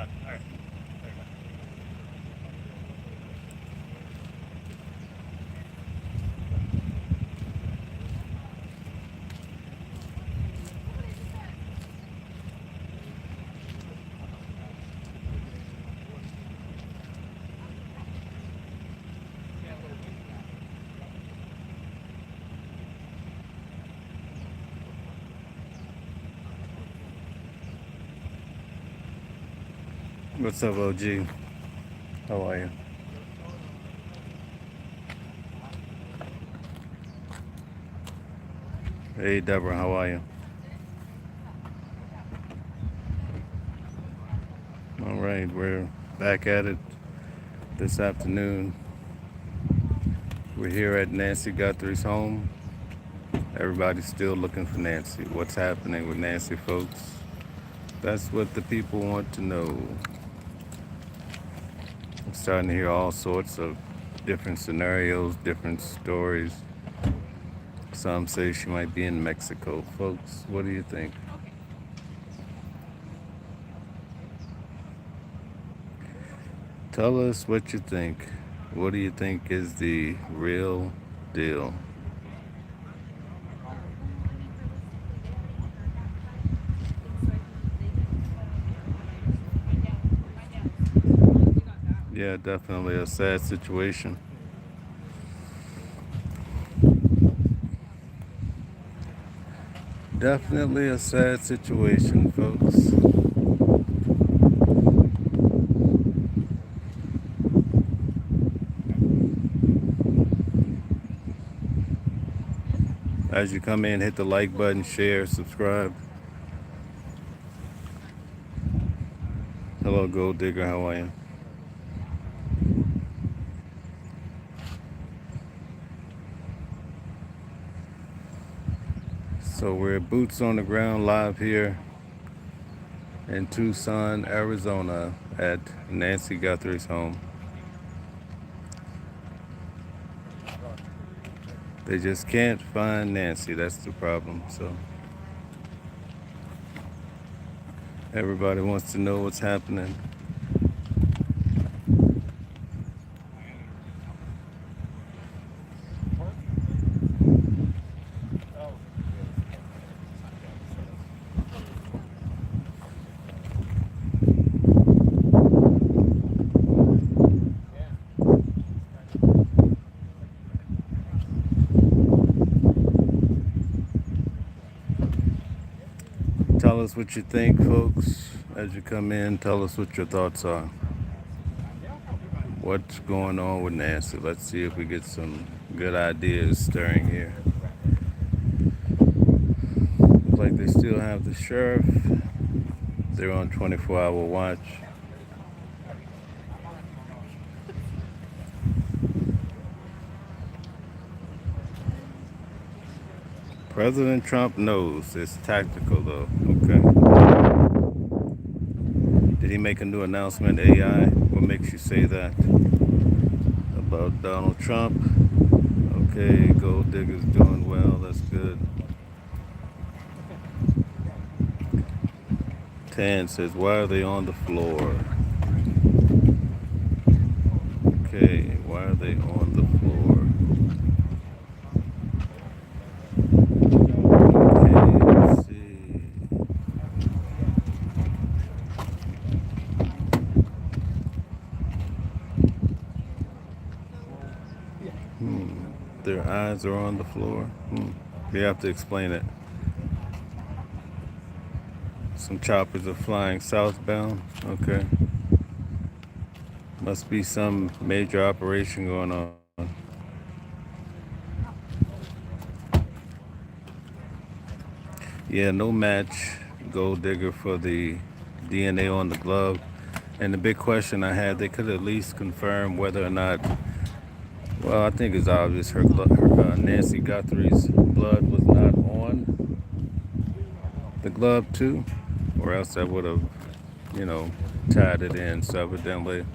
done. All right. What's up, OG? How are you? Hey, Deborah, how are you? All right, we're back at it this afternoon. We're here at Nancy Guthrie's home. Everybody's still looking for Nancy. What's happening with Nancy, folks? That's what the people want to know. I'm starting to hear all sorts of different scenarios, different stories. Some say she might be in Mexico. Folks, what do you think? Tell us what you think. What do you think is the real deal? Yeah, definitely a sad situation. Definitely a sad situation, folks. As you come in, hit the like button, share, subscribe. Hello, Gold Digger. How are you? So we're boots on the ground live here in Tucson, Arizona at Nancy Guthrie's home. They just can't find Nancy. That's the problem. So everybody wants to know what's happening. Tell us what you think, folks. As you come in, tell us what your thoughts are. What's going on with Nancy? Let's see if we get some good ideas stirring here. Looks like they still have the sheriff. They're on 24-hour watch. President Trump knows it's tactical, though. Okay. Did he make a new announcement, AI? What makes you say that? About Donald Trump? Okay, Gold Digger's doing well. That's good. Tan says, why are they on the floor? Okay, why are they on the floor? Okay, let's see. Their eyes are on the floor. We have to explain it. Some choppers are flying southbound. Okay. Must be some major operation going on. Yeah, no match, Gold Digger, for the DNA on the glove. And the big question I had, they could at least confirm whether or not, well, I think it's obvious Nancy Guthrie's blood was not on the glove too, or else I would have, you know, tied it in. So evidently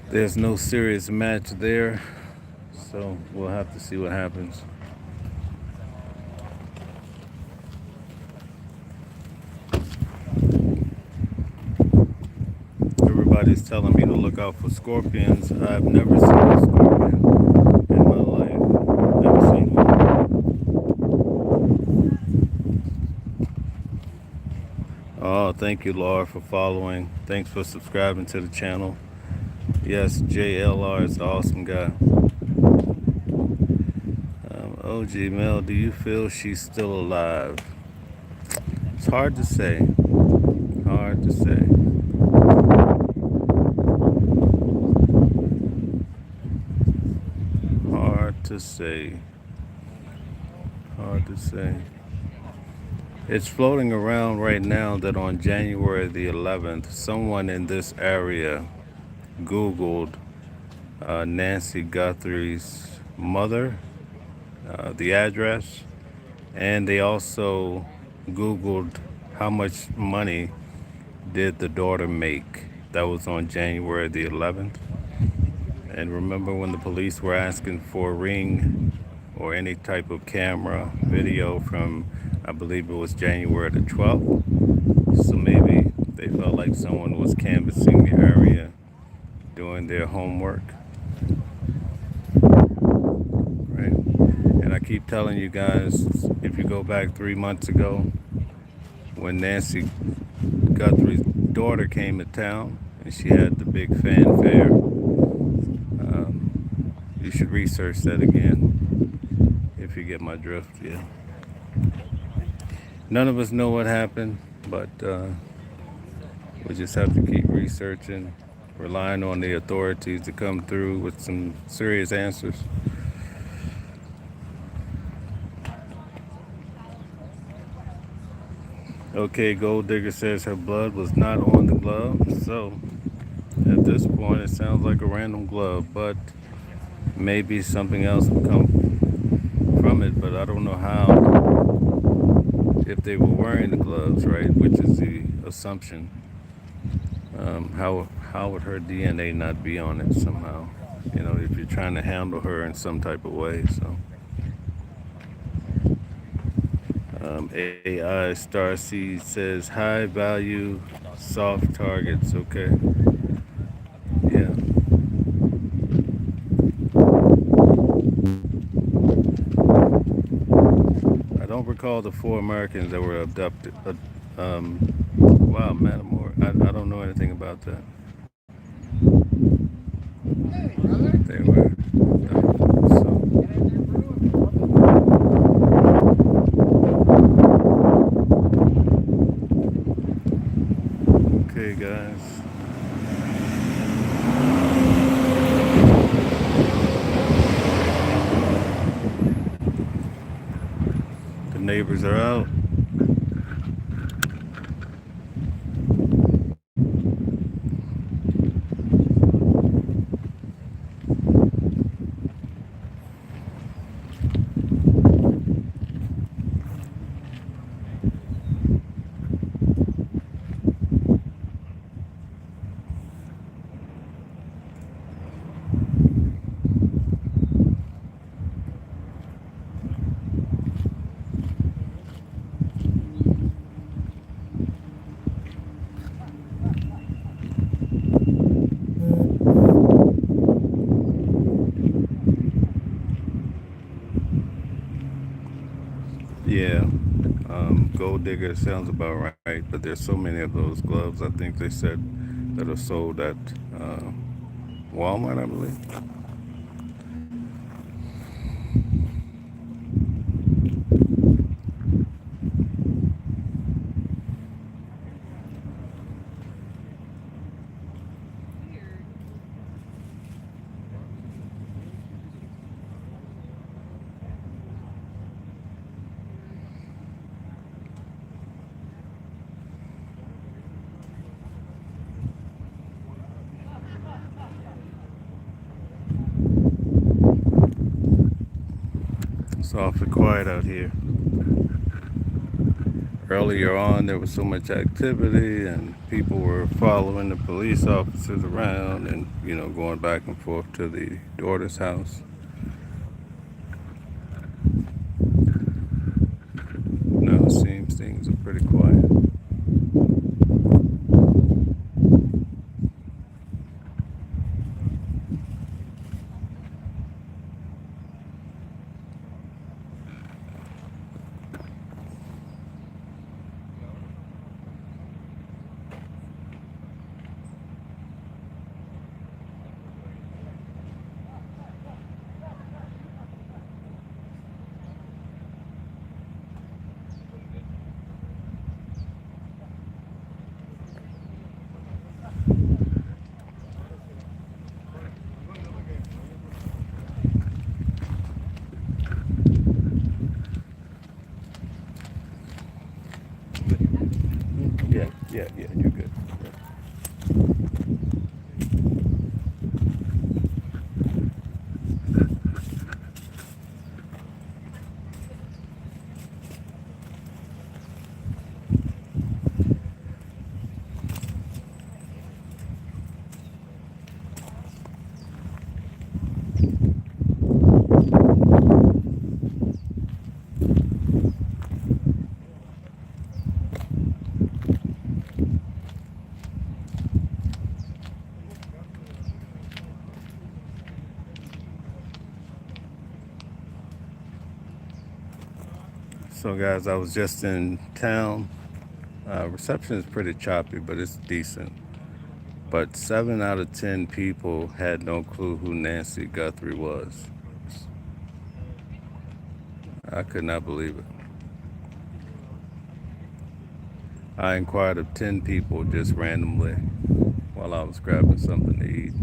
there's no serious match there. So we'll have to see what happens. everybody's telling me to look out for scorpions. I've never seen a scorpion in my life. Never seen one. Oh, thank you, Laura, for following. Thanks for subscribing to the channel. Yes, JLR is an awesome guy. OG Mel, do you feel she's still alive? It's hard to say. Hard to say. Hard to say. Hard to say. It's floating around right now that on January the 11th, someone in this area Googled Nancy Guthrie's mother, the address, and they also Googled how much money did the daughter make. That was on January the 11th. And remember when the police were asking for a ring or any type of camera video from, I believe it was January the 12th. So maybe they felt like someone was canvassing the area, doing their homework. Right? And I keep telling you guys, if you go back 3 months ago, when Nancy Guthrie's daughter came to town and she had the big fanfare, you should research that again, if you get my drift, yeah. None of us know what happened, but we just have to keep researching, relying on the authorities to come through with some serious answers. Okay, Gold Digger says her blood was not on the glove, so at this point it sounds like a random glove, but maybe something else will come from it, but I don't know how, if they were wearing the gloves, right, which is the assumption. How would her DNA not be on it somehow? You know, if you're trying to handle her in some type of way. So, AI Starseed says high value soft targets. Okay, yeah. I don't recall the 4 Americans that were abducted. Wow, Matamore. I don't know anything about that. They were abducted. So. Okay, guys. The neighbors are out. Yeah, Gold Digger sounds about right, but there's so many of those gloves. I think they said that are sold at Walmart, I believe. It's awfully quiet out here. Earlier on, there was so much activity, and people were following the police officers around and, you know, going back and forth to the daughter's house. Now it seems things are pretty quiet. Yeah, yeah, yeah, you're good. Yeah. So, guys, I was just in town. Reception is pretty choppy, but it's decent. But 7 out of 10 people had no clue who Nancy Guthrie was. I could not believe it. I inquired of 10 people just randomly while I was grabbing something to eat.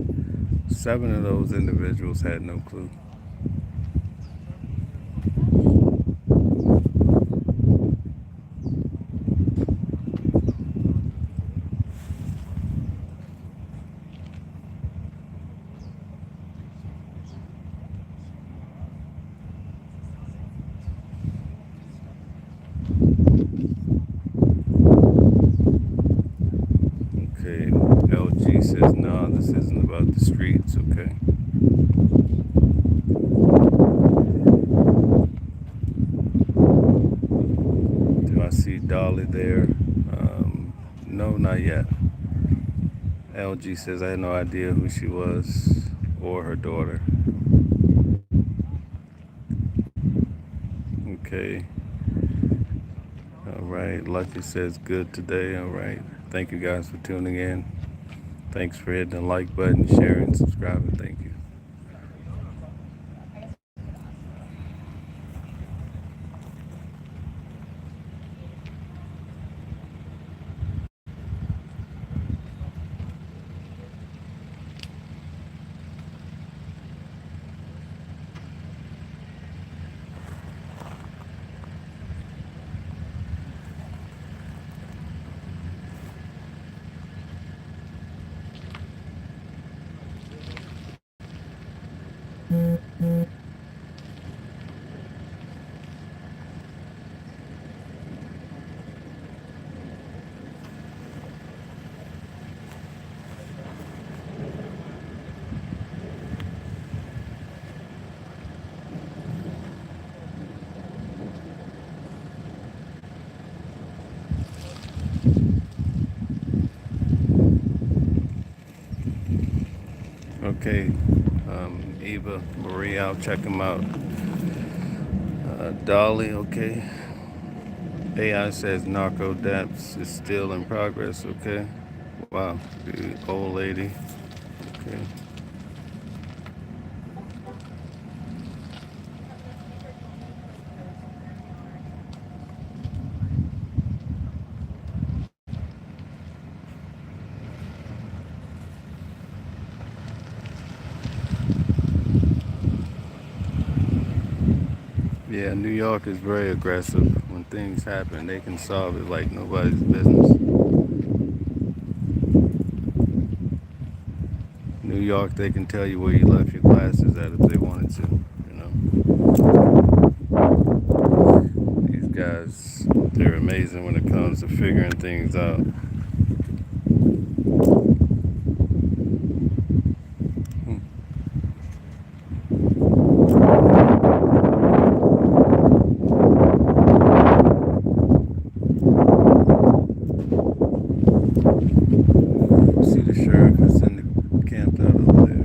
7 of those individuals had no clue. Okay, LG says, no, this isn't about the streets, okay? Do I see Dolly there? No, not yet. LG says, I had no idea who she was or her daughter. Okay, all right. Lucky says, good today, all right. Thank you guys for tuning in. Thanks for hitting the like button, sharing, subscribing. Thank you. Okay, Eva, Marie, I'll check them out. Dolly, okay. AI says narco depths is still in progress, okay. Wow, the old lady, okay. Yeah, New York is very aggressive. When things happen, they can solve it like nobody's business. New York, they can tell you where you left your glasses at if they wanted to, you know. These guys, they're amazing when it comes to figuring things out. See the sheriff is in the camped out over there.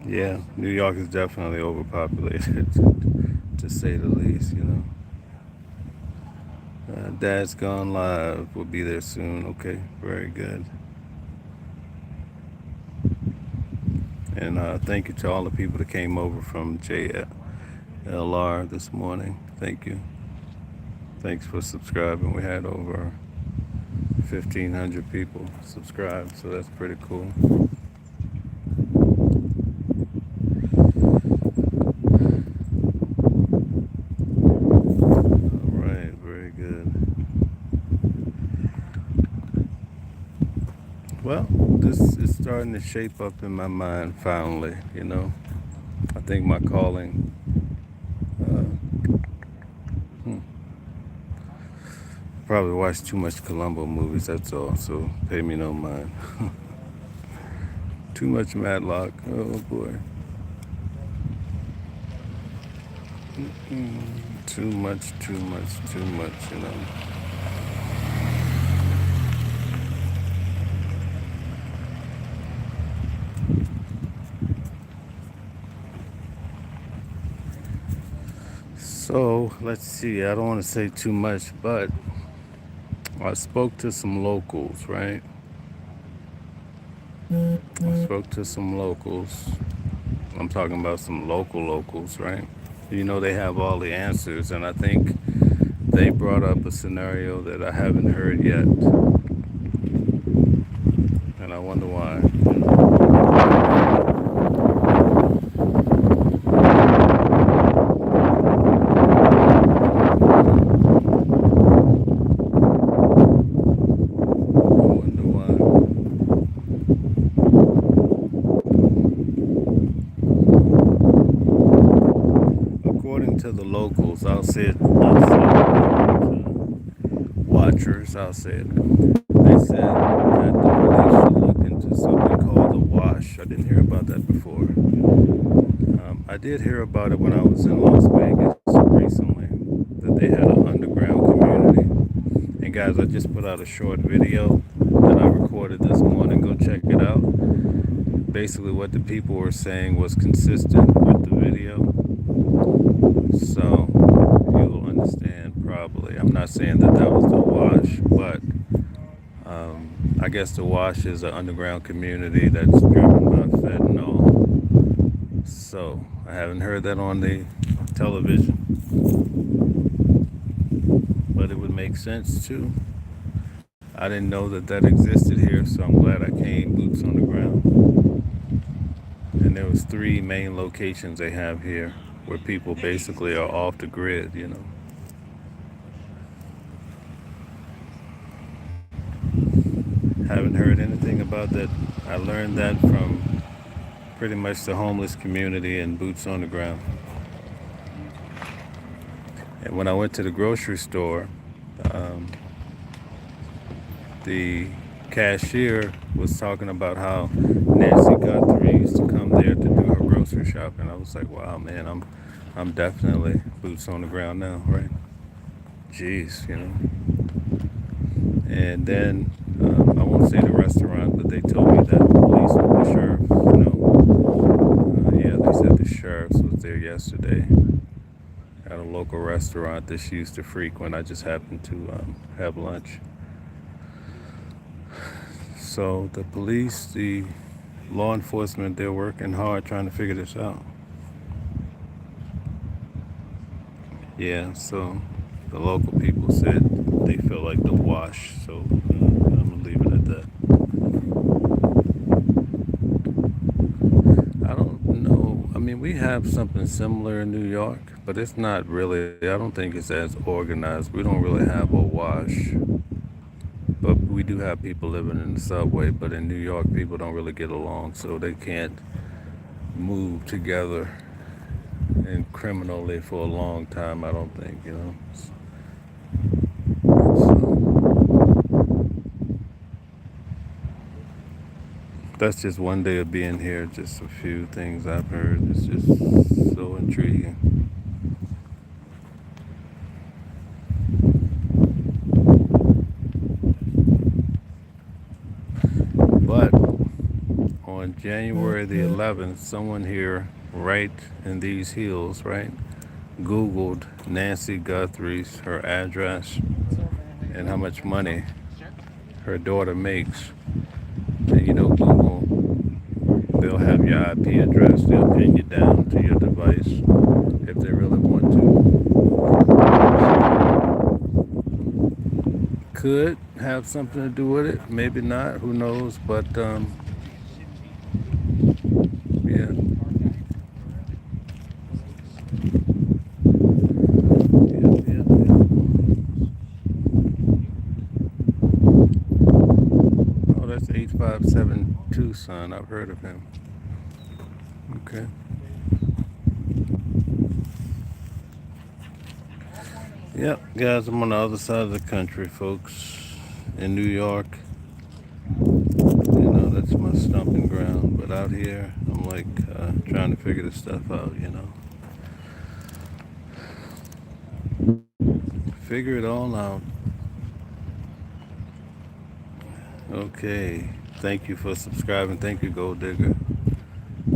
Yeah, New York is definitely overpopulated, to say the least, you know. Dad's Gone Live will be there soon. Okay, very good. And thank you to all the people that came over from JLR this morning. Thank you. Thanks for subscribing. We had over 1,500 people subscribed, so that's pretty cool. All right, very good. Well, this is starting to shape up in my mind finally, you know. I think my calling, hmm, probably watched too much Columbo movies, that's all, so pay me no mind. Too much Matlock, oh boy. Too much, you know. So let's see, I don't want to say too much, but I spoke to some locals, right? I spoke to some locals. I'm talking about some locals, right? You know, they have all the answers, and I think they brought up a scenario that I haven't heard yet, and I wonder why. I wonder why. According to the locals, watchers, I'll say it. They said that the police should look into something called the wash. I didn't hear about that before. I did hear about it when I was in Las Vegas recently, that they had an underground community. And guys, I just put out a short video that I recorded this morning. Go check it out. Basically, what the people were saying was consistent with the video. So you'll understand probably. I'm not saying that that was the wash, but I guess the wash is an underground community that's driven by fentanyl. So I haven't heard that on the television, but it would make sense too. I didn't know that that existed here, so I'm glad I came boots on the ground. And there was 3 main locations they have here where people basically are off the grid, you know. Haven't heard anything about that. I learned that from pretty much the homeless community and boots on the ground. And when I went to the grocery store, um, the cashier was talking about how Nancy Guthrie used to come there to do her grocery shopping. I was like, wow, man, I'm definitely boots on the ground now, right? Jeez, you know. And then I won't say the restaurant, but they told me that the police, the sheriff, you know, yeah, they said the sheriff was there yesterday at a local restaurant that she used to frequent. I just happened to have lunch. So the police, the law enforcement, they're working hard trying to figure this out. Yeah, so the local people said they feel like the wash, so I'm gonna leave it at that. I don't know. I mean, we have something similar in New York, but it's not really, I don't think it's as organized. We don't really have a wash. But we do have people living in the subway, but in New York, people don't really get along, so they can't move together and criminally for a long time, I don't think, you know. That's just one day of being here, just a few things I've heard. It's just so intriguing. But on January the 11th, someone here, right in these hills, right, Googled Nancy Guthrie's, her address, and how much money her daughter makes. And you know, Google they'll have your IP address. They'll pin you down to your device if they really want to. So could have something to do with it. Maybe not. Who knows? But yeah, yeah, yeah, yeah. Oh, that's 857 Tucson. I've heard of him. Okay. Yep, guys, I'm on the other side of the country, folks. In New York, that's my stomping ground. But out here, I'm like trying to figure this stuff out. Figure it all out. Okay. Thank you for subscribing. Thank you, Gold Digger.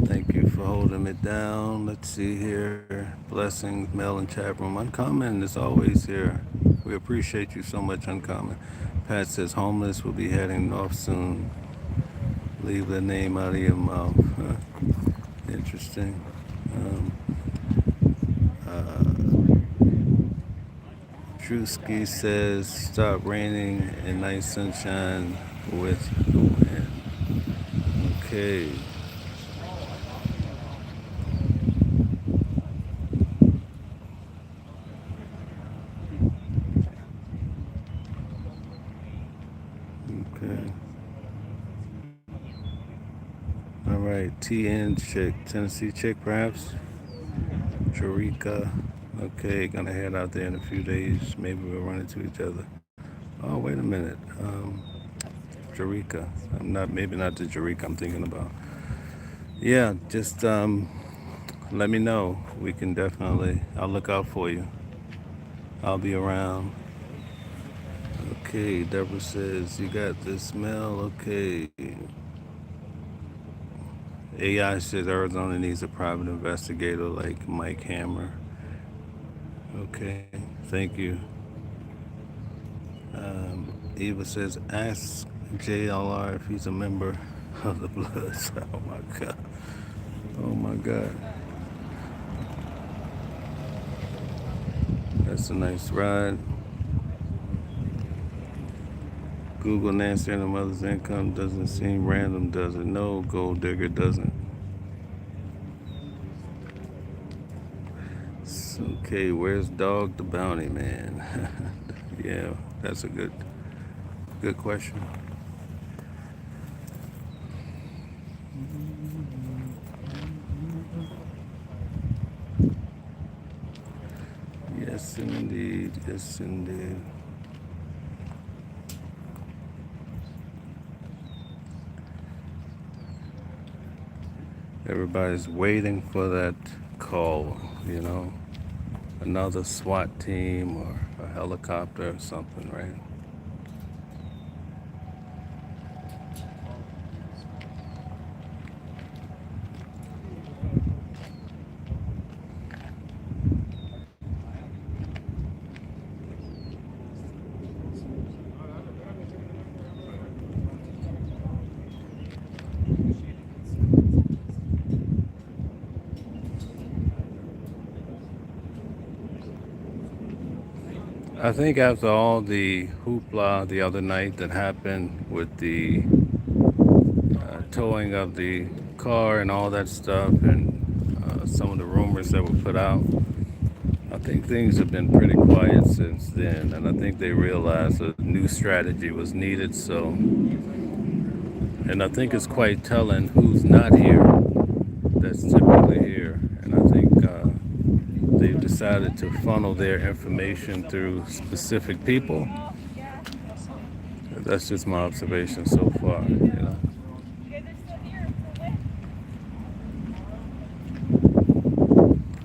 Thank you for holding it down. Let's see here. Blessings, Mel and chat room. Uncommon is always here. We appreciate you so much, Uncommon. Pat says homeless will be heading north soon. Leave the name out of your mouth. Huh. Interesting. Um, Drewski says stop raining and nice sunshine with the wind. Okay. Okay. All right. TN chick. Tennessee chick, perhaps. Jerica. Okay. Gonna head out there in a few days. Maybe we'll run into each other. Oh, wait a minute. Jerica. I'm not. Maybe not the Jerica I'm thinking about. Yeah. Just let me know. We can definitely. I'll look out for you. I'll be around. Okay, Deborah says, you got the smell. Okay. AI says Arizona needs a private investigator like Mike Hammer. Okay, thank you. Eva says, ask JLR if he's a member of the Bloods. Oh my God. Oh my God. That's a nice ride. Google Nancy and the mother's income doesn't seem random, does it? No, Gold Digger doesn't. Okay, where's Dog the Bounty Man? Yeah, that's a good question. Yes, indeed. Yes, indeed. Everybody's waiting for that call. Another SWAT team or a helicopter or something, right? I think after all the hoopla the other night that happened with the towing of the car and all that stuff and some of the rumors that were put out, I think things have been pretty quiet since then, and I think they realized a new strategy was needed. So, and I think it's quite telling who's not here that's typically here, and I think they've decided to funnel their information through specific people. That's just my observation so far.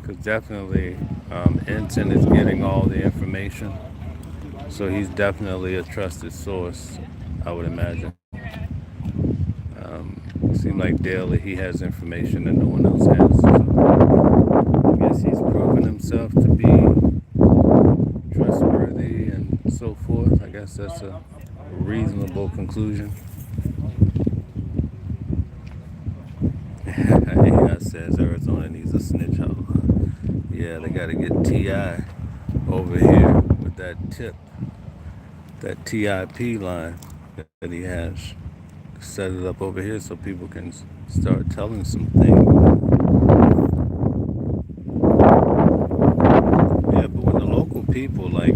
Because definitely Ensign is getting all the information, so he's definitely a trusted source, I would imagine. It seems like daily he has information that no one else has. So I guess he's proven himself to be trustworthy and so forth. I guess that's a reasonable conclusion. AI says Arizona needs a snitch hole. Yeah, they got to get Ti over here with that TIP line that he has. Set it up over here so people can start telling some things. Yeah, but when the local people, like,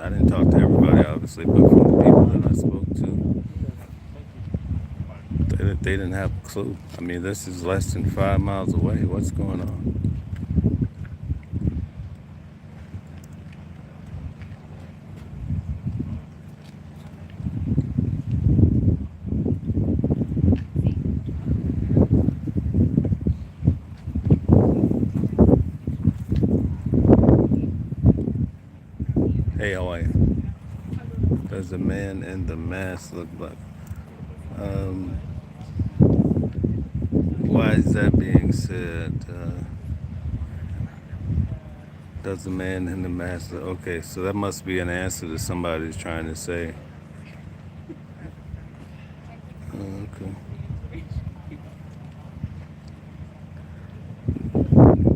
I didn't talk to everybody, obviously, but from the people that I spoke to, they didn't have a clue. I mean, this is less than 5 miles away. What's going on? Hey, how are you? Does the man in the mask look like? Um, why is that being said? Does the man in the mask look? Okay, so that must be an answer that somebody's trying to say. Okay. It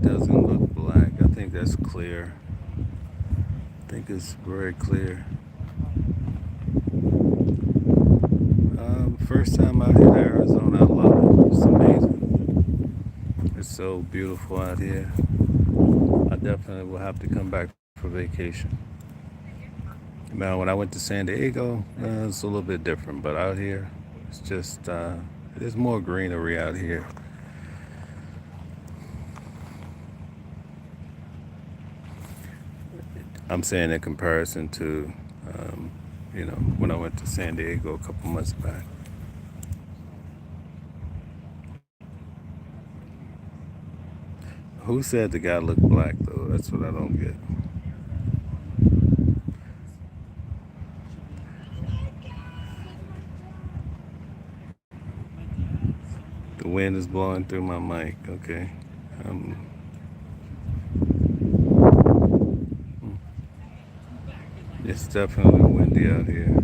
doesn't look black. I think that's clear. I think it's very clear. First time out here in Arizona, I love it. It's amazing. It's so beautiful out here. I definitely will have to come back for vacation. Now, when I went to San Diego, it's a little bit different, but out here, it's just, there's more greenery out here. I'm saying in comparison to, um, when I went to San Diego a couple months back. Who said the guy looked black, though? That's what I don't get. The wind is blowing through my mic. Okay. Um, it's definitely windy out here.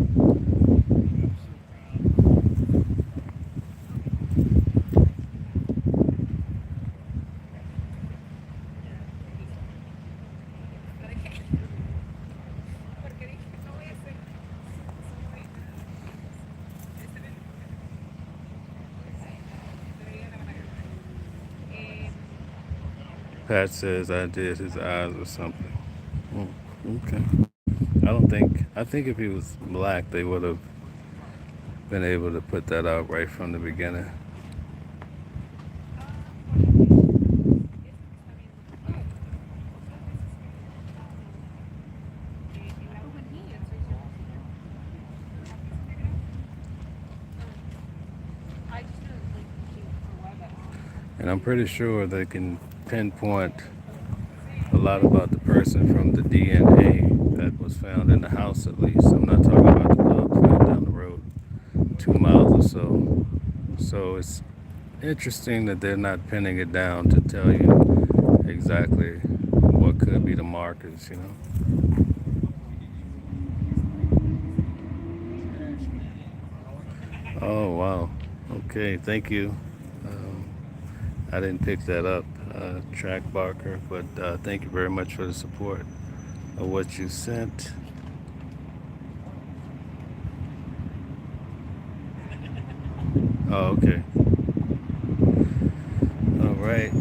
Pat says I did his eyes or something. Okay. I think if he was black, they would have been able to put that out right from the beginning. And I'm pretty sure they can pinpoint a lot about the person from the DNA that was found in the house, at least. I'm not talking about the glove found down the road, 2 miles or so. So it's interesting that they're not pinning it down to tell you exactly what could be the markers. Oh, wow. Okay, thank you. Um, I didn't pick that up, Track Barker, but thank you very much for the support of what you sent. Oh, okay. All right.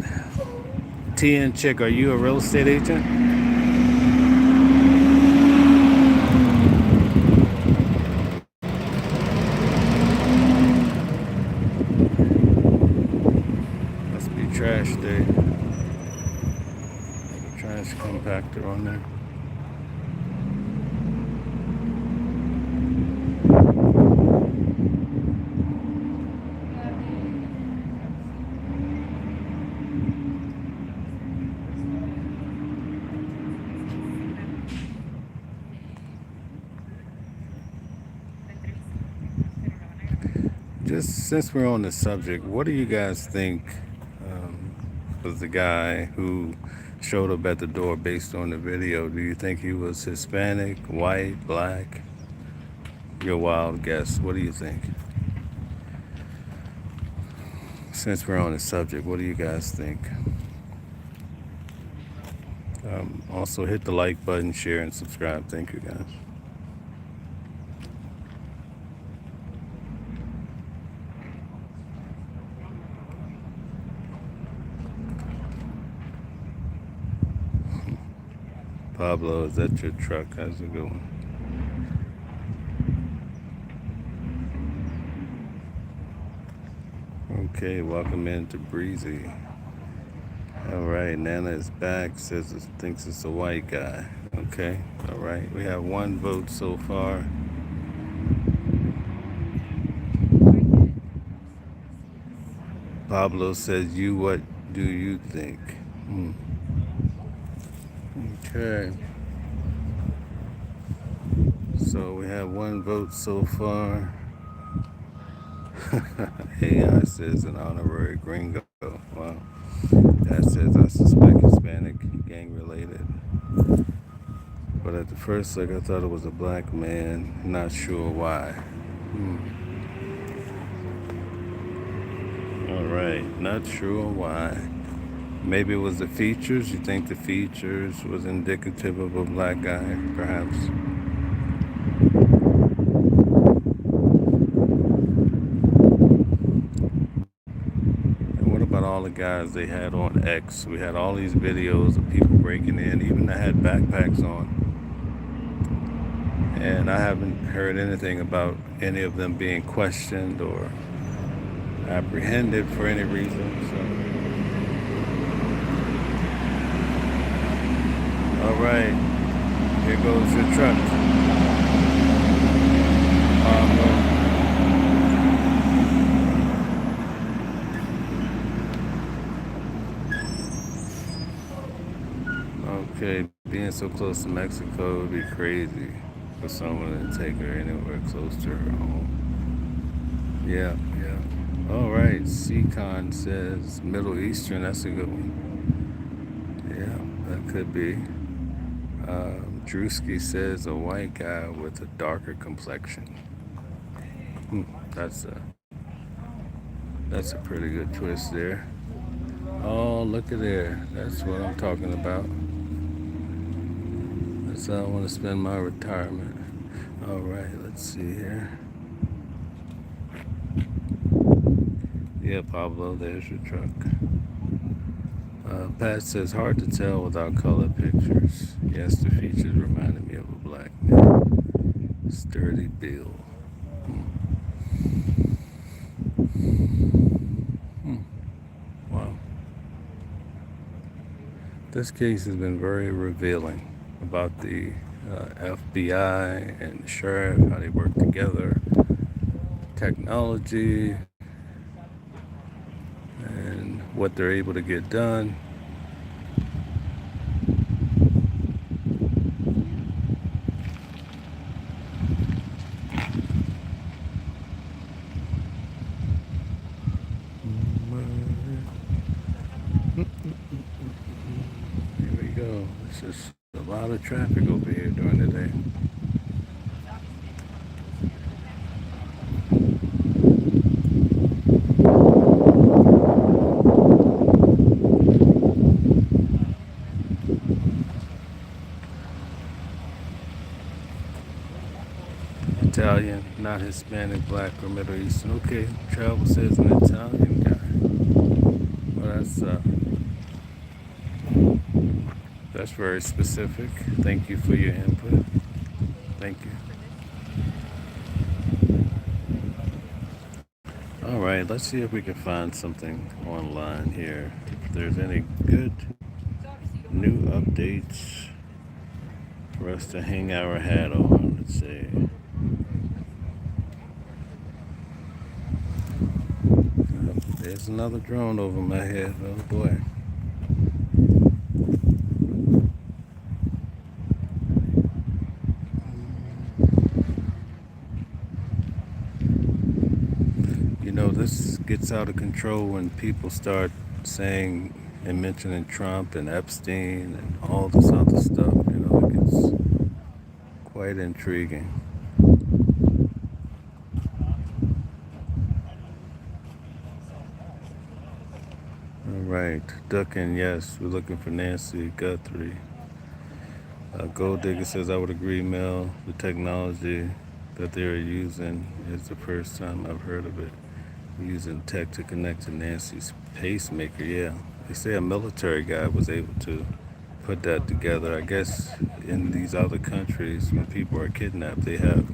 TN Chick, are you a real estate agent? Must be trash day. Trash compactor on there. Just since we're on the subject, what do you guys think um, was the guy who showed up at the door based on the video? Do you think he was Hispanic, white, black? Your wild guess. What do you think? since we're on the subject, what do you guys think? Also, hit the like button, share, and subscribe. Thank you, guys. Pablo, is that your truck? How's it going? Okay, welcome into Breezy. All right, Nana is back, says it thinks it's a white guy. Okay, all right. We have one vote so far. Pablo says, what do you think? Okay. So we have one vote so far. AI says an honorary gringo. Wow. That says I suspect Hispanic gang related. But at the first look, I thought it was a black man. Not sure why. All right. Not sure why. Maybe it was the features. You think the features was indicative of a black guy, perhaps? All the guys they had on X. We had all these videos of people breaking in, even that had backpacks on. And I haven't heard anything about any of them being questioned or apprehended for any reason. So. All right, here goes your truck. Okay, being so close to Mexico would be crazy for someone to take her anywhere close to her home. Yeah. All right, Seacon says Middle Eastern, that's a good one. Yeah, that could be. Drewski says a white guy with a darker complexion. That's a pretty good twist there. Oh, look at there. That's what I'm talking about. That's how I want to spend my retirement. All right, let's see here. Yeah, Pablo, there's your truck. Pat says, hard to tell without color pictures. Yes, the features reminded me of a black man. Sturdy build. Wow. This case has been very revealing about the FBI and the sheriff, how they work together, technology, and what they're able to get done. Here we go. It's just a lot of traffic over here during the day. Italian, not Hispanic, black, or Middle Eastern. Okay, Travel says an Italian guy. Well, that's very specific. Thank you for your input. Thank you. All right, let's see if we can find something online here. If there's any good new updates for us to hang our hat on. Let's see. There's another drone over my head. Oh boy. You know, this gets out of control when people start saying and mentioning Trump and Epstein and all this other stuff. You know, it gets quite intriguing. All right, ducking. Yes, we're looking for Nancy Guthrie. Gold Digger says, I would agree, Mel. The technology that they're using is the first time I've heard of it. Using tech to connect to Nancy's pacemaker. Yeah, they say a military guy was able to put that together. I guess in these other countries, when people are kidnapped, they have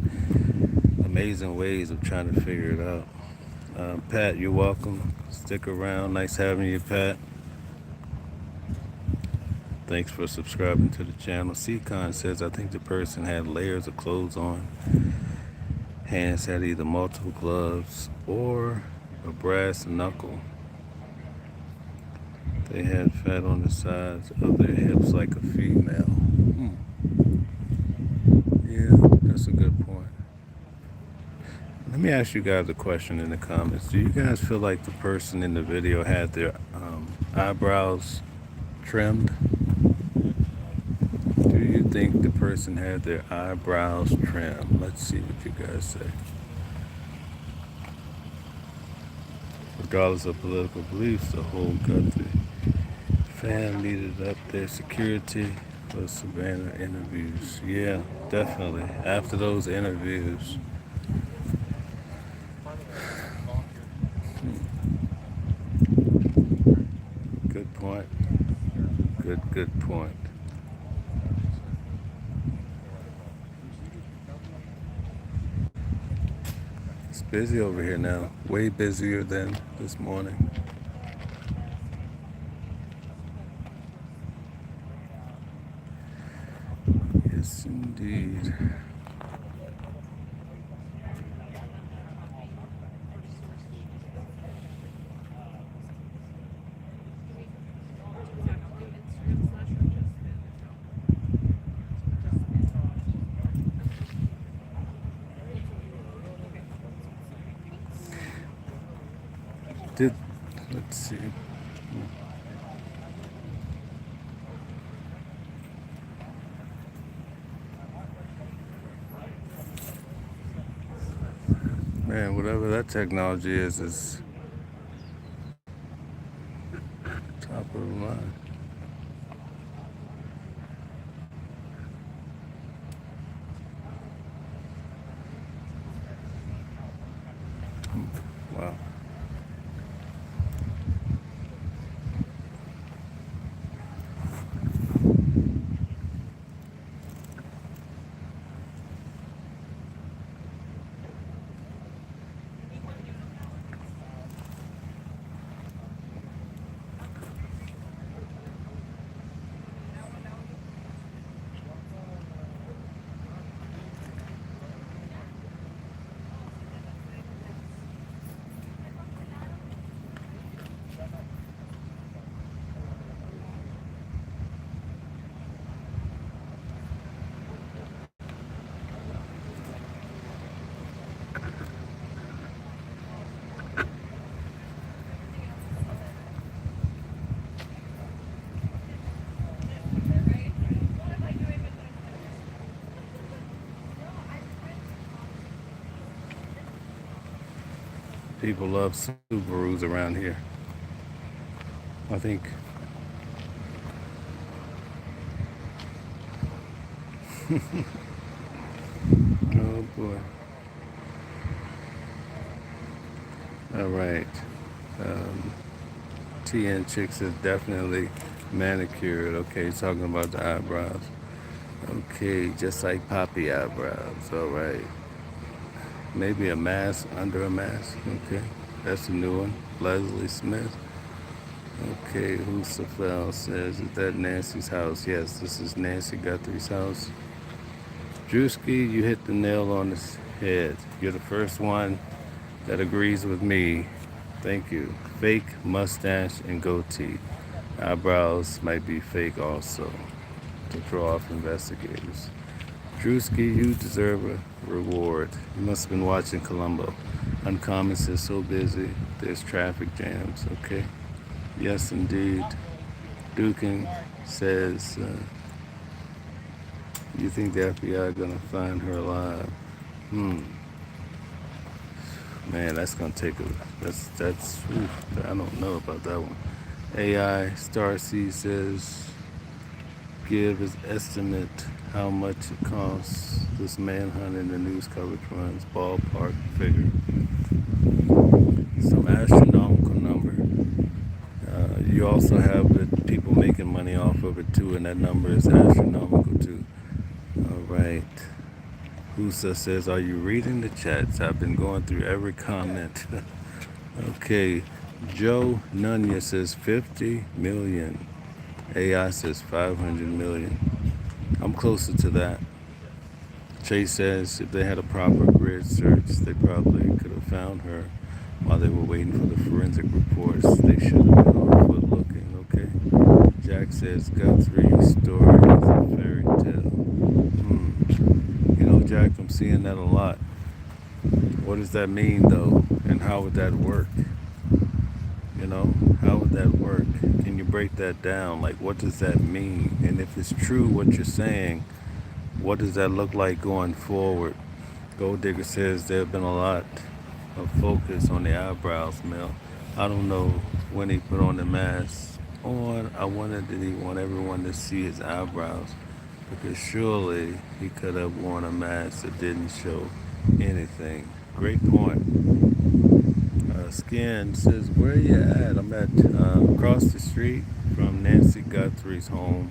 amazing ways of trying to figure it out. Pat, you're welcome. Stick around. Nice having you, Pat. Thanks for subscribing to the channel. C-Con says, I think the person had layers of clothes on. Hands had either multiple gloves or a brass knuckle. They had fat on the sides of their hips like a female. Yeah, that's a good point. Let me ask you guys a question in the comments. Do you guys feel like the person in the video had their eyebrows trimmed? Do you think the person had their eyebrows trimmed? Let's see what you guys say. Regardless of political beliefs, the whole Guthrie fam needed up their security for Savannah interviews. Yeah, definitely. After those interviews, good point. Good point. It's busy over here now. Way busier than this morning. Yes, indeed. Let's see. Man, whatever that technology is top of the line. Wow. People love Subarus around here. I think. Oh boy. All right. TN Chicks is definitely manicured. Okay, talking about the eyebrows. Okay, just like poppy eyebrows. All right. Maybe a mask under a mask. Okay, that's a new one. Leslie Smith. Okay, Husafel says, is that Nancy's house? Yes, this is Nancy Guthrie's house. Drewski, you hit the nail on the head. You're the first one that agrees with me. Thank you. Fake mustache and goatee. Eyebrows might be fake also to throw off investigators. Drewski, you deserve a reward. You must have been watching Columbo. Uncommon says, so busy, there's traffic jams. Okay. Yes, indeed. Dukin says, you think the FBI gonna find her alive? Man, that's gonna take a, that's, oof, I don't know about that one. AI Star C says, give his estimate how much it costs this manhunt in the news coverage runs, ballpark figure, some astronomical number. You also have the people making money off of it too, and that number is astronomical too. All right. Husa says, are you reading the chats? I've been going through every comment. Okay. Joe Nunya says 50 million. AI says 500 million. I'm closer to that. Chase says if they had a proper grid search, they probably could have found her while they were waiting for the forensic reports. They should have been on foot looking. Okay. Jack says Guthrie's story is a fairy tale. You know, Jack, I'm seeing that a lot. What does that mean, though? And how would that work? You know, how would that work? Can you break that down? Like, what does that mean? And if it's true what you're saying, what does that look like going forward? Gold Digger says there have been a lot of focus on the eyebrows, Mel. I don't know when he put on the mask on. I wondered, did he want everyone to see his eyebrows? Because surely he could have worn a mask that didn't show anything. Great point. Skin says, where are you at? I'm at across the street from Nancy Guthrie's home.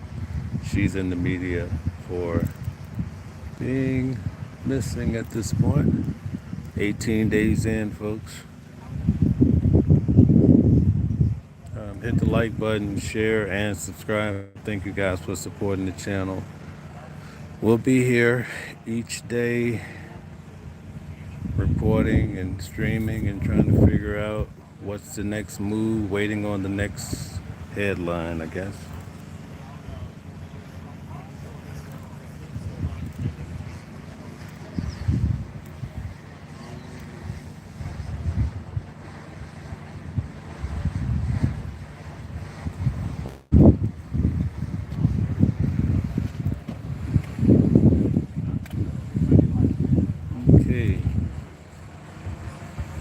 She's in the media for being missing at this point. 18 days in, folks. Hit the like button, share, and subscribe. Thank you guys for supporting the channel. We'll be here each day reporting and streaming and trying to figure out what's the next move, waiting on the next headline, I guess. Okay.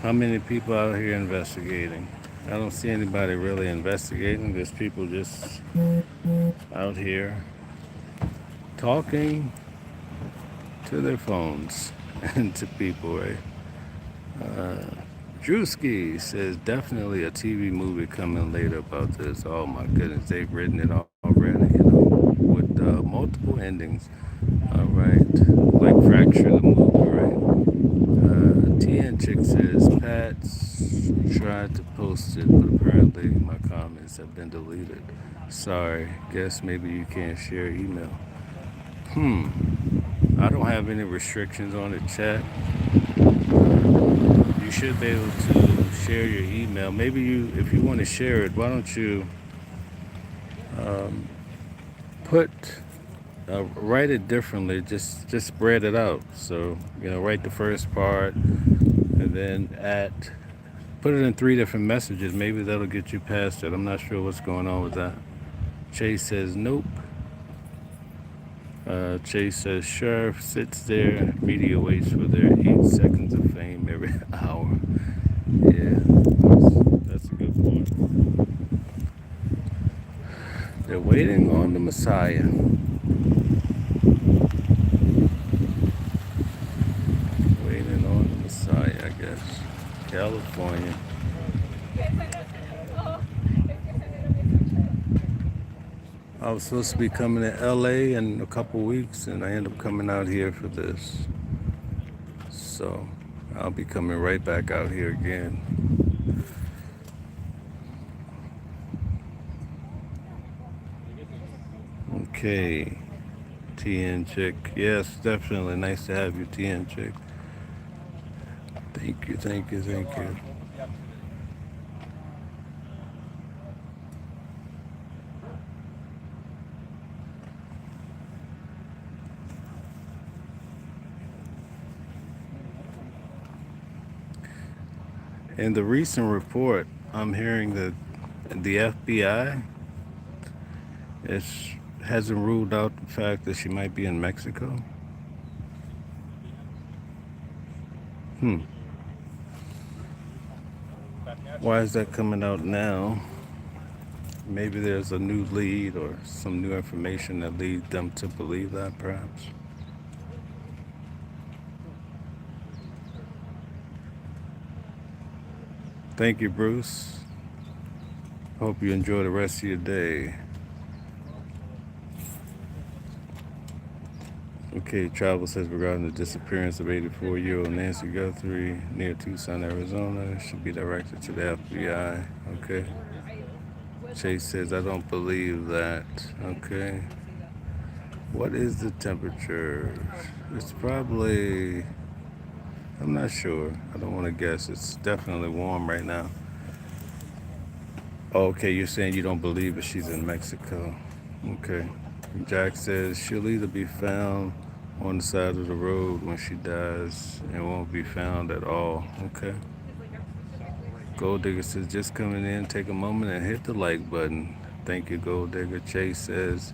How many people out here investigating? I don't see anybody really investigating. There's people just out here talking to their phones and to people, right? Drewski says definitely a TV movie coming later about this. Oh my goodness, they've written it already, with multiple endings. All right, like Fracture the movie, right? TN Chick says Pat's tried to post it, but apparently my comments have been deleted. Sorry, guess maybe you can't share email. I don't have any restrictions on the chat. You should be able to share your email. Maybe if you want to share it, why don't you put write it differently? Just spread it out. So write the first part, and then put it in 3 different messages. Maybe that'll get you past it. I'm not sure what's going on with that. Chase says nope. Chase says sheriff sits there, media waits for their 8 seconds of fame every hour. Yeah, that's a good point. They're waiting on the Messiah. Waiting on the Messiah, I guess. California. I was supposed to be coming to LA in a couple weeks, and I end up coming out here for this. So I'll be coming right back out here again. Okay, TN Chick. Yes, definitely nice to have you, TN Chick. Thank you, thank you, thank you. In the recent report, I'm hearing that the FBI hasn't ruled out the fact that she might be in Mexico. Why is that coming out now? Maybe there's a new lead or some new information that leads them to believe that, perhaps. Thank you, Bruce. Hope you enjoy the rest of your day. Okay, Travel says regarding the disappearance of 84-year-old Nancy Guthrie near Tucson, Arizona, should be directed to the FBI. Okay. Chase says, I don't believe that. Okay. What is the temperature? It's probably, I'm not sure. I don't want to guess. It's definitely warm right now. Okay, you're saying you don't believe that she's in Mexico. Okay. Jack says she'll either be found on the side of the road when she dies and won't be found at all. Okay. Gold Digger says just coming in, take a moment and hit the like button. Thank you, Gold Digger. Chase says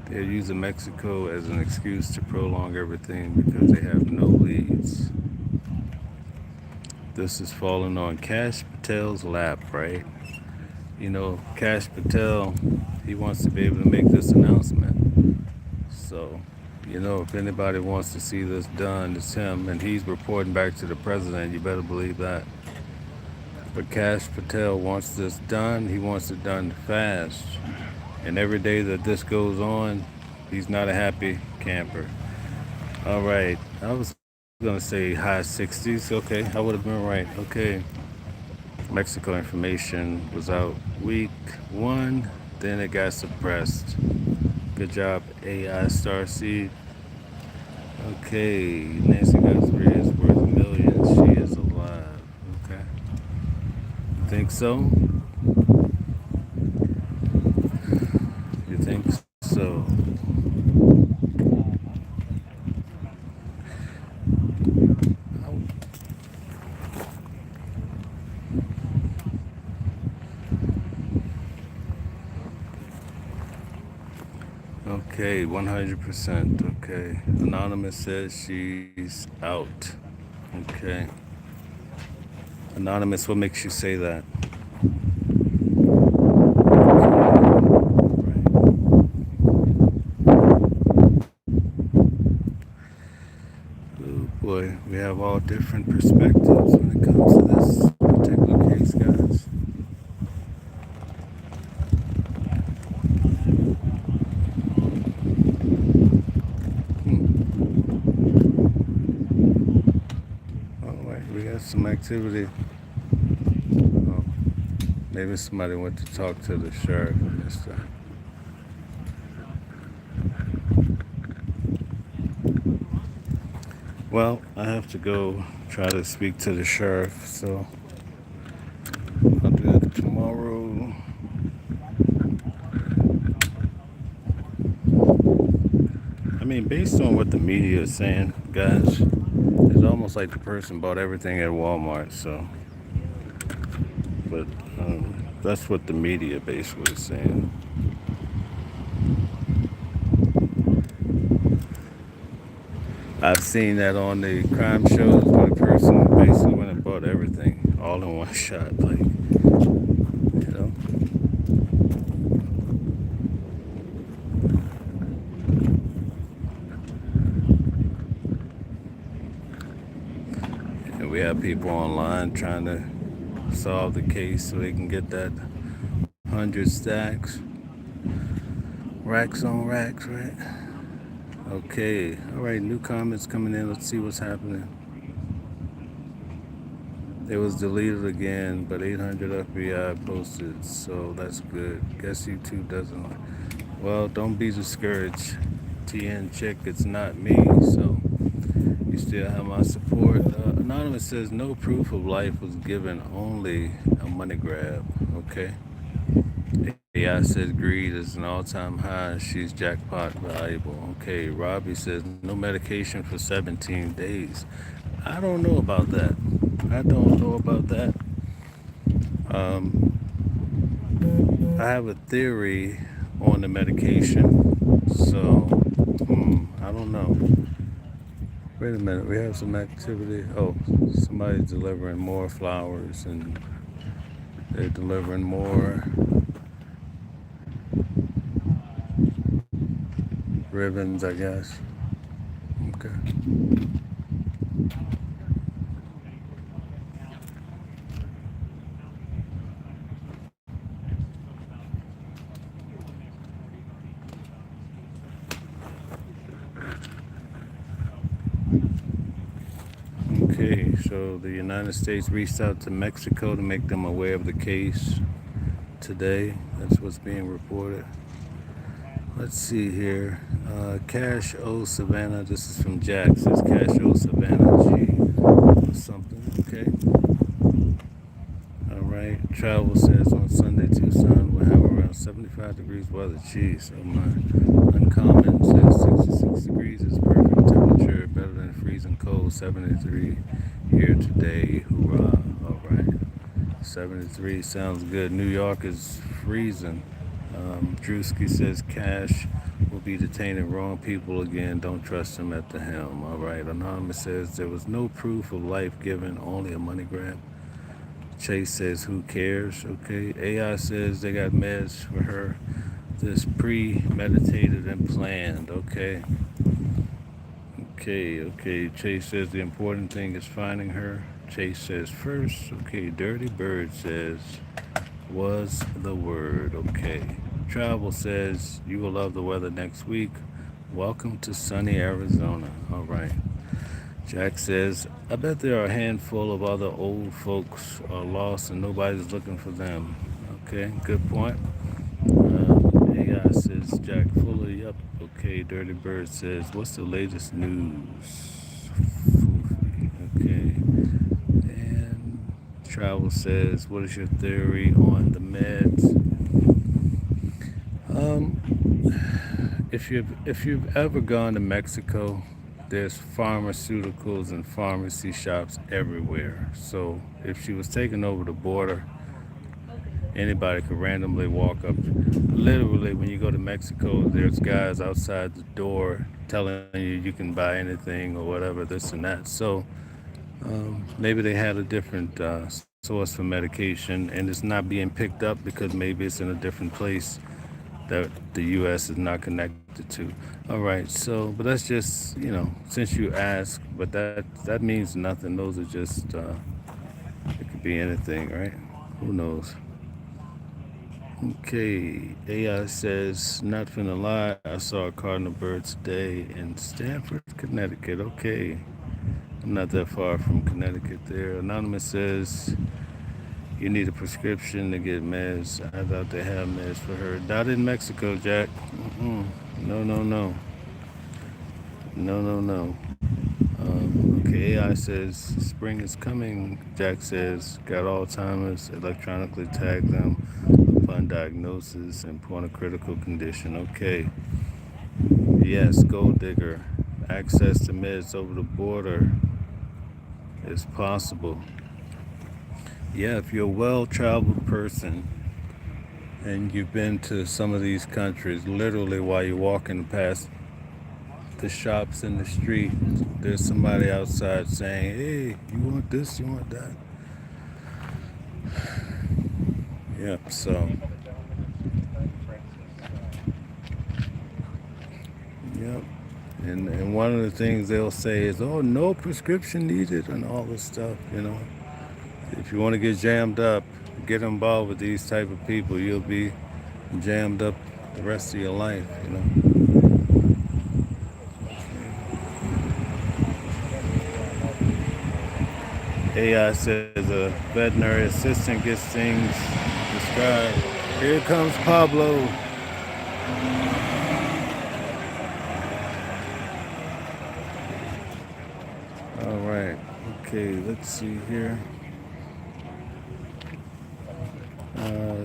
they're using Mexico as an excuse to prolong everything because they have no leads. This is falling on Cash Patel's lap, right? You know, Cash Patel, he wants to be able to make this announcement. So, you know, if anybody wants to see this done, it's him, and he's reporting back to the president. You better believe that. But Cash Patel wants this done. He wants it done fast. And every day that this goes on, he's not a happy camper. All right. I was going to say high 60s. Okay. I would have been right. Okay. Mexico information was out week 1. Then it got suppressed. Good job, AI Starseed. Okay. Nancy Guthrie is worth millions. She is alive. Okay. Think so? You think so? Okay, 100%. Okay. Anonymous says she's out. Okay. Anonymous, what makes you say that? Oh boy, we have all different perspectives when it comes to this particular case, guys. All right, we got some activity. Oh, maybe somebody went to talk to the sheriff this time. Well, I have to go try to speak to the sheriff, so I'll do that tomorrow. I mean, based on what the media is saying, guys, it's almost like the person bought everything at Walmart. So, but that's what the media basically is saying. I've seen that on the crime shows where the person basically went and bought everything all in one shot, like, you know. And we have people online trying to solve the case so they can get that 100 stacks, racks on racks, right? Okay, all right, new comments coming in. Let's see what's happening. It was deleted again, but 800 FBI posted, so that's good. Guess YouTube doesn't. Well, don't be discouraged. TN check, it's not me, so you still have my support. Anonymous says no proof of life was given, only a money grab. Okay. AI says greed is an all-time high. She's jackpot valuable. Okay. Robbie says no medication for 17 days. I don't know about that. I don't know about that. Um, I have a theory on the medication, so I don't know. Wait a minute, we have some activity. Oh, somebody's delivering more flowers, and they're delivering more ribbons, I guess. Okay. Okay, so the United States reached out to Mexico to make them aware of the case today. That's what's being reported. Let's see here. Cash O Savannah. This is from Jack. Says Cash O Savannah G or something. Okay. All right. Travel says on Sunday, Tucson will have around 75 degrees weather. Jeez, oh my. Uncommon says 66 degrees is perfect temperature, better than freezing cold. 73 here today. Hoorah. All right. 73 sounds good. New York is freezing. Drewski says Cash will be detaining wrong people again. Don't trust him at the helm. All right. Anonymous says there was no proof of life given, only a money grab. Chase says who cares? Okay. AI says they got meds for her. This premeditated and planned. Okay. Okay. Chase says the important thing is finding her. Chase says first. Okay. Dirty Bird says was the word. Okay. Travel says you will love the weather next week. Welcome to sunny Arizona. All right. Jack says, I bet there are a handful of other old folks are lost and nobody's looking for them. Okay, good point. AI says, Jack Fuller, yep. Okay, Dirty Bird says, what's the latest news? Okay. And Travel says, what is your theory on the meds? If you've ever gone to Mexico, there's pharmaceuticals and pharmacy shops everywhere. So if she was taken over the border, anybody could randomly walk up. Literally, when you go to Mexico, there's guys outside the door telling you can buy anything or whatever, this and that. So maybe they had a different source for medication, and it's not being picked up because maybe it's in a different place that the U.S. is not connected to. All right, so but that's just since you ask, but that means nothing. Those are just it could be anything, right? Who knows? Okay, AI says not finna lie. I saw a cardinal bird today in Stamford, Connecticut. Okay, I'm not that far from Connecticut there. Anonymous says you need a prescription to get meds. I thought they have meds for her. Not in Mexico, Jack. No, no, no. No, no, no. Okay, AI says spring is coming. Jack says got Alzheimer's. Electronically tag them upon diagnosis and point a critical condition. Okay. Yes, Gold Digger. Access to meds over the border is possible. Yeah, if you're a well-traveled person and you've been to some of these countries, literally while you're walking past the shops in the street, there's somebody outside saying, hey, you want this, you want that. Yep, so, yep. And one of the things they'll say is, oh, no prescription needed and all this stuff. If you want to get jammed up, get involved with these type of people, you'll be jammed up the rest of your life. AI says a veterinary assistant gets things described. Here comes Pablo. All right. Okay, let's see here.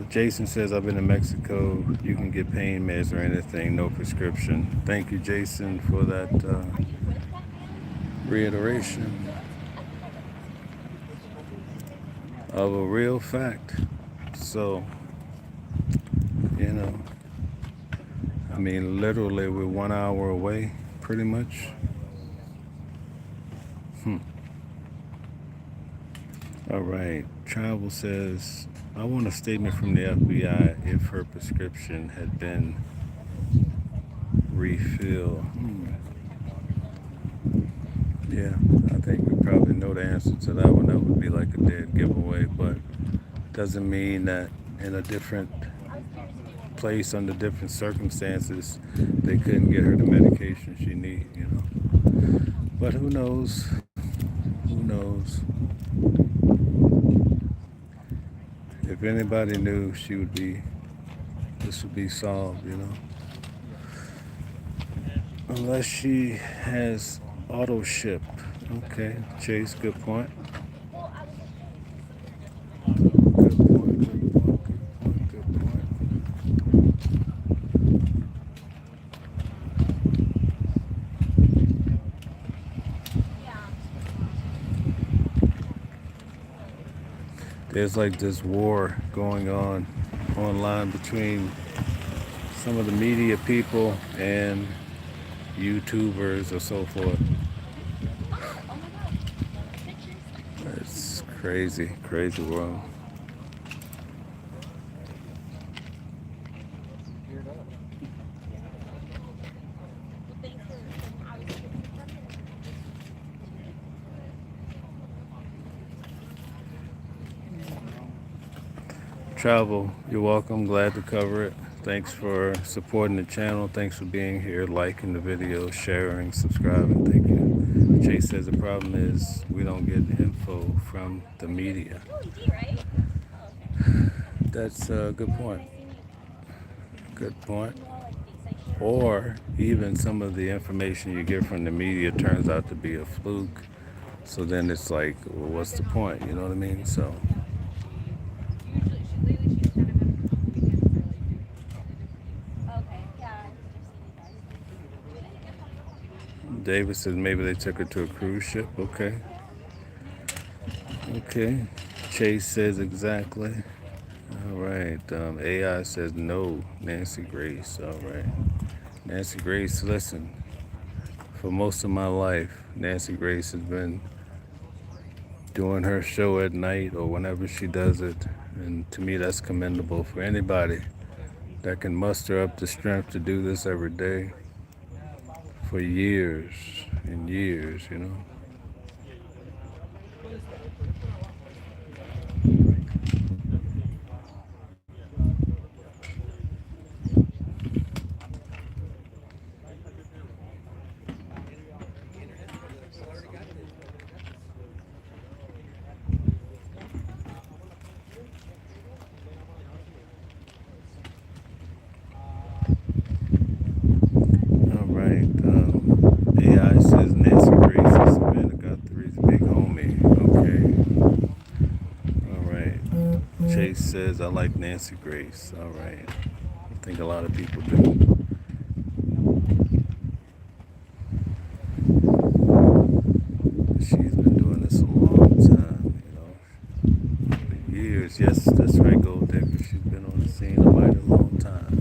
Jason says, I've been to Mexico. You can get pain meds or anything, no prescription. Thank you, Jason, for that reiteration of a real fact. So, you know, I mean, literally, we're 1 hour away, pretty much. All right. Travel says, I want a statement from the FBI if her prescription had been refill. Yeah, I think we probably know the answer to that one. That would be like a dead giveaway, but doesn't mean that in a different place under different circumstances they couldn't get her the medication she needs. But who knows? Who knows? If anybody knew, this would be solved. Unless she has auto ship. Okay, Chase, good point. Good point, good point, good point. There's like this war going on online between some of the media people and YouTubers or so forth. It's crazy, crazy world. Travel, you're welcome. Glad to cover it. Thanks for supporting the channel. Thanks for being here, liking the video, sharing, subscribing. Thank you. Chase says the problem is we don't get info from the media. That's a good point. Good point. Or even some of the information you get from the media turns out to be a fluke. So then it's like, well, what's the point? You know what I mean? So. David says maybe they took her to a cruise ship. Okay. Okay. Chase says exactly. All right. AI says no. Nancy Grace. All right. Nancy Grace, listen. For most of my life, Nancy Grace has been doing her show at night or whenever she does it. And to me, that's commendable for anybody that can muster up the strength to do this every day for years and years. All right. AI says Nancy Grace is Savannah Guthrie's big homie. Okay. All right. Chase says I like Nancy Grace. All right. I think a lot of people do. She's been doing this a long time, for years. Yes, that's right, Gold Digger. She's been on the scene a mighty long time.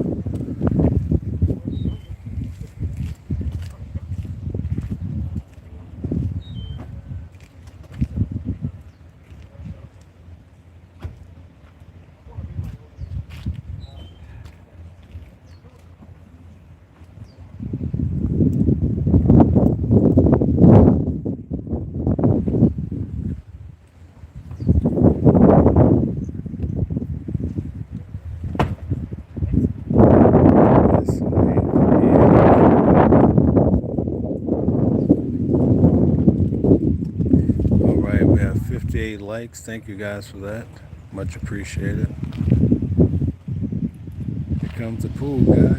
We have 58 likes. Thank you guys for that. Much appreciated. Here comes the pool guy.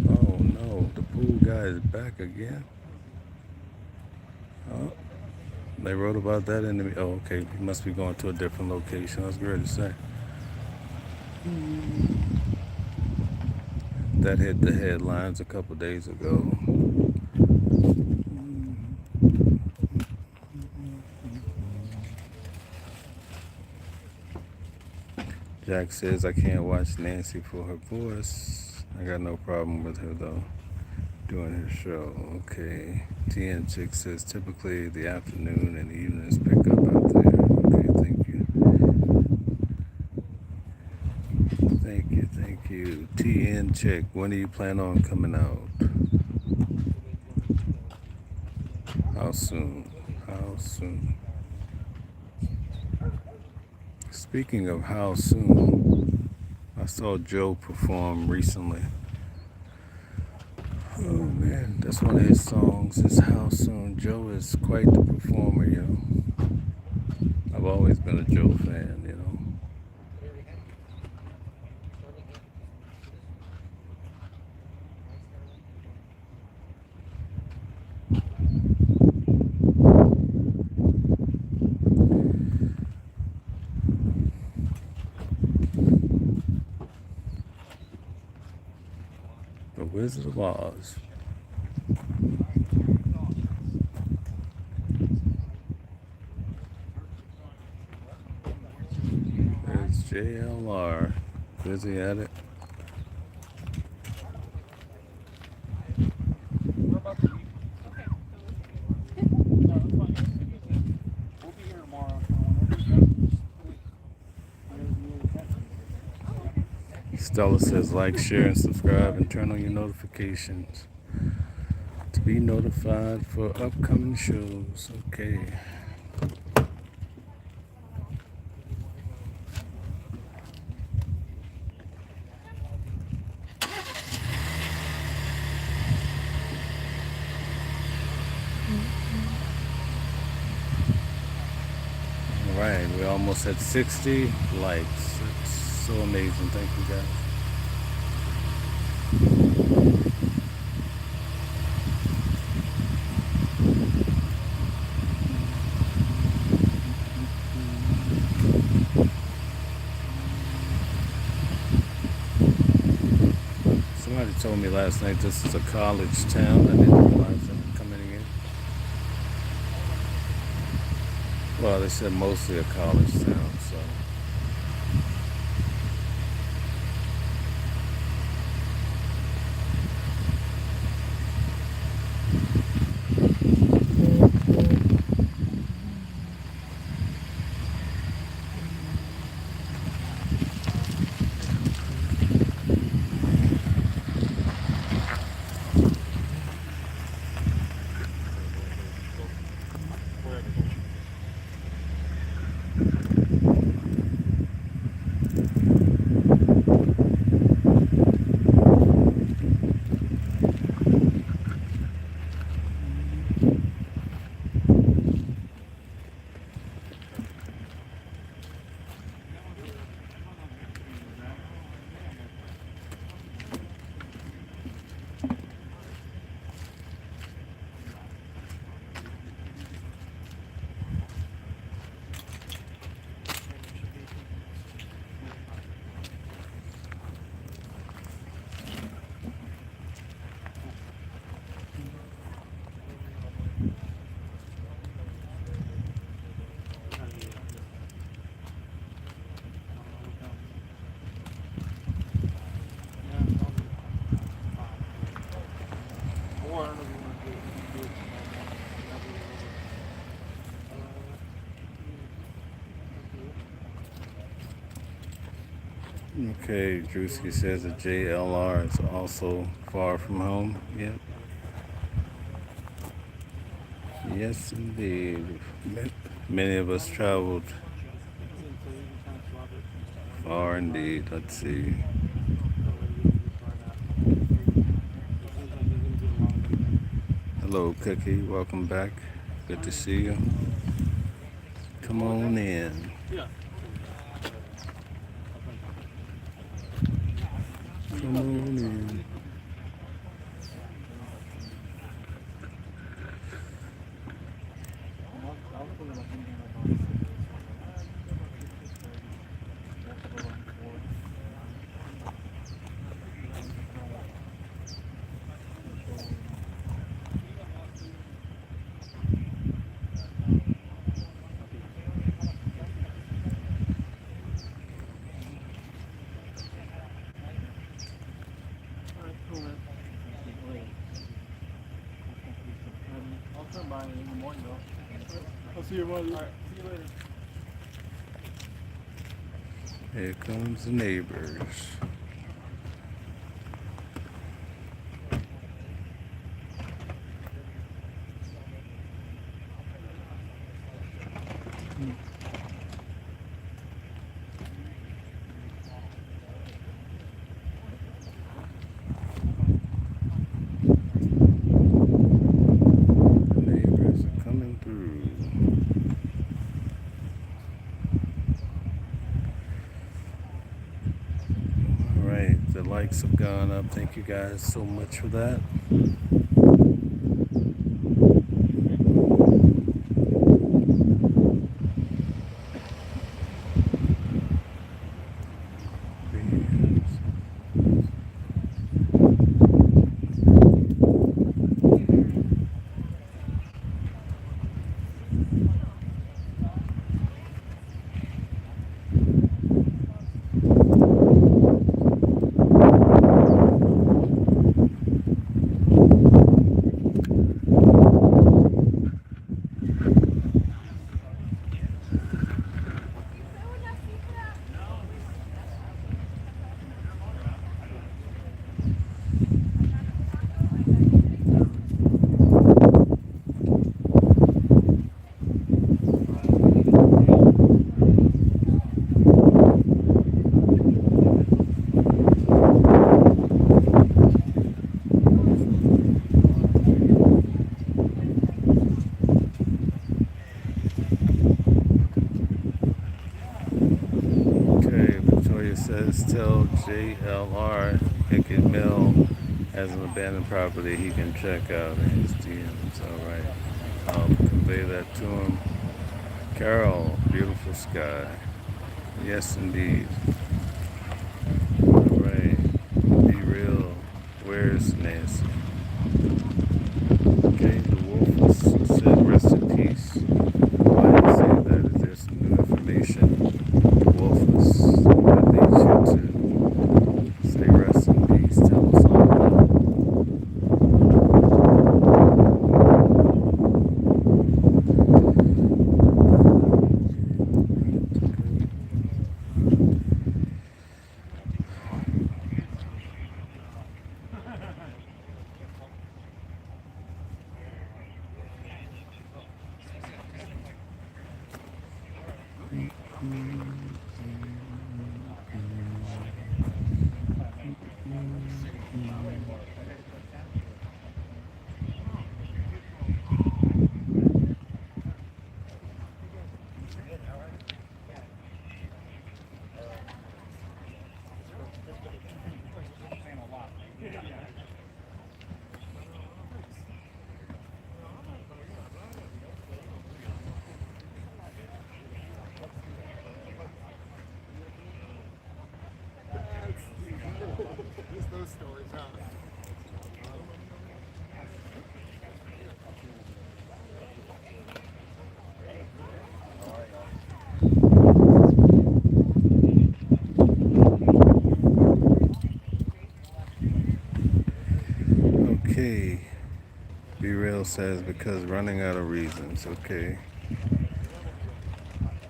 Oh no, the pool guy is back again. Oh, they wrote about that in the. Oh, okay. He must be going to a different location. I was ready to say. That hit the headlines a couple days ago. Jack says I can't watch Nancy for her voice. I got no problem with her though doing her show. Okay. TN Chick says typically the afternoon and evenings pick up out there. Okay, thank you. Thank you, thank you. you. TN check. When do you plan on coming out? How soon? How soon? Speaking of how soon, I saw Joe perform recently. Oh man, that's one of his songs. Is How Soon. Joe is quite the performer, you know. I've always been a Joe fan, you know. The Wizard of Oz. There's JLR. Busy at it. Stella says like, share, and subscribe, and turn on your notifications to be notified for upcoming shows. Okay. All right, we're almost at 60 likes. It's so amazing. Thank you, guys. Somebody told me last night this is a college town. I didn't realize that coming in. Well, they said mostly a college town, so. Okay, Drewski says that JLR is also far from home. Yep. Yes, indeed. Many of us traveled far indeed. Let's see. Hello, Cookie. Welcome back. Good to see you. Come on in. Come on in. I'll see you tomorrow. All right, see you later. Here comes the neighbors. likes have gone up. Thank you guys so much for that. Says tell JLR Hickett Mill has an abandoned property he can check out in his DMs. All right, I'll convey that to him. Carol, beautiful sky. Yes, indeed. All right, be real. Where's Nancy? Okay, the wolf said rest in peace. Why did you say that? Is there some new information? The wolf that leads you to say rest in peace. Tell us all about it. Those stories, huh? Okay. Be real says because running out of reasons. Okay.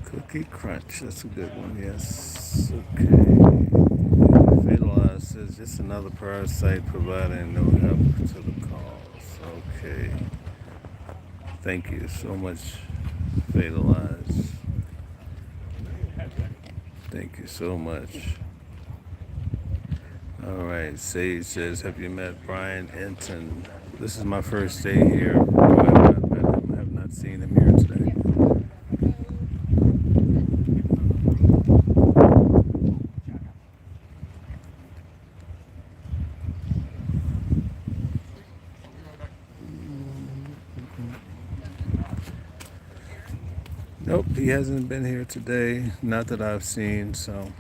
Cookie Crunch. That's a good one. Yes. Okay. Fatalize says just another parasite providing no help to the cause. Okay. Thank you so much, Fatalize. Thank you so much. All right. Sage says, have you met Brian Enton? This is my first day here. No, I have not met him. I have not seen him here today. Nope, he hasn't been here today. Not that I've seen, so.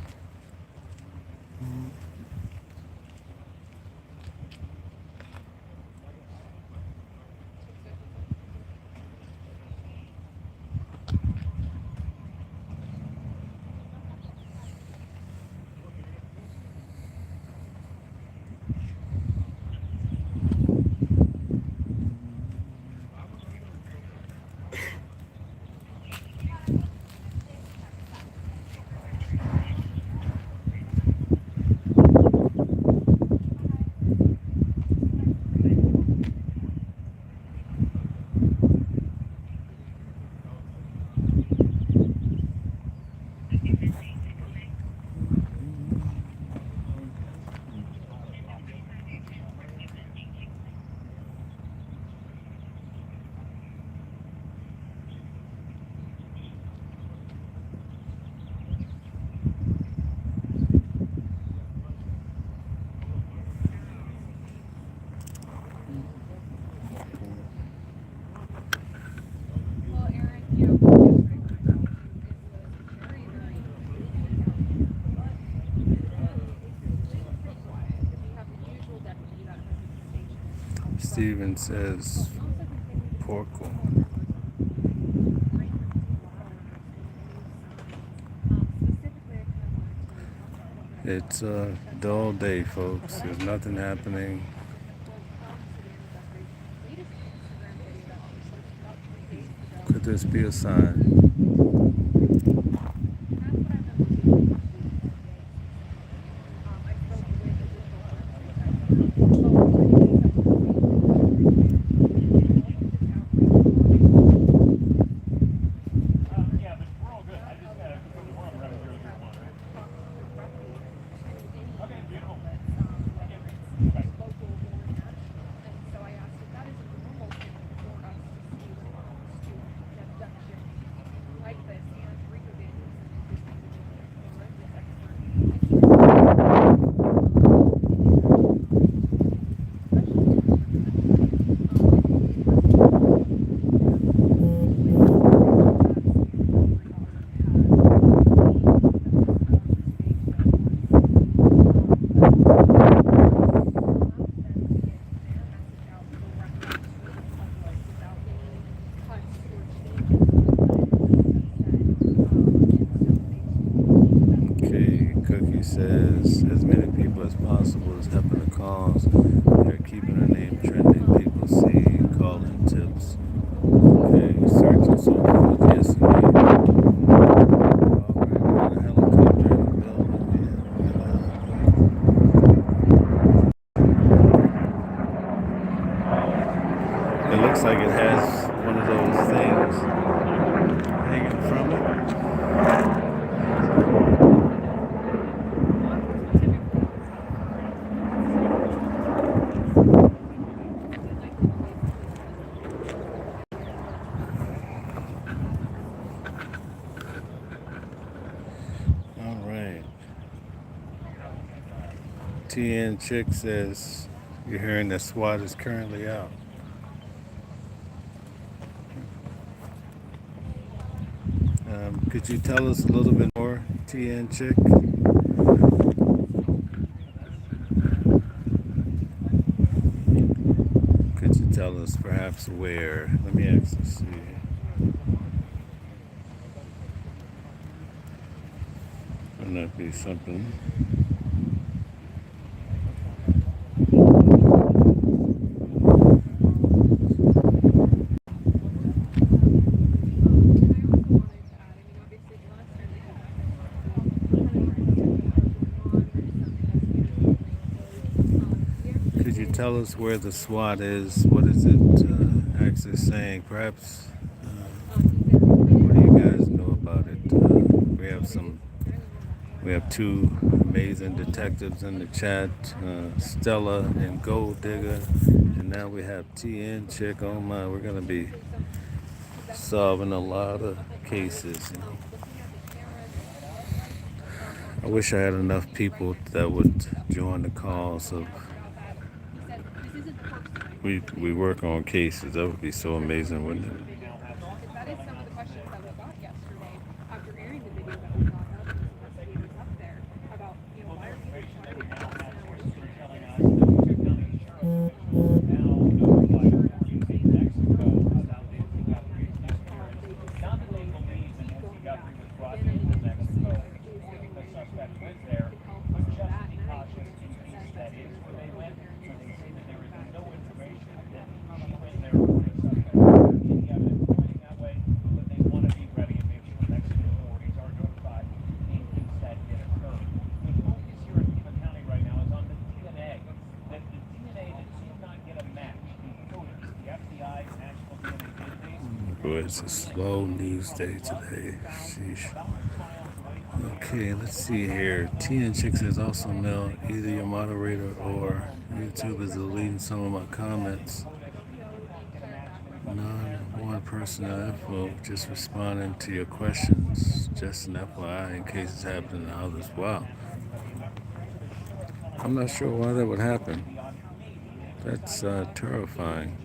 Steven says porkle. It's a dull day, folks. There's nothing happening. Could this be a sign? Says as many people as possible is helping the cause. They're keeping her name trending. People see, calling tips. Okay, search and so forth. Yes, indeed. Alright, we got a helicopter in the building. Yeah, it looks like it has one of those things hanging from it. TN Chick says you're hearing that SWAT is currently out. Could you tell us a little bit more, TN Chick? Could you tell us perhaps where? Let me actually see. Wouldn't that be something? Tell us where the SWAT is. What is it actually saying? Perhaps, what do you guys know about it? We have two amazing detectives in the chat, Stella and Gold Digger, and now we have TN Chick. Oh my, we're gonna be solving a lot of cases. You know? I wish I had enough people that would join the cause of. We work on cases. That would be so amazing, wouldn't it? That is some of the questions that we got yesterday after airing the video that we got up and investigators up there about, why are people trying to us now we're It's a slow news day today. Sheesh. Okay, let's see here. TN Chick says also Mel, either your moderator or YouTube is deleting some of my comments. One person info, just responding to your questions. Just an FYI in case it's happening to others. Wow. I'm not sure why that would happen. That's terrifying.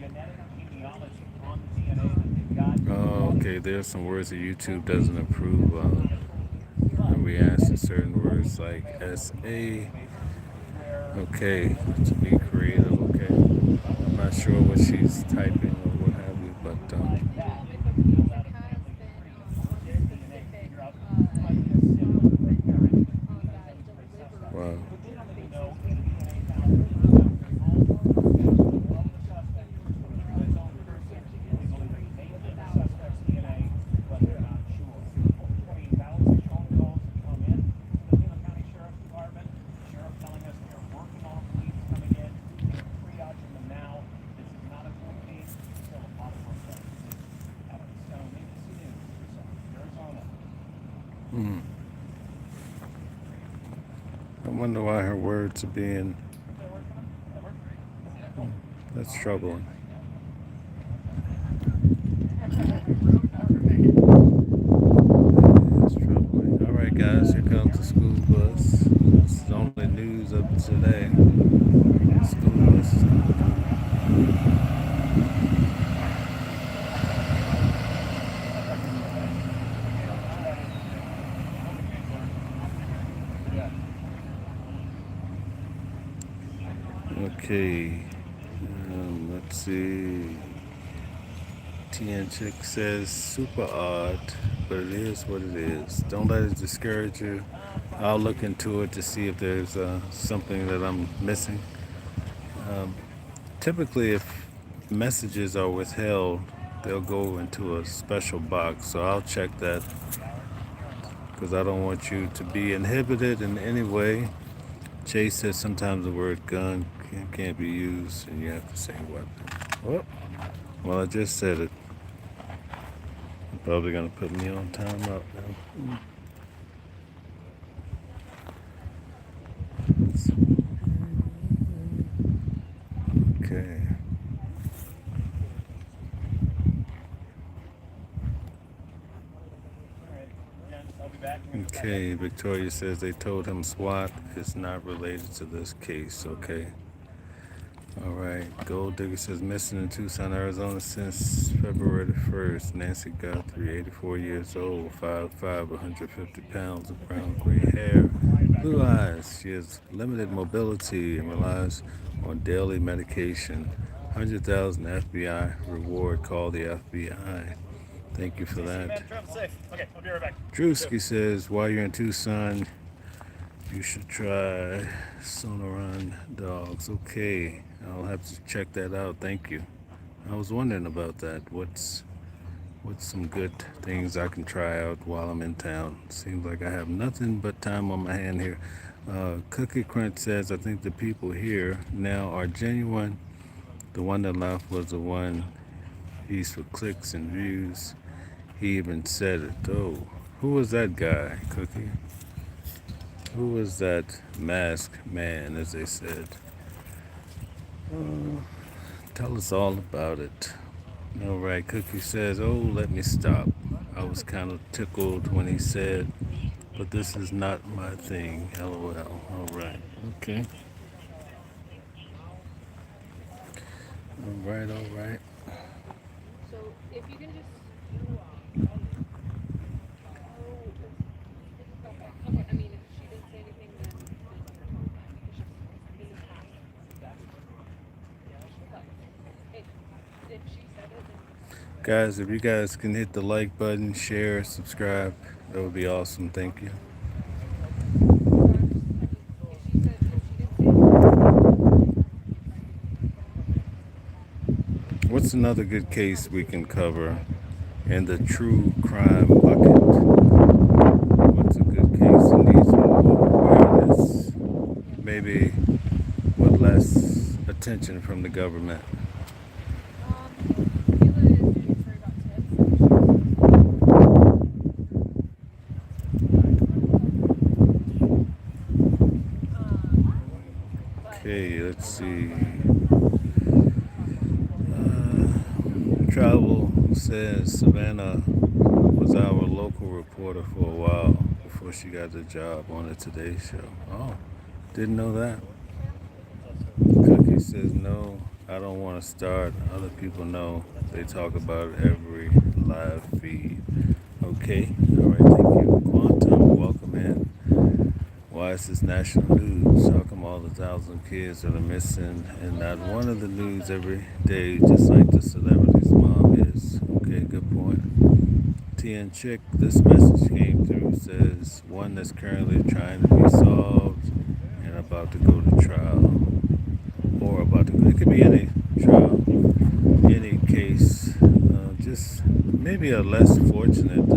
Oh, okay, there's some words that YouTube doesn't approve of. And we asked certain words like SA. Okay, to be creative, okay. I'm not sure what she's typing or what have you, but Well, if a music has been on a specific that wow. Hmm. I wonder why her words are being. That's troubling. That's troubling. All right, guys, here comes the school bus. This is only news of today. The school bus is coming. Okay, let's see. TN Chick says super odd, but it is what it is. Don't let it discourage you. I'll look into it to see if there's something that I'm missing. Um, Typically, if messages are withheld, they'll go into a special box. So I'll check that because I don't want you to be inhibited in any way. Chase says sometimes the word gun can't be used and you have to say weapon. Oh, well, I just said it. You're probably going to put me on timeout now. Okay. Okay, Victoria says they told him SWAT is not related to this case. Okay. All right. Gold Digger says missing in Tucson, Arizona since February the 1st. Nancy Guthrie, 84 years old, 5'5", 150 pounds of brown gray hair, blue eyes. She has limited mobility and relies on daily medication. 100,000 FBI reward. Call the FBI. Thank you for that. Okay, I'll be right back. Drewski says, while you're in Tucson, you should try Sonoran dogs. Okay, I'll have to check that out. Thank you. I was wondering about that. What's some good things I can try out while I'm in town? Seems like I have nothing but time on my hand here. Cookie Crunch says, I think the people here now are genuine. The one that left was the one he's for clicks and views. He even said it. Oh, who was that guy, Cookie? Who was that masked man, as they said? Tell us all about it. All right, Cookie says, oh, let me stop. I was kind of tickled when he said, but this is not my thing. LOL. All right. Okay. All right, all right. So if you can just. Okay. I mean, if she didn't say anything, then it's just in the past. But if she said it, then. Guys, if you guys can hit the like button, share, subscribe, that would be awesome. Thank you. What's another good case we can cover in the true crime bucket? What's a good case that needs more awareness? Maybe with less attention from the government. Okay, let's see. Travel says Savannah was our local reporter for a while before she got the job on the Today Show. Oh, didn't know that. Cookie says no, I don't want to start. Other people know. They talk about it every live feed. Okay, all right, thank you. Quantum, welcome in. Why is this national news? How come all the 1,000 kids that are missing and not one of the news every day, just like the celebrity's mom is? Okay, good point. TN Chick, this message came through, says one that's currently trying to be solved and about to go to trial. Or about to go, it could be any trial, any case. Just maybe a less fortunate,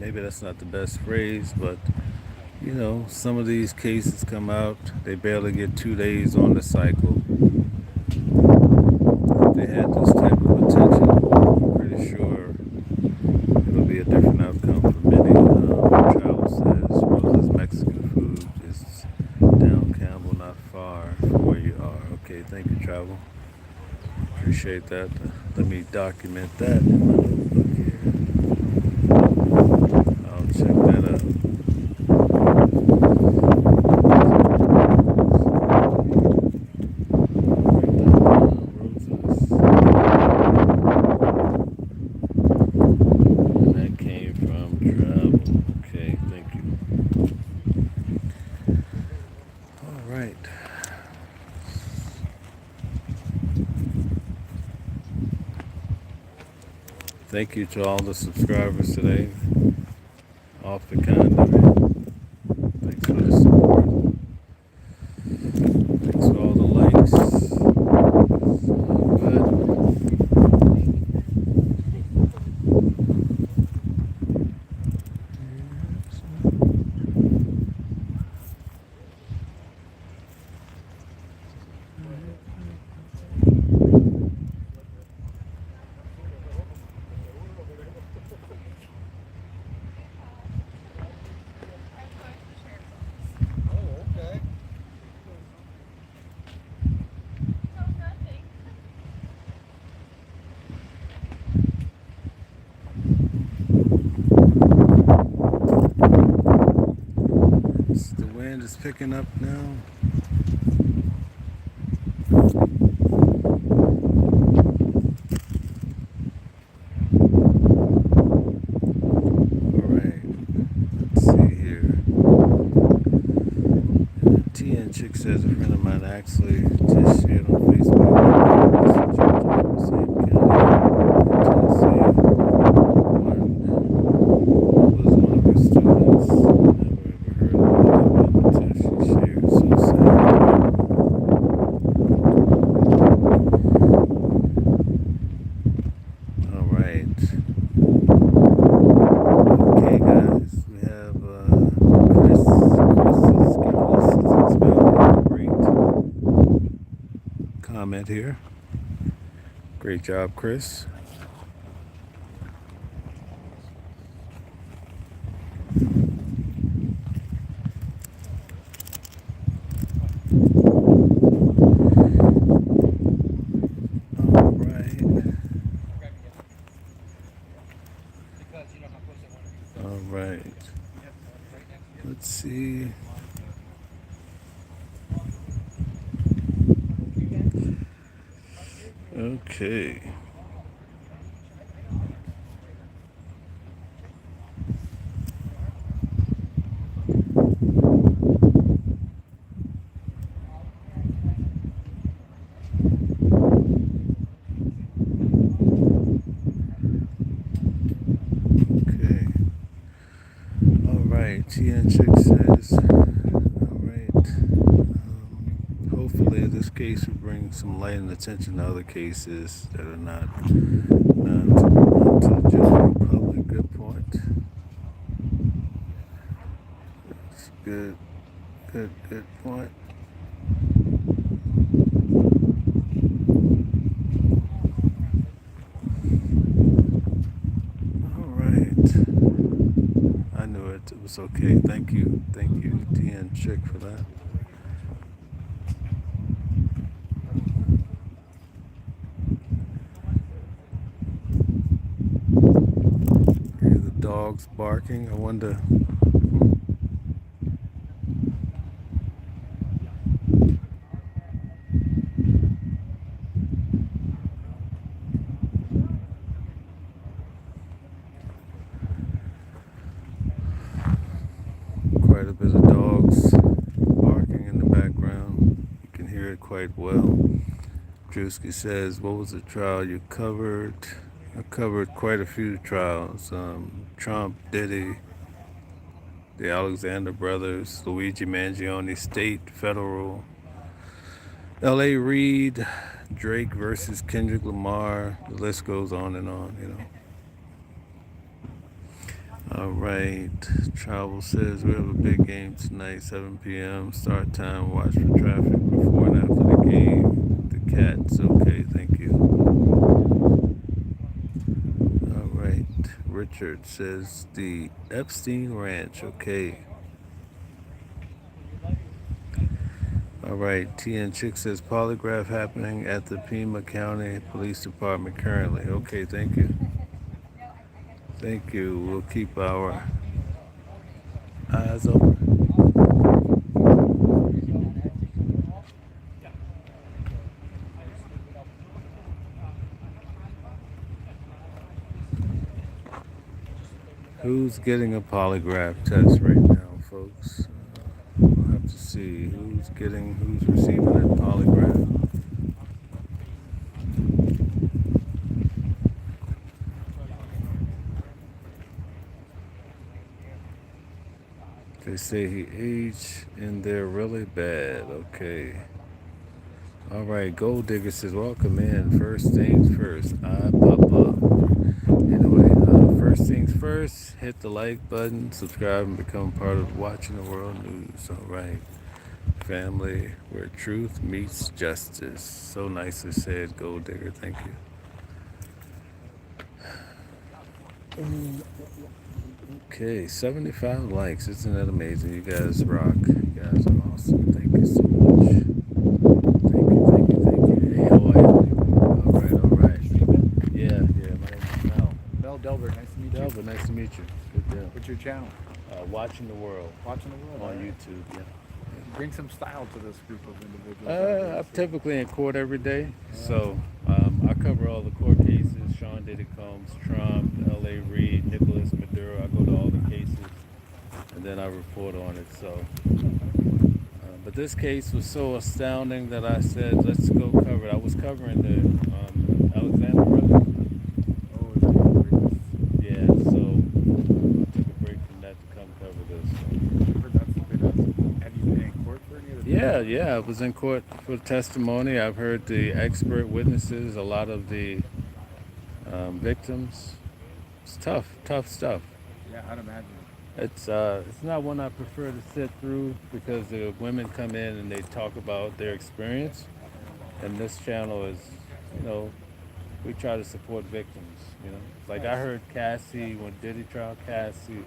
maybe that's not the best phrase, but some of these cases come out, they barely get 2 days on the cycle. If they had this type of attention, I'm pretty sure it'll be a different outcome for many. Travel says Rosa's Mexican food is down Campbell, not far from where you are. Okay, thank you, Travel. Appreciate that. Let me document that in my notebook here. I'll check that out. That came from Travel. Okay, thank you. All right. Thank you to all the subscribers today. Off the conduit. Thanks for the support. Thanks for all the likes. The wind is picking up now. TN Chick says a friend of mine actually just shared on Facebook the same county, Tennessee. One was one of her students. Never ever heard of it until she shared. So sad. All right. Okay, guys, we have Chris. Chris is giving us a great comment here. Great job, Chris. All right. All right. Let's see. Okay. Okay. All right. TN Chick says, all right. Hopefully this case will bring some light and attention to other cases that are not to the general public. Good point. That's good. Good point. All right. I knew it. It was okay. Thank you, TN Chick, for that. Hear the dogs barking. I wonder. Quite a bit of dogs quite well. Drewski says, what was the trial you covered? I covered quite a few trials. Trump, Diddy, the Alexander brothers, Luigi Mangione, state, federal, L.A. Reid, Drake versus Kendrick Lamar. The list goes on and on, you know. All right. Travel says we have a big game tonight, 7 p.m. Start time. Watch for traffic before and after the game. The Cats. Okay, thank you. All right. Richard says the Epstein Ranch. Okay. All right. TN Chick says polygraph happening at the Pima County Police Department currently. Okay, thank you. Thank you. We'll keep our eyes open. Who's getting a polygraph test right now, folks? We'll have to see who's receiving that polygraph. They say he aged in there really bad. Okay. All right. Gold Digger says, welcome in. First things first. I pop up. Anyway, first things first, hit the like button, subscribe, and become part of Watching the World News. All right. Family, where truth meets justice. So nicely said, Gold Digger. Thank you. Okay, 75 likes. Isn't that amazing? You guys rock. You guys are awesome. Thank you so much. Thank you. Hey, how are you? All right. Yeah. My name is Mel. Mel Delbert, nice to meet you. Delbert, nice to meet you. Good deal. What's your channel? Watching the World. Watching the World. On right? YouTube, yeah. Bring some style to this group of individuals. I'm typically in court every day, so I cover all the court cases. Sean Diddy Combs, Trump, L.A. Reid, Nicholas Maduro. I go to all the cases, and then I report on it. So, but this case was so astounding that I said, let's go cover it. I was covering the Alexander brothers. Oh, is that Yeah, so I took a break from that to come cover this. Have you been in court for any of the Yeah, I was in court for testimony. I've heard the expert witnesses, a lot of the victims. It's tough stuff. Yeah, I'd imagine. It's not one I prefer to sit through because the women come in and they talk about their experience, and this channel is, we try to support victims. Like I heard Cassie when Diddy trial, Cassie,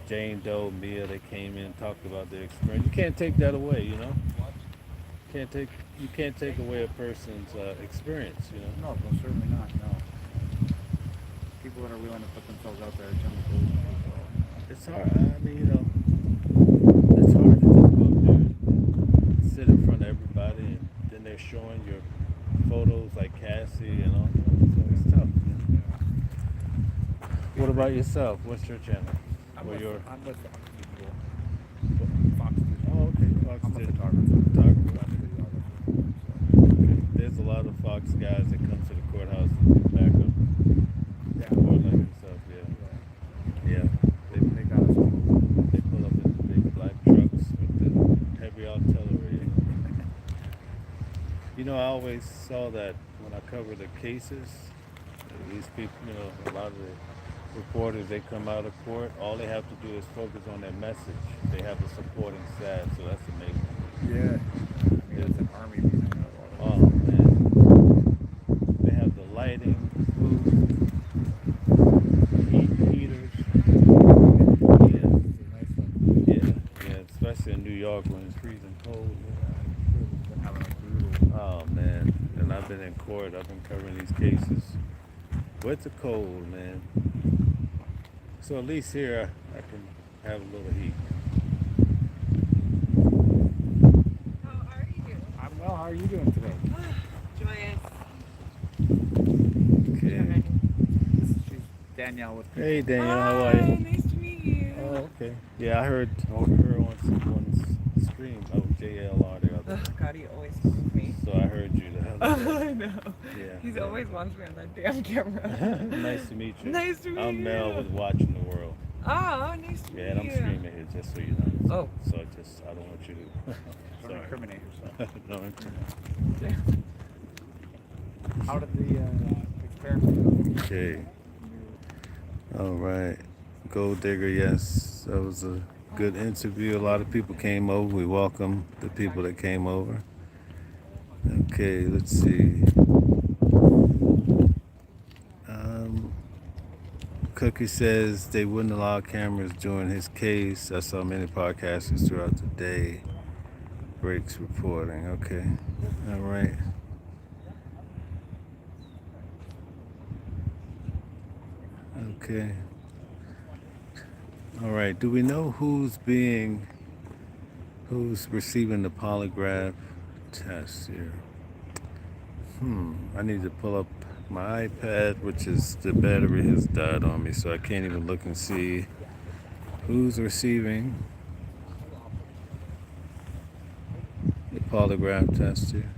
Jane Doe, Mia, they came in and talked about their experience. You can't take that away, You can't take away a person's experience, No, certainly not. No. People that are willing to put themselves out there tend to believe people. It's hard. It's hard to just go up there and sit in front of everybody, and then they're showing your photos like Cassie and all. So it's tough. What about yourself? What's your channel? I'm with Fox people. Fox people. Oh, okay. Fox I'm a did. photographer. Okay. There's a lot of Fox guys that come to the courthouse and back up. Yeah. Court like yourself, yeah. They got us. They pull up in the big black trucks with the heavy artillery. I always saw that when I cover the cases, these people, a lot of the reporters, they come out of court, all they have to do is focus on their message. They have the supporting staff, so that's amazing. Yeah. It's an army behind it. Oh, man. They have the lighting, food, heaters. Yeah, especially in New York when it's freezing cold. Oh, man. And I've been in court, I've been covering these cases. What's the cold, man? So at least here I can have a little heat. How are you? I'm well. How are you doing today? Joyous. Okay. She's Danielle with Hey, Danielle, how are you? Nice to meet you. Oh, okay. Yeah, I heard her on someone's stream. I was JLR the other Oh, day. God, he always calls me. So I heard you the other day. I know. Yeah. He always wants me on that damn camera. Nice to meet you. Nice to meet I'm Mel you. with Watching the World. Oh, nice to Yeah, meet and I'm you. streaming here just so you know. Oh. So I don't want you to. Don't Sorry. incriminate yourself. Don't incriminate. How did the experiment go? Okay. All right. Gold Digger, yes. That was a good interview. A lot of people came over. We welcome the people that came over. Okay, let's see. Cookie says they wouldn't allow cameras during his case. I saw many podcasters throughout the day. Breaks reporting. Okay. All right. Okay. All right. Do we know who's receiving the polygraph test here? I need to pull up my iPad, which is the battery has died on me, so I can't even look and see who's receiving the polygraph test here.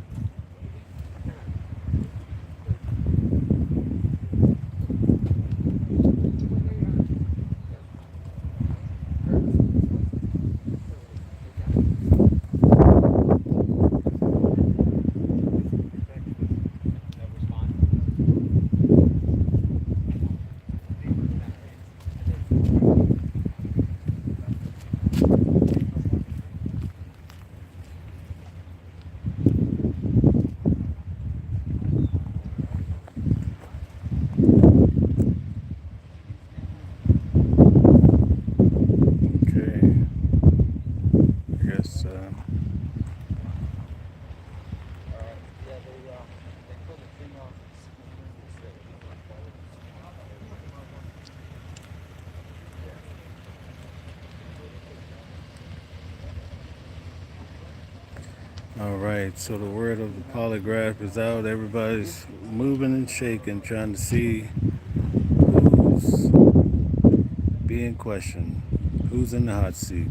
All right, so the word of the polygraph is out. Everybody's moving and shaking, trying to see who's being questioned, who's in the hot seat.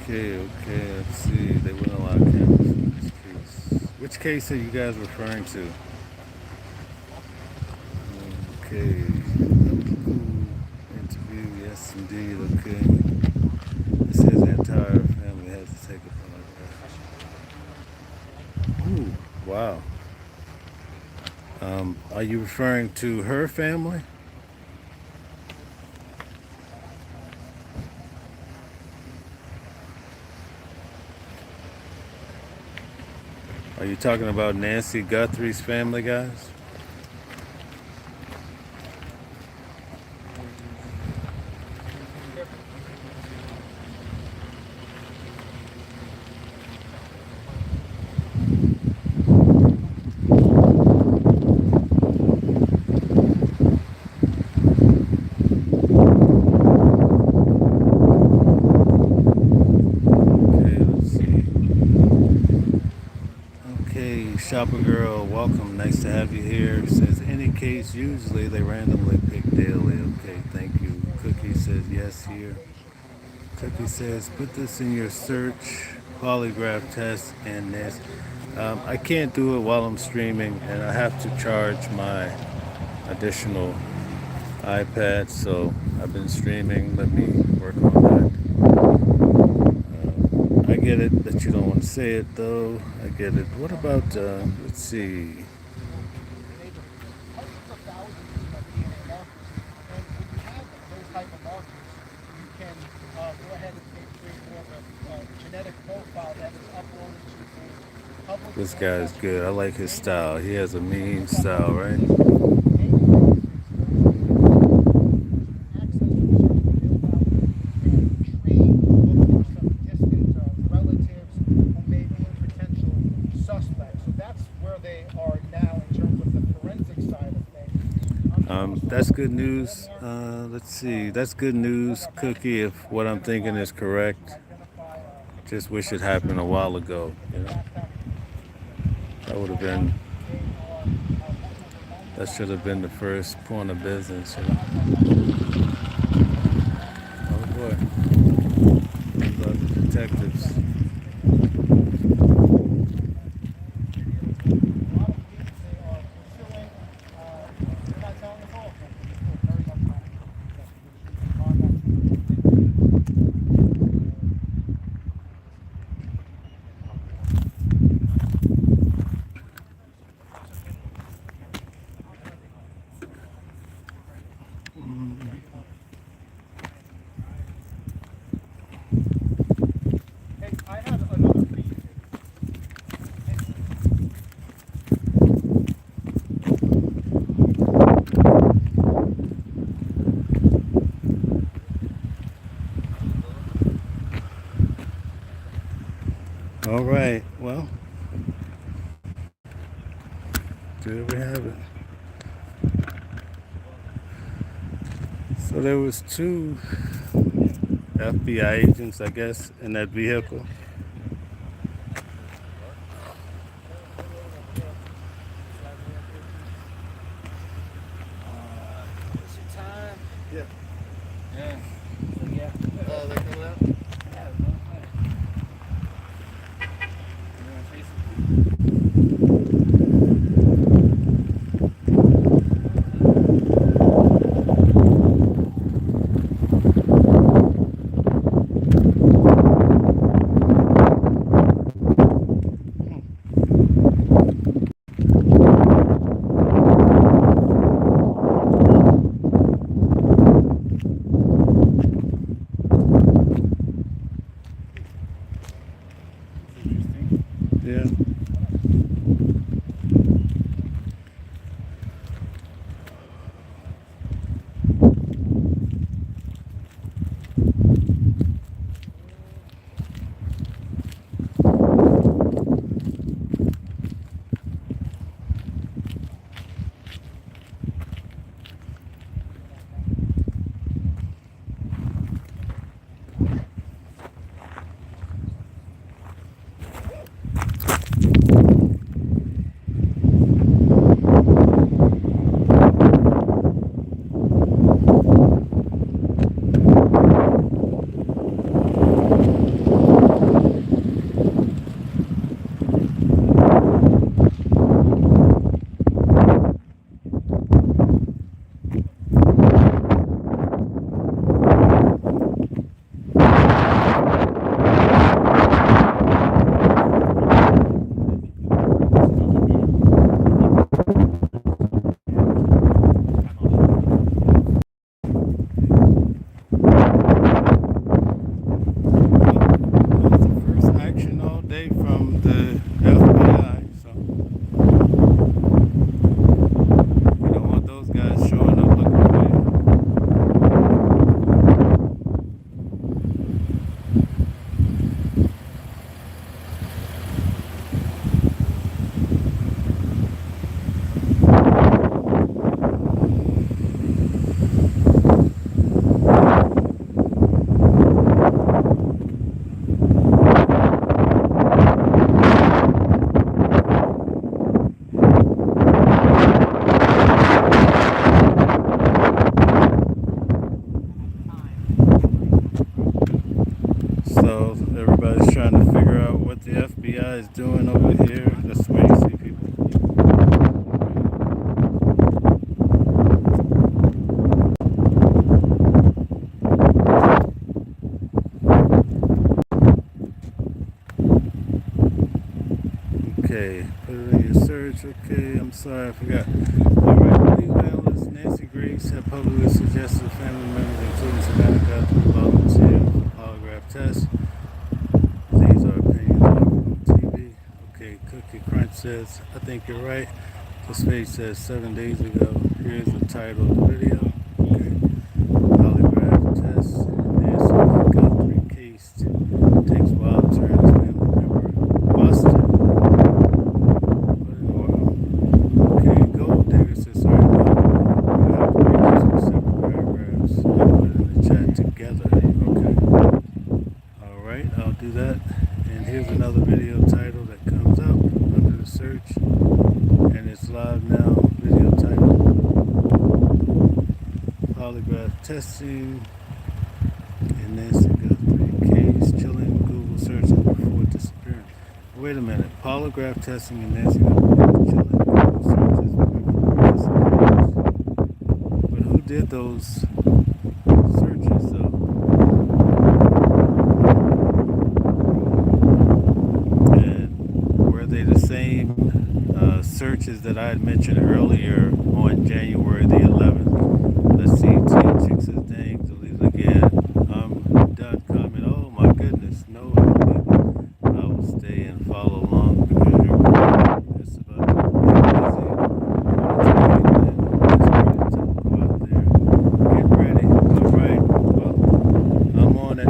Okay, let's see. They wouldn't allow cameras in this case. Which case are you guys referring to? Okay. Interview, yes indeed, okay. It says the entire family has to take a photograph. Ooh, wow. Are you referring to her family? Are you talking about Nancy Guthrie's family, guys? Chopper Girl, welcome. Nice to have you here. Says any case, usually they randomly pick daily. Okay, thank you. Cookie says yes here. Cookie says put this in your search, polygraph test, and this. I can't do it while I'm streaming, and I have to charge my additional iPad. So I've been streaming. Let me work on that. I get it that you don't want to say it though. I get it. What about let's see. Hundreds of thousands of DNA markers, and when you have those type of markers, you can go ahead and create more of a genetic profile that is uploaded to a public. This guy's good. I like his style. He has a mean style, right? That's good news. Let's see. That's good news, Cookie, if what I'm thinking is correct. Just wish it happened a while ago, you know? That would have been, that should have been the first point of business, you know? Oh boy. Love the detectives. All right, well, there we have it. So there was two FBI agents, I guess, in that vehicle. guys doing over here? That's where you see people. Okay, put it in your search. Okay, I'm sorry, I forgot. Alright, legal analyst Nancy Grace had publicly suggested to family members, including Savannah Guthrie, volunteer for polygraph tests. These are opinions on TV. Okay, Cookie Crunch says, I think you're right. This page says 7 days ago. Here's the title of the video. Okay, polygraph test. Nancy Guthrie case takes wild turns. Family member busted. Okay, Gold Digger says, sorry, no, you have to read these in separate paragraphs and put it in the chat together. Okay. Alright, I'll do that. And here's another video title that comes up under the search. And it's live now. Video title. Polygraph testing. And Nancy Guthrie case chilling. Google searching before disappearing. Wait a minute. Polygraph testing and Nancy Guthrie chilling. Google searches before disappearance. But who did those searches though? And were they the same searches that I had mentioned earlier on January the 11th? Let's see. Tia Chicks says, dang, delete again. I'm done comment. Oh my goodness. No, I will stay and follow along because you're right. It's about to be busy. It's ready to go out there. Get ready. All right. Well, I'm on it.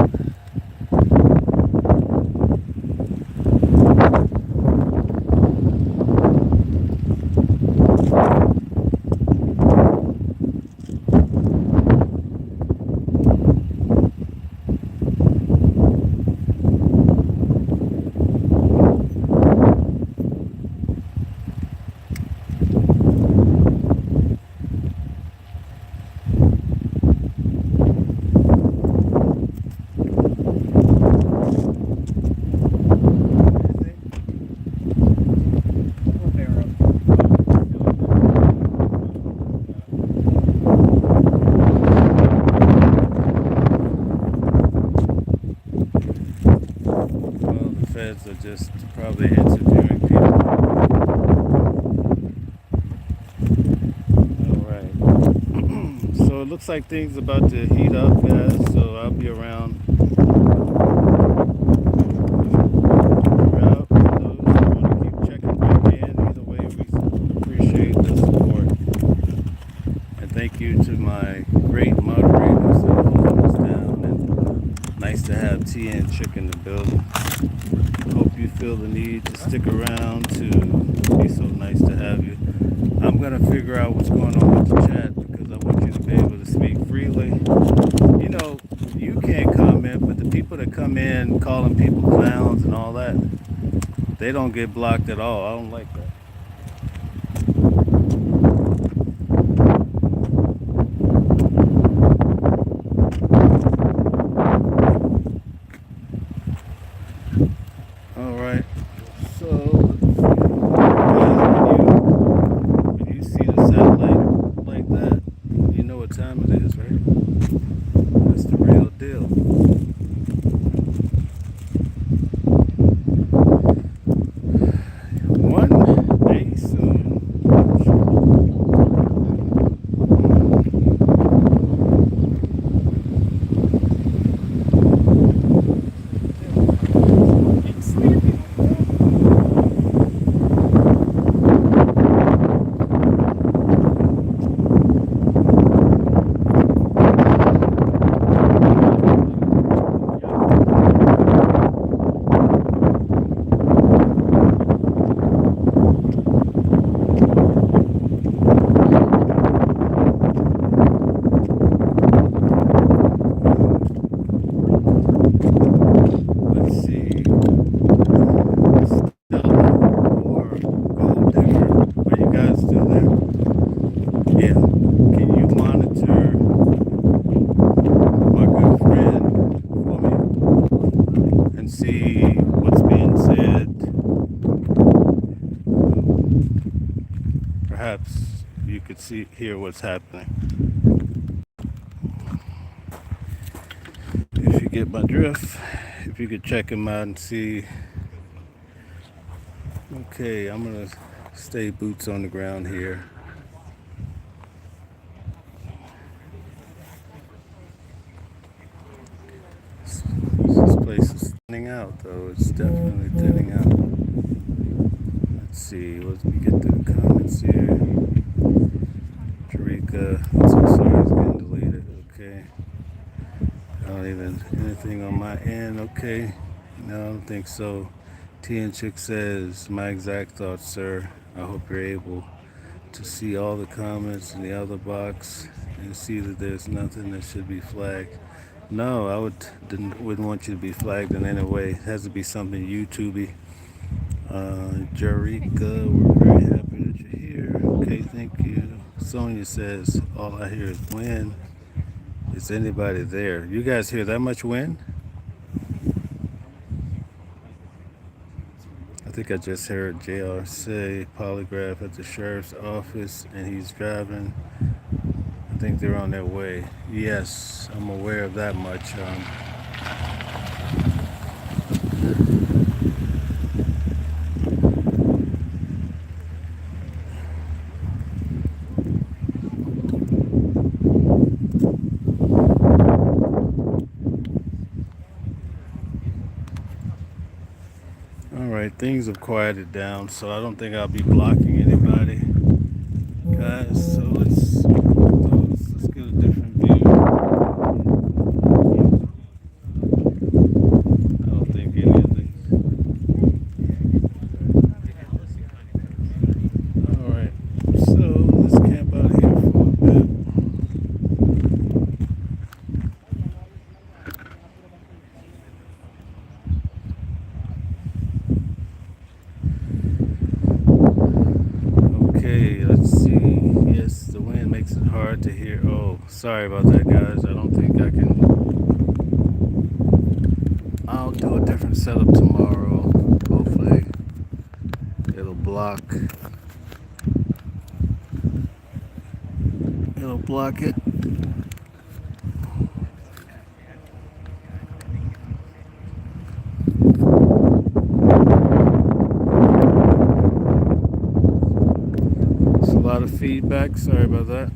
Feds are just probably interviewing people. Alright. So it looks like things about to heat up, guys, so I'll be around. For those who want to keep checking back in, either way, we appreciate the support. And thank you to my great moderators that hold us down. And nice to have Tia and Chick in the building. Hope you feel the need to stick around. To be so nice to have you. I'm gonna figure out what's going on with the chat because I want you to be able to speak freely. You know, you can't comment, but the people that come in calling people clowns and all that, they don't get blocked at all. I don't like that. Alright, so when you see the satellite like that, you know what time it is, right? That's the real deal. One day soon. perhaps you could hear what's happening. If you get my drift, if you could check him out and see. Okay, I'm gonna stay boots on the ground here. This place is thinning out, though. It's definitely thinning out. Let's see. Let me get the comments here. Tarika, I'm so sorry, it's getting deleted. Okay. I don't even anything on my end. Okay. No, I don't think so. T and Chick says, my exact thoughts, sir. I hope you're able to see all the comments in the other box and see that there's nothing that should be flagged. No, I wouldn't want you to be flagged in any way. It has to be something YouTubey. Jarika, we're very happy that you're here. Okay, thank you. Sonia says, all I hear is wind. Is anybody there? You guys hear that much wind? I think I just heard JR say polygraph at the sheriff's office and he's driving. I think they're on their way. Yes, I'm aware of that much. All right, things have quieted down, so I don't think I'll be blocking anybody, guys. So let's get a different view. I don't think any of these. All right, so let's camp out here for a bit. Okay, let's see. Yes, the wind makes it hard to hear. Oh, sorry about that, guys. I don't think I can. I'll do a different setup tomorrow. Hopefully, it'll block. It'll block it. It's a lot of feedback. Sorry about that.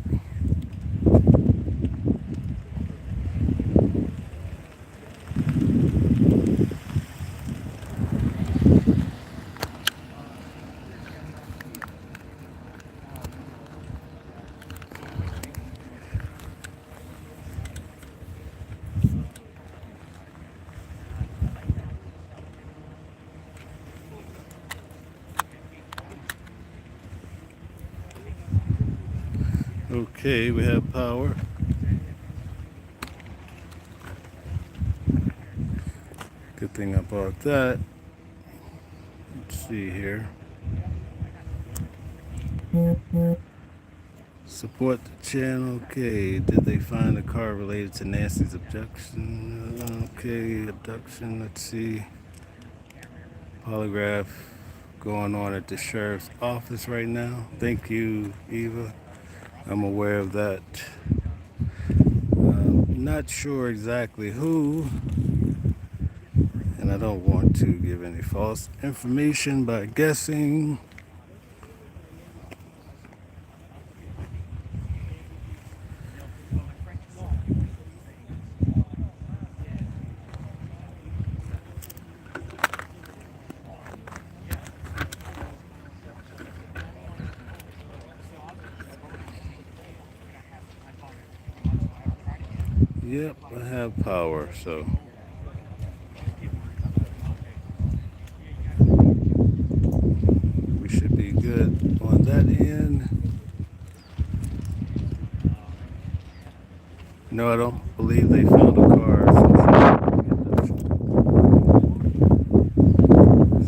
Okay, we have power. Good thing I bought that. Let's see here. Support the channel. Okay, did they find a car related to Nancy's abduction? Okay, abduction. Let's see. Polygraph going on at the sheriff's office right now. Thank you, Eva. I'm aware of that. Not sure exactly who, and I don't want to give any false information by guessing. Yep, I have power, so. We should be good on that end. No, I don't believe they found a car.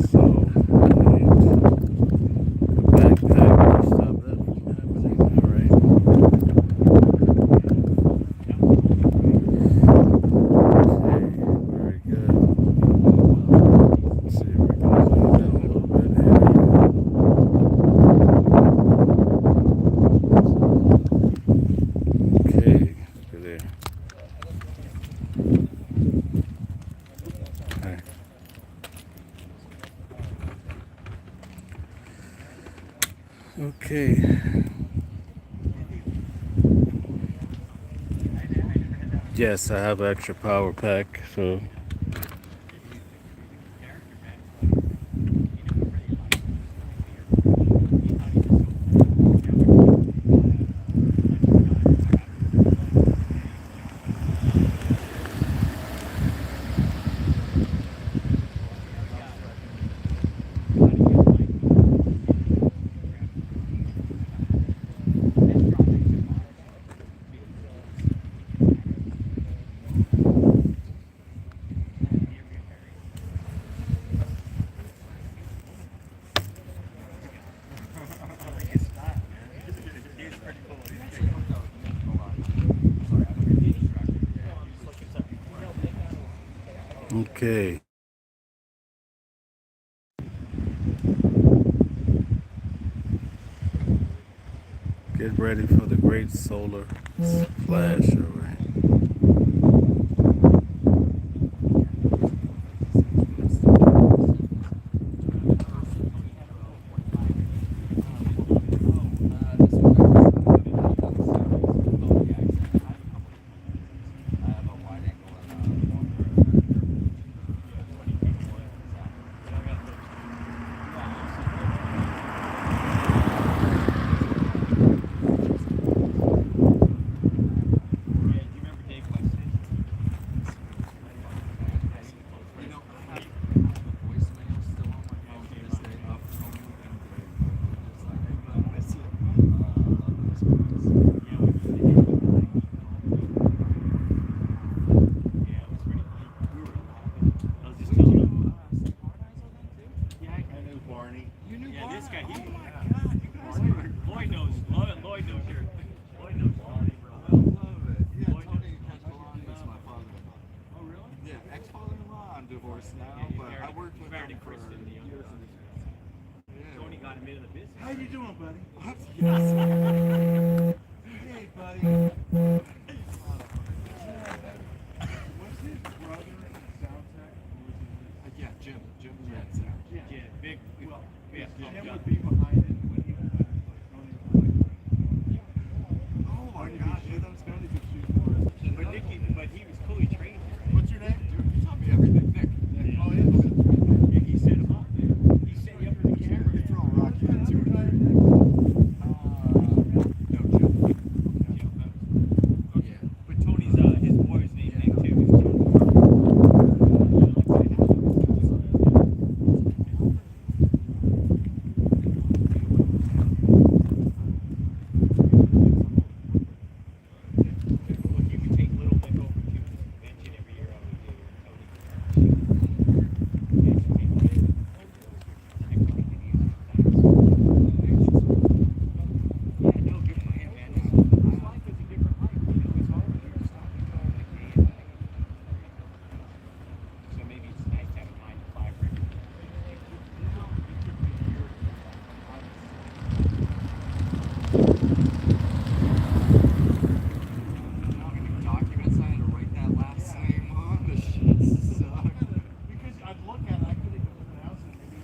So, backpack to stop that from happening. All right. Very good. Let's see if we can zoom down a little bit here. Yes, I have an extra power pack, so okay. Get ready for the great solar flash array. How you doing, buddy? Hey, buddy. What's his brother sound tech? Yeah, Jim. Jim Red sound. Yeah, big. Well, yeah, Jim would be behind it when he was oh my gosh, yeah, that was Tony could shoot for us. But he was fully trained. What's your name? Dude, you taught me everything, Nick. Oh, yeah. He set him up. He set you up for the camera. You're throwing rock at 2 or 3. No, Jim. Yeah. But Tony's, his boy's name, Nick, too. Is Tony.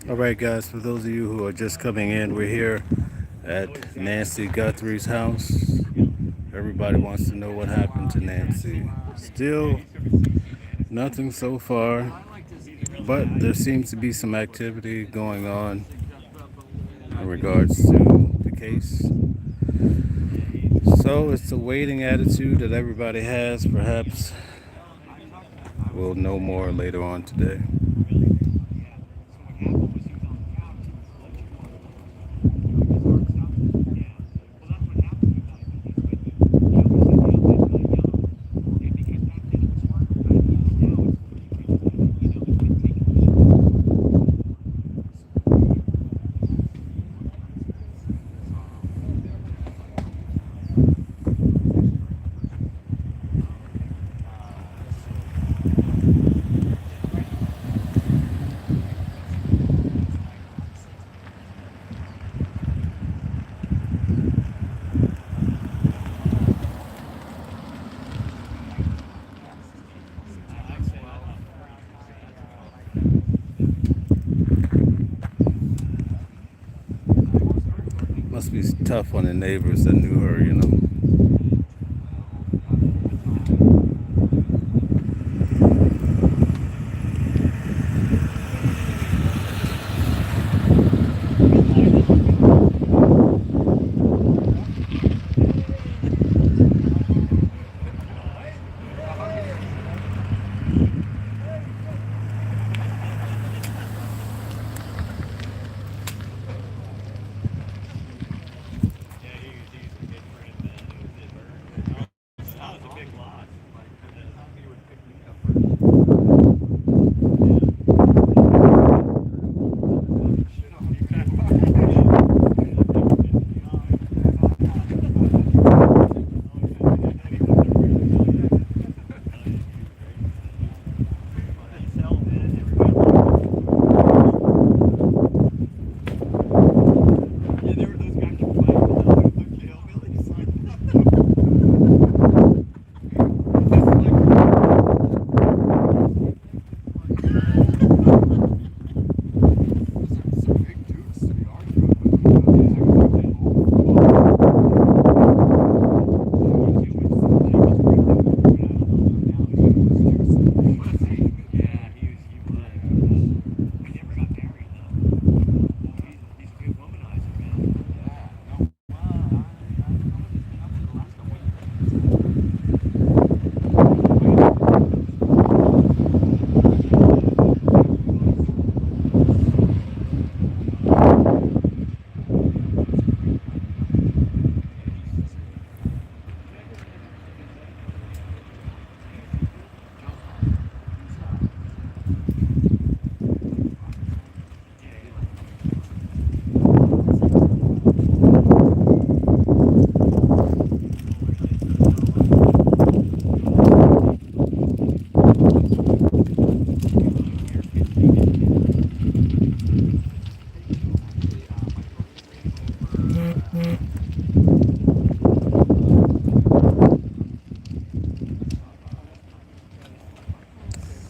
All right, guys, for those of you who are just coming in, we're here at Nancy Guthrie's house. Everybody wants to know what happened to Nancy. Still nothing so far, but there seems to be some activity going on in regards to the case. So it's a waiting attitude that everybody has. Perhaps we'll know more later on today. tough on the neighbors that knew her, you know.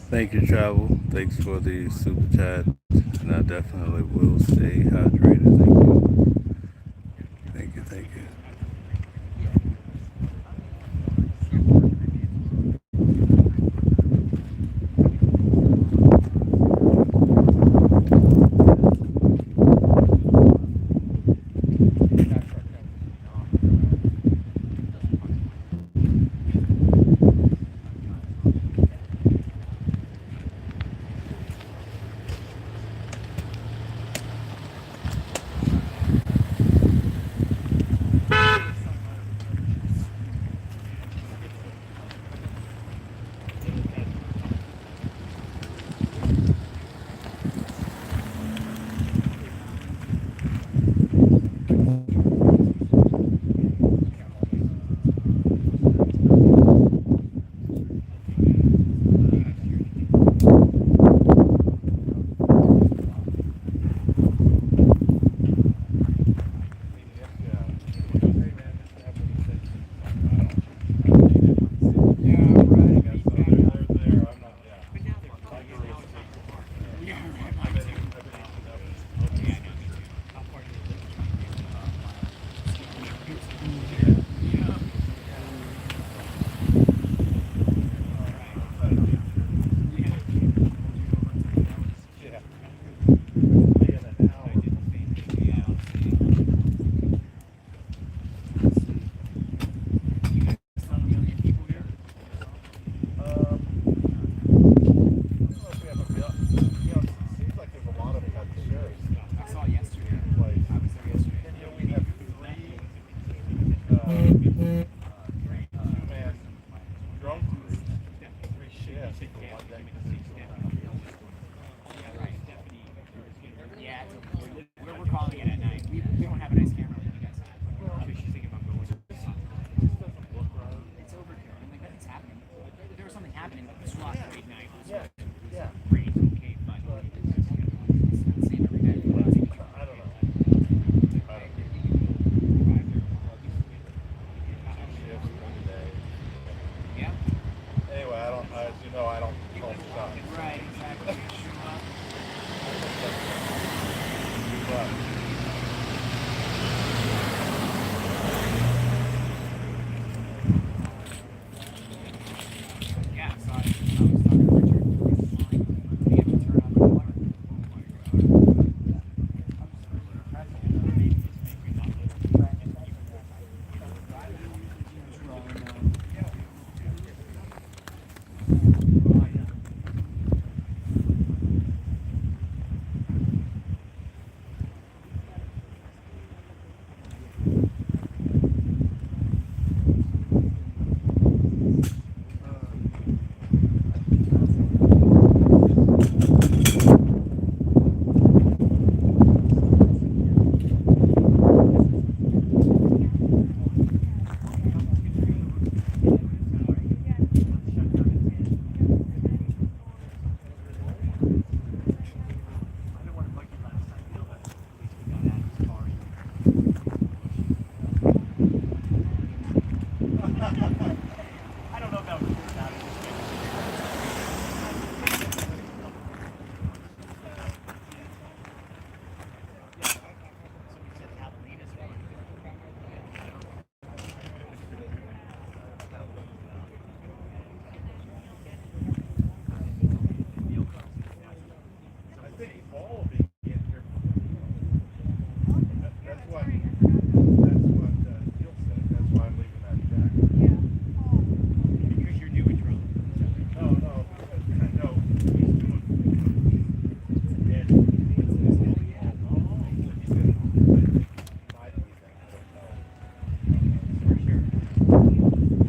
Thank you, Travel. Thanks for the super chat. And I definitely will stay hydrated. Thank you. Thank you. Thank you.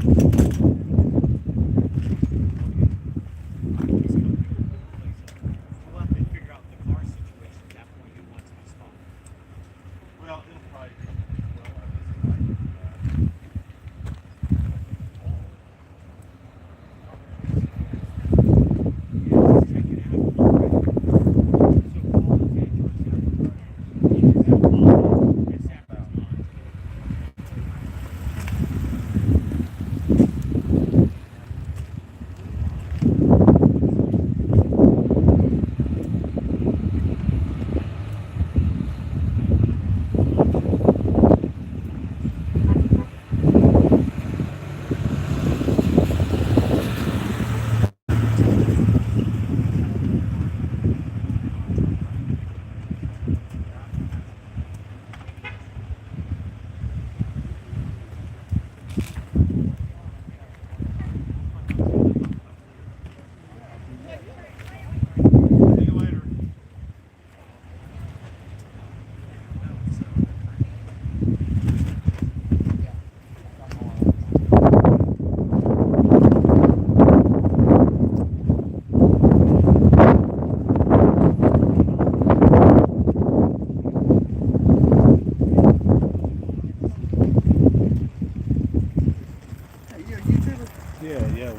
We'll have to figure out the car situation at that point who wants to be spot. Well, it'll probably be.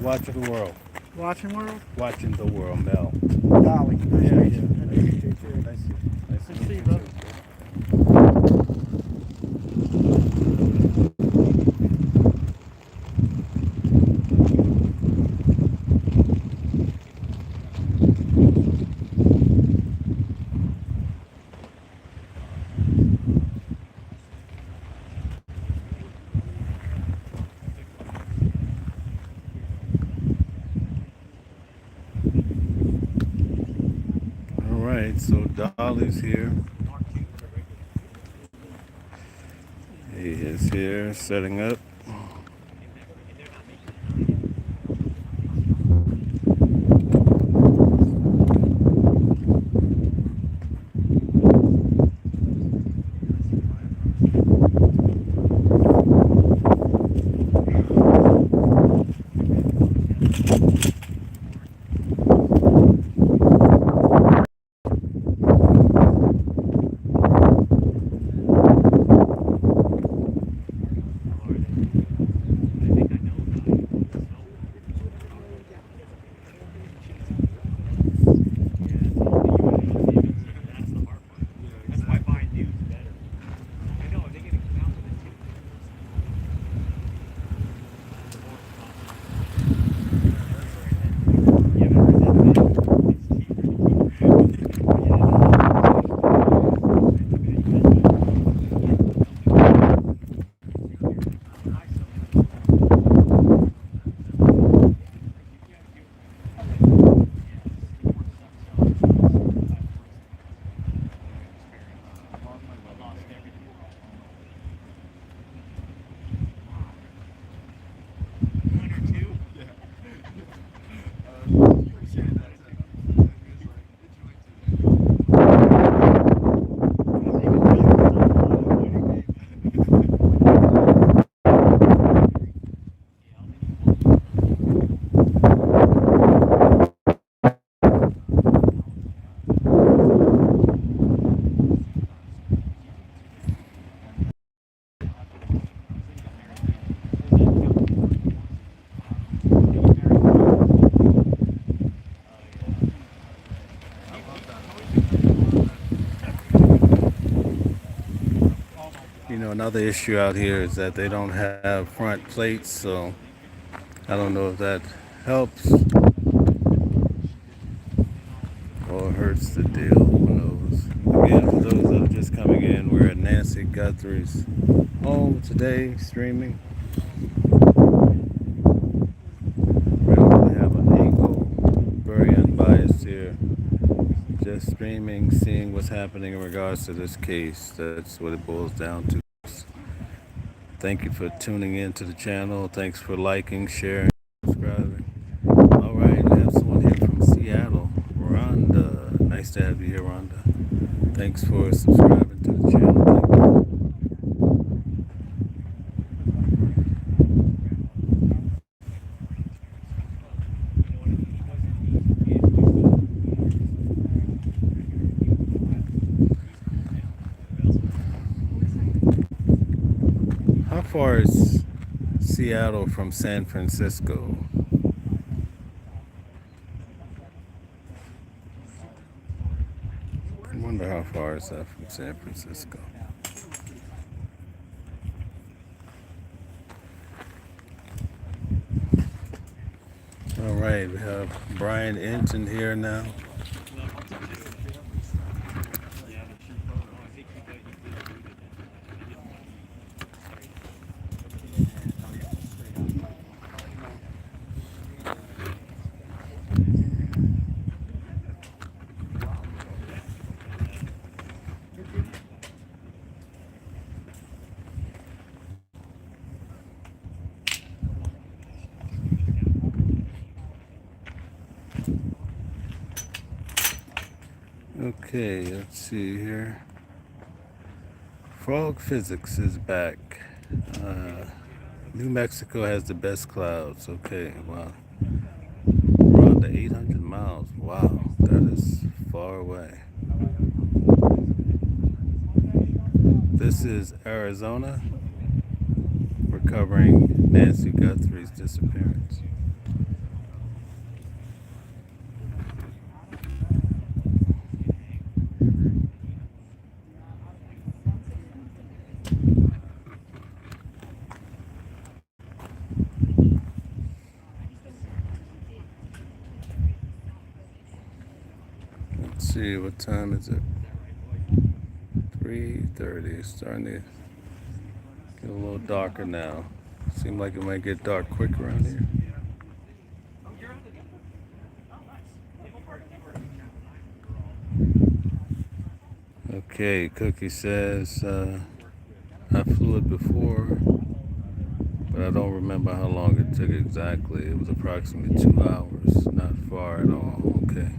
Watching the world. Watching world? Watching the world, Mel. Dolly. Nice to meet you. Nice to meet you too. Nice to Good to meet see you you, brother. too. All right, so Dolly's here. He is here setting up. You know, another issue out here is that they don't have front plates, so I don't know if that helps or hurts the deal. Who knows? Again, for those that are just coming in, we're at Nancy Guthrie's home today, streaming. We don't really have an angle, very unbiased here. Just streaming, seeing what's happening in regards to this case. That's what it boils down to. Thank you for tuning in to the channel. Thanks for liking, sharing, subscribing. All right, we have someone here from Seattle, Rhonda. Nice to have you here, Rhonda. Thanks for subscribing to the channel. Thank you. far is Seattle from San Francisco? I wonder how far is that from San Francisco. All right, we have Brian Inch in here now. Okay, let's see here. Frog physics is back. New Mexico has the best clouds. Okay, wow. Around the 800 miles. Wow, that is far away. This is Arizona. We're covering Nancy Guthrie's disappearance. Let's see, what time is it? 3:30. Starting to get a little darker now. Seems like it might get dark quick around here. Okay, Cookie says, I flew it before, but I don't remember how long it took exactly. It was approximately 2 hours, not far at all. Okay.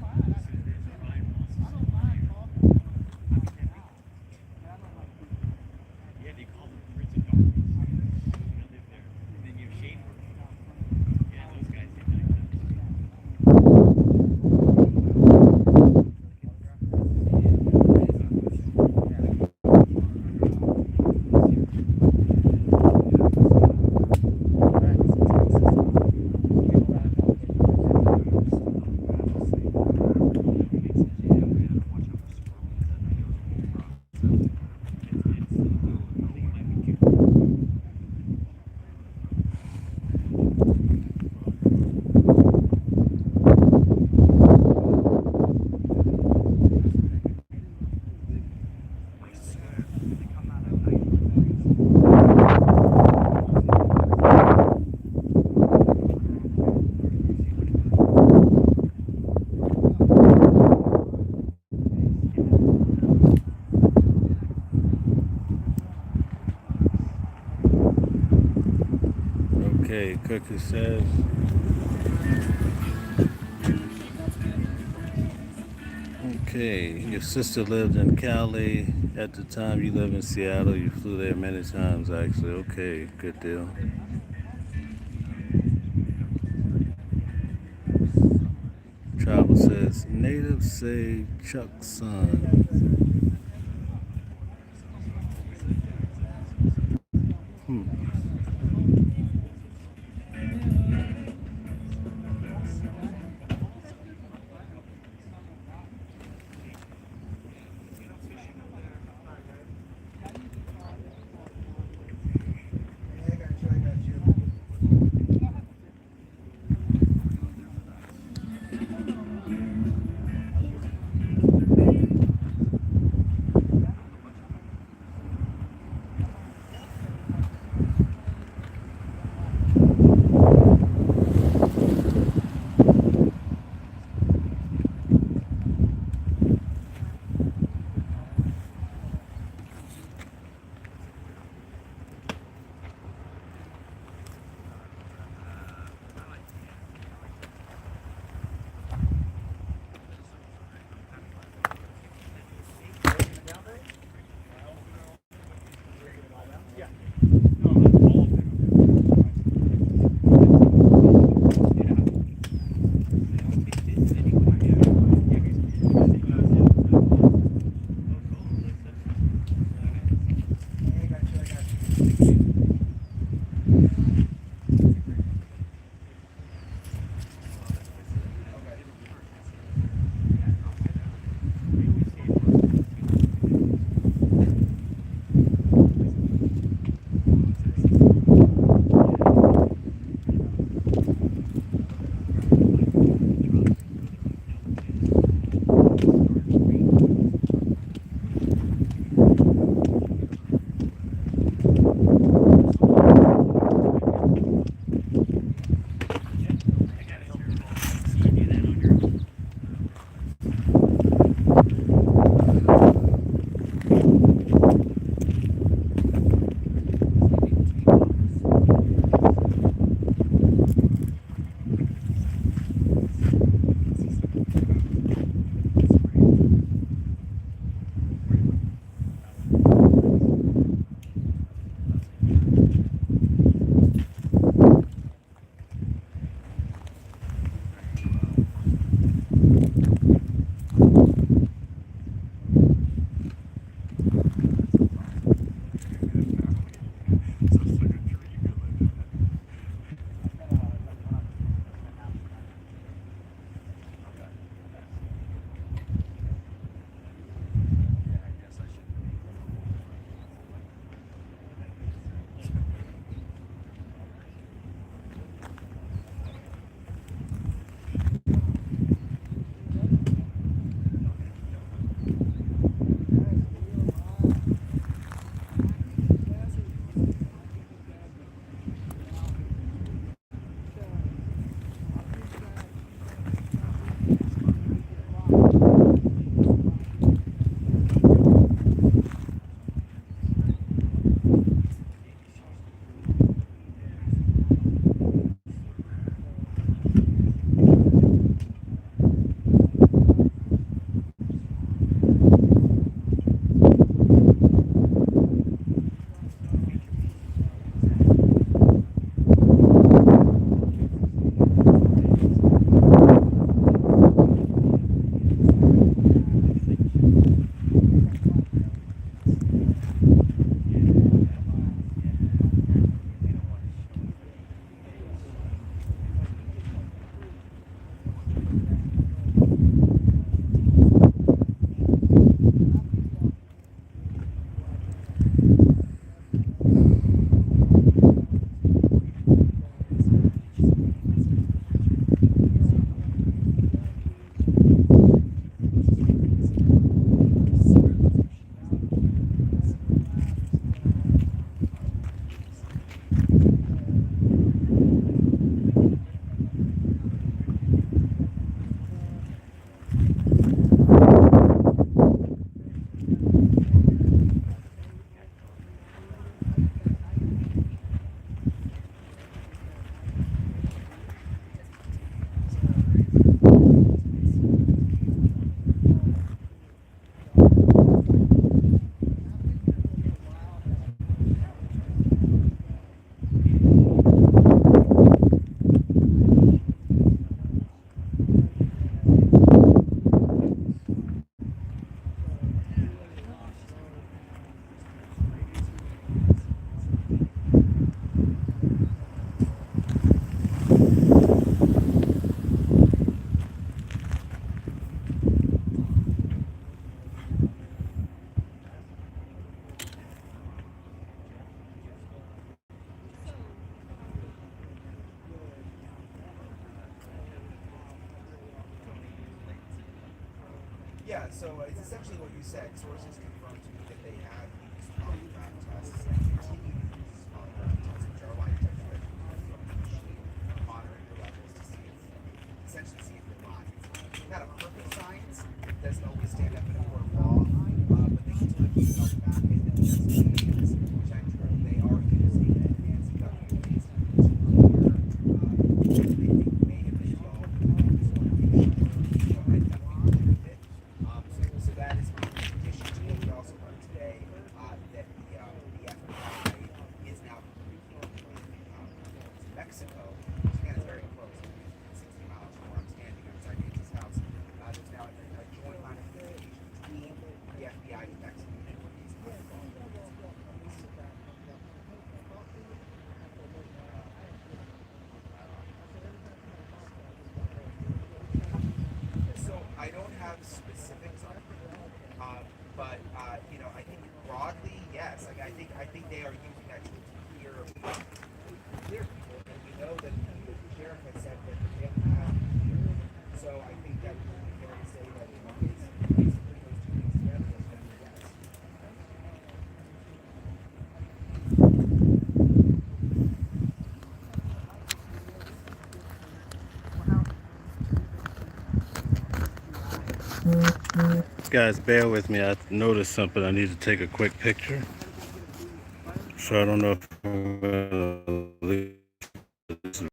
Okay, Cookie says. Okay, your sister lived in Cali. At the time you lived in Seattle. You flew there many times, actually. Okay, good deal. Travel says, natives say Tucson. Yeah, so it's essentially what you said. Sources confirmed to me that they have used polygraph tests and continue to use polygraph tests, which are lie detector measures from the machine, monitoring your levels to see if, essentially see if you're lying. It's not a perfect science. It doesn't always stand up in a court of law, but they continue to use it on the back end of the investigations, which I'm sure they are using it. Nancy Guthrie is to clear, they think may have been involved in the disorganization. I definitely agree with it. So that is in addition to what we also learned today that the FBI is now communicating with Mexico, which again is very close, 60 miles from where I'm standing outside Nancy's house. There's now a joint line of communication between the FBI and Mexico. So I don't have specifics on it, but you know, I think broadly, yes. Like I think they are using that tool to clear people, and we know that the sheriff has said that the family has been cleared. So I think that would be fair to say that basically those two things together, yes. Guys, bear with me. I noticed something. I need to take a quick picture. So I don't know if I'm gonna leave this.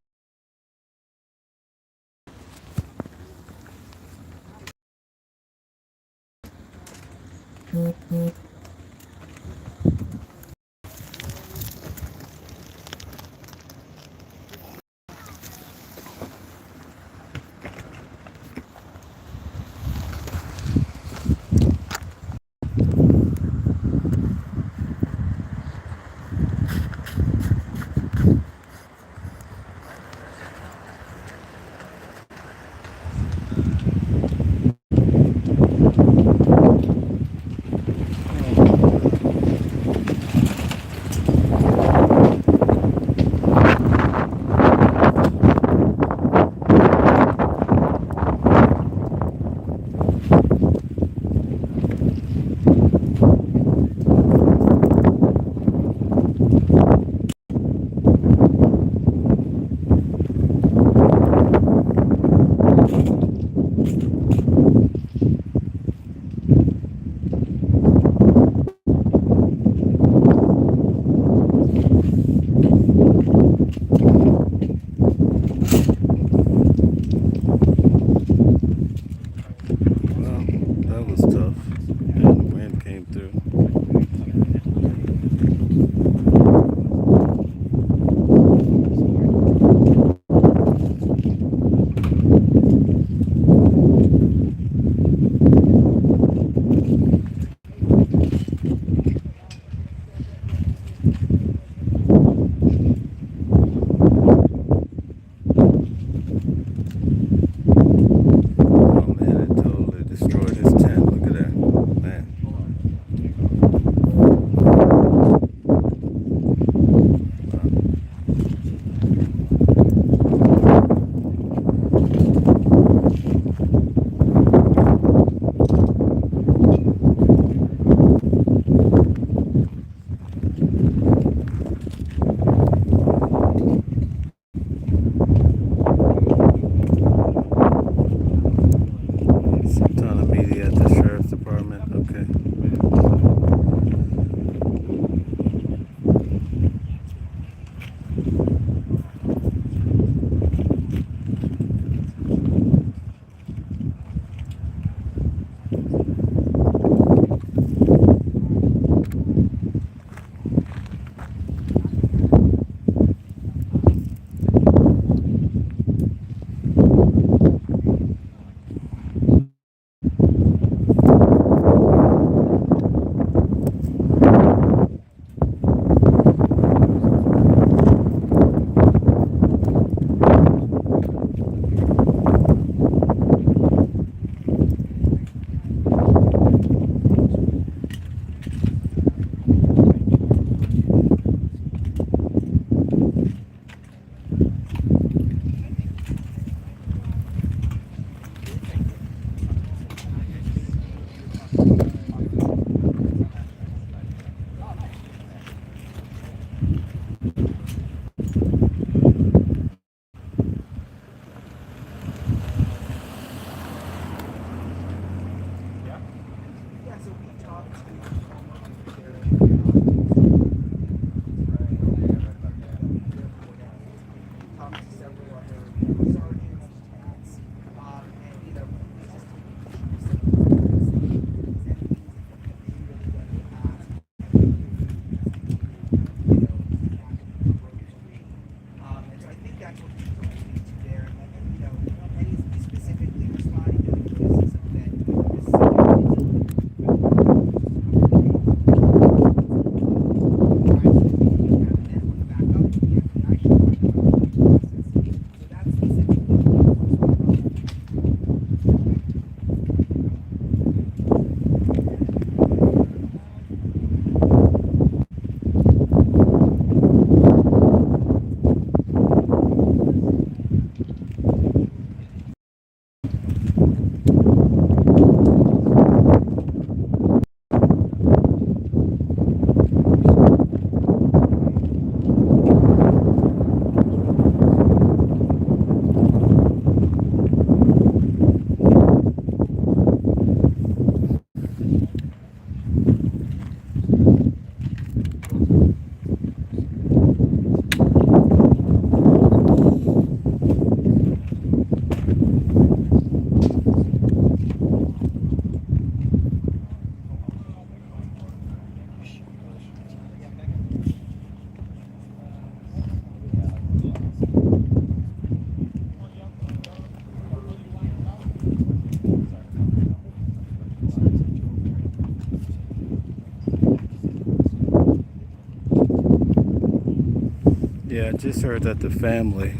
I just heard that the family,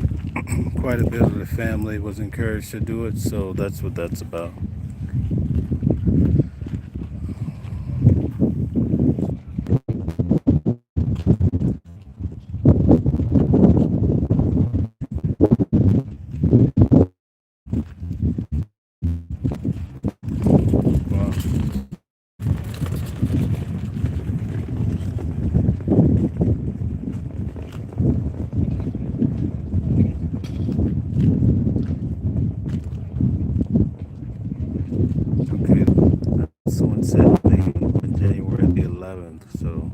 quite a bit of the family, was encouraged to do it, so that's what that's about. Wow. Okay. Someone said January the 11th, so.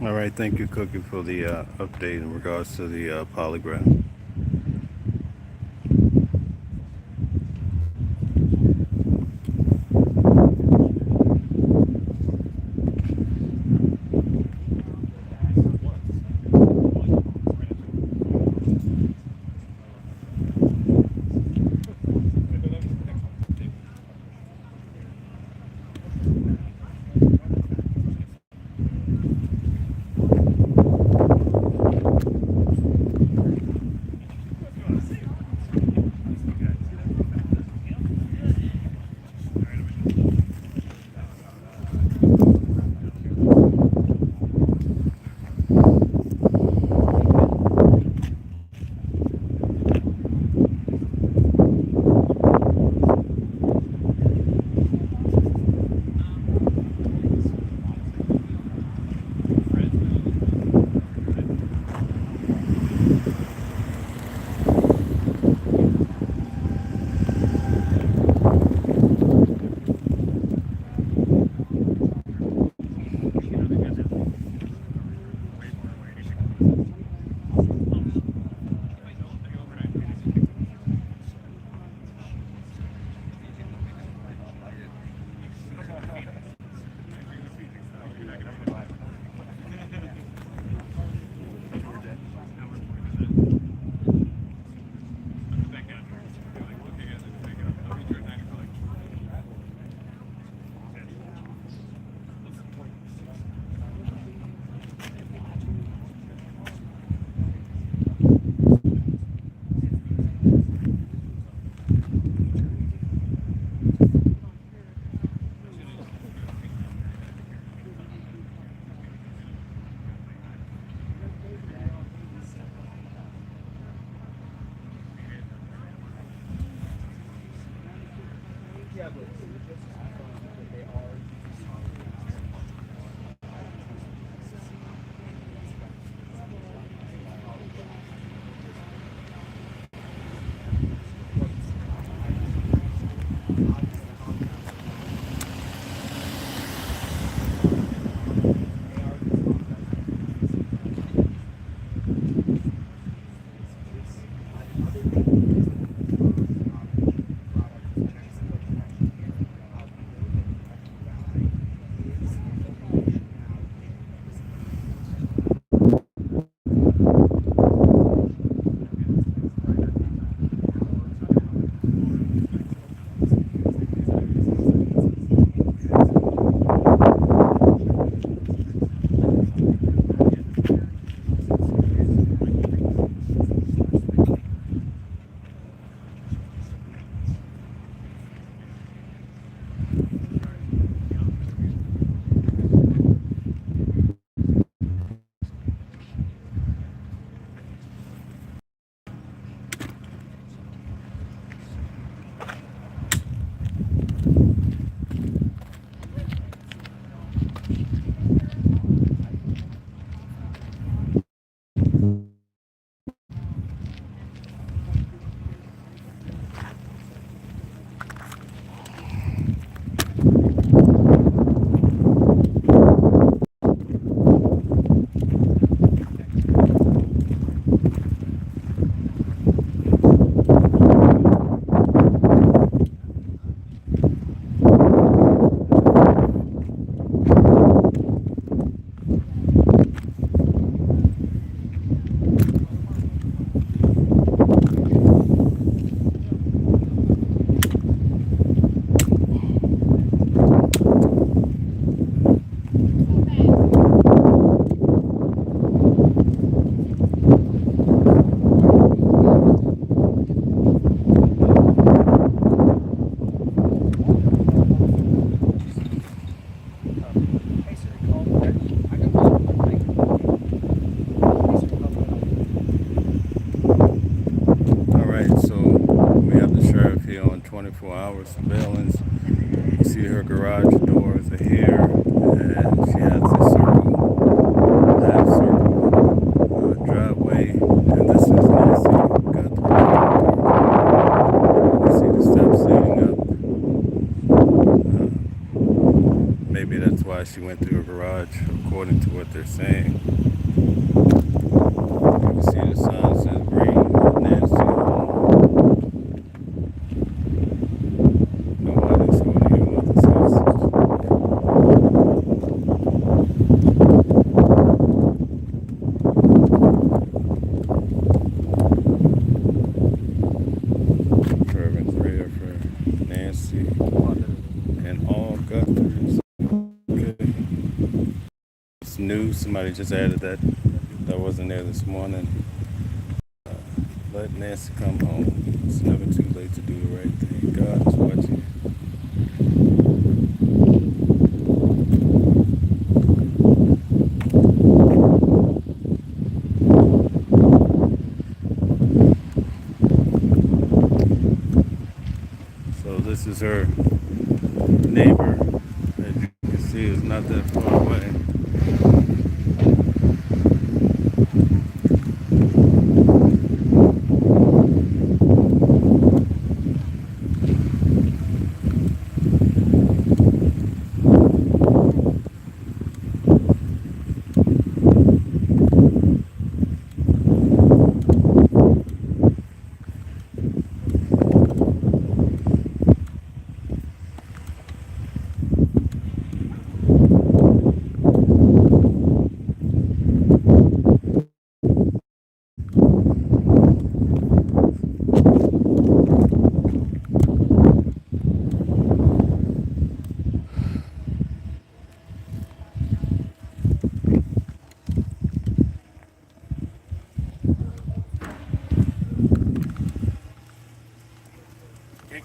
All right, thank you, Cookie, for the update in regards to the polygraph. All right, so we have the sheriff here on 24-hour surveillance. You see her garage doors are here, and she has a half circle driveway, and this is Nancy Guthrie. You see the steps leading up. Maybe that's why she went through her garage, according to what they're they're saying. You can see the sign says bring Nancy home. Nobody's holding your mother's hostage. Fervent prayer for Nancy and all Guthries. Okay. It's new. Somebody just added that. That wasn't there this morning. Let Nancy come home. It's never too late to do the right thing. God is watching. So this is her neighbor. As you can see, it's not that far away.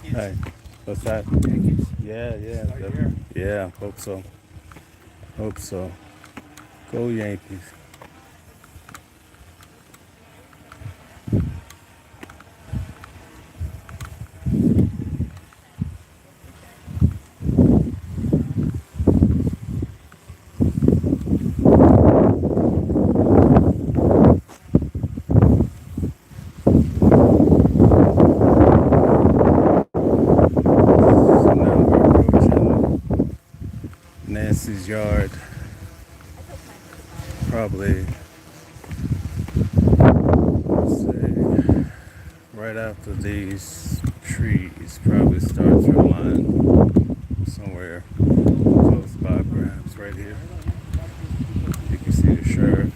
Hey, what's that? Yeah, yeah. Yeah, hope so. Hope so. Go Yankees. So now we're approaching Nancy's yard. Probably, let's say, right after these trees. Probably starts her line somewhere close by, perhaps right here. You can see the sheriff.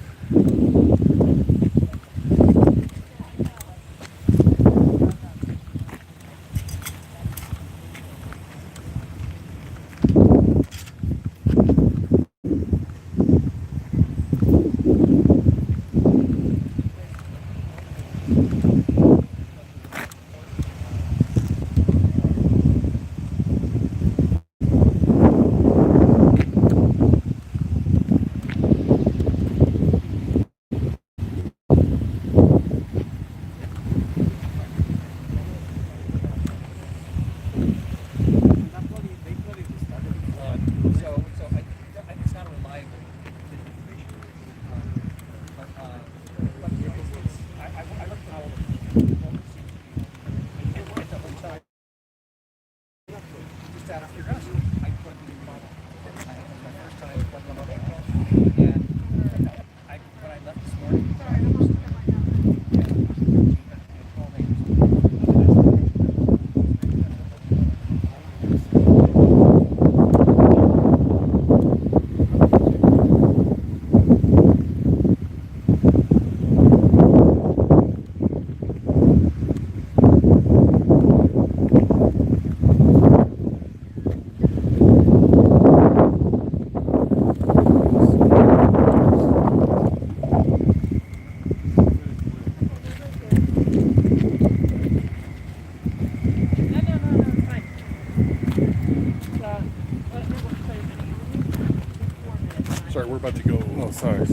Sorry, we're about to go. Oh, sorry.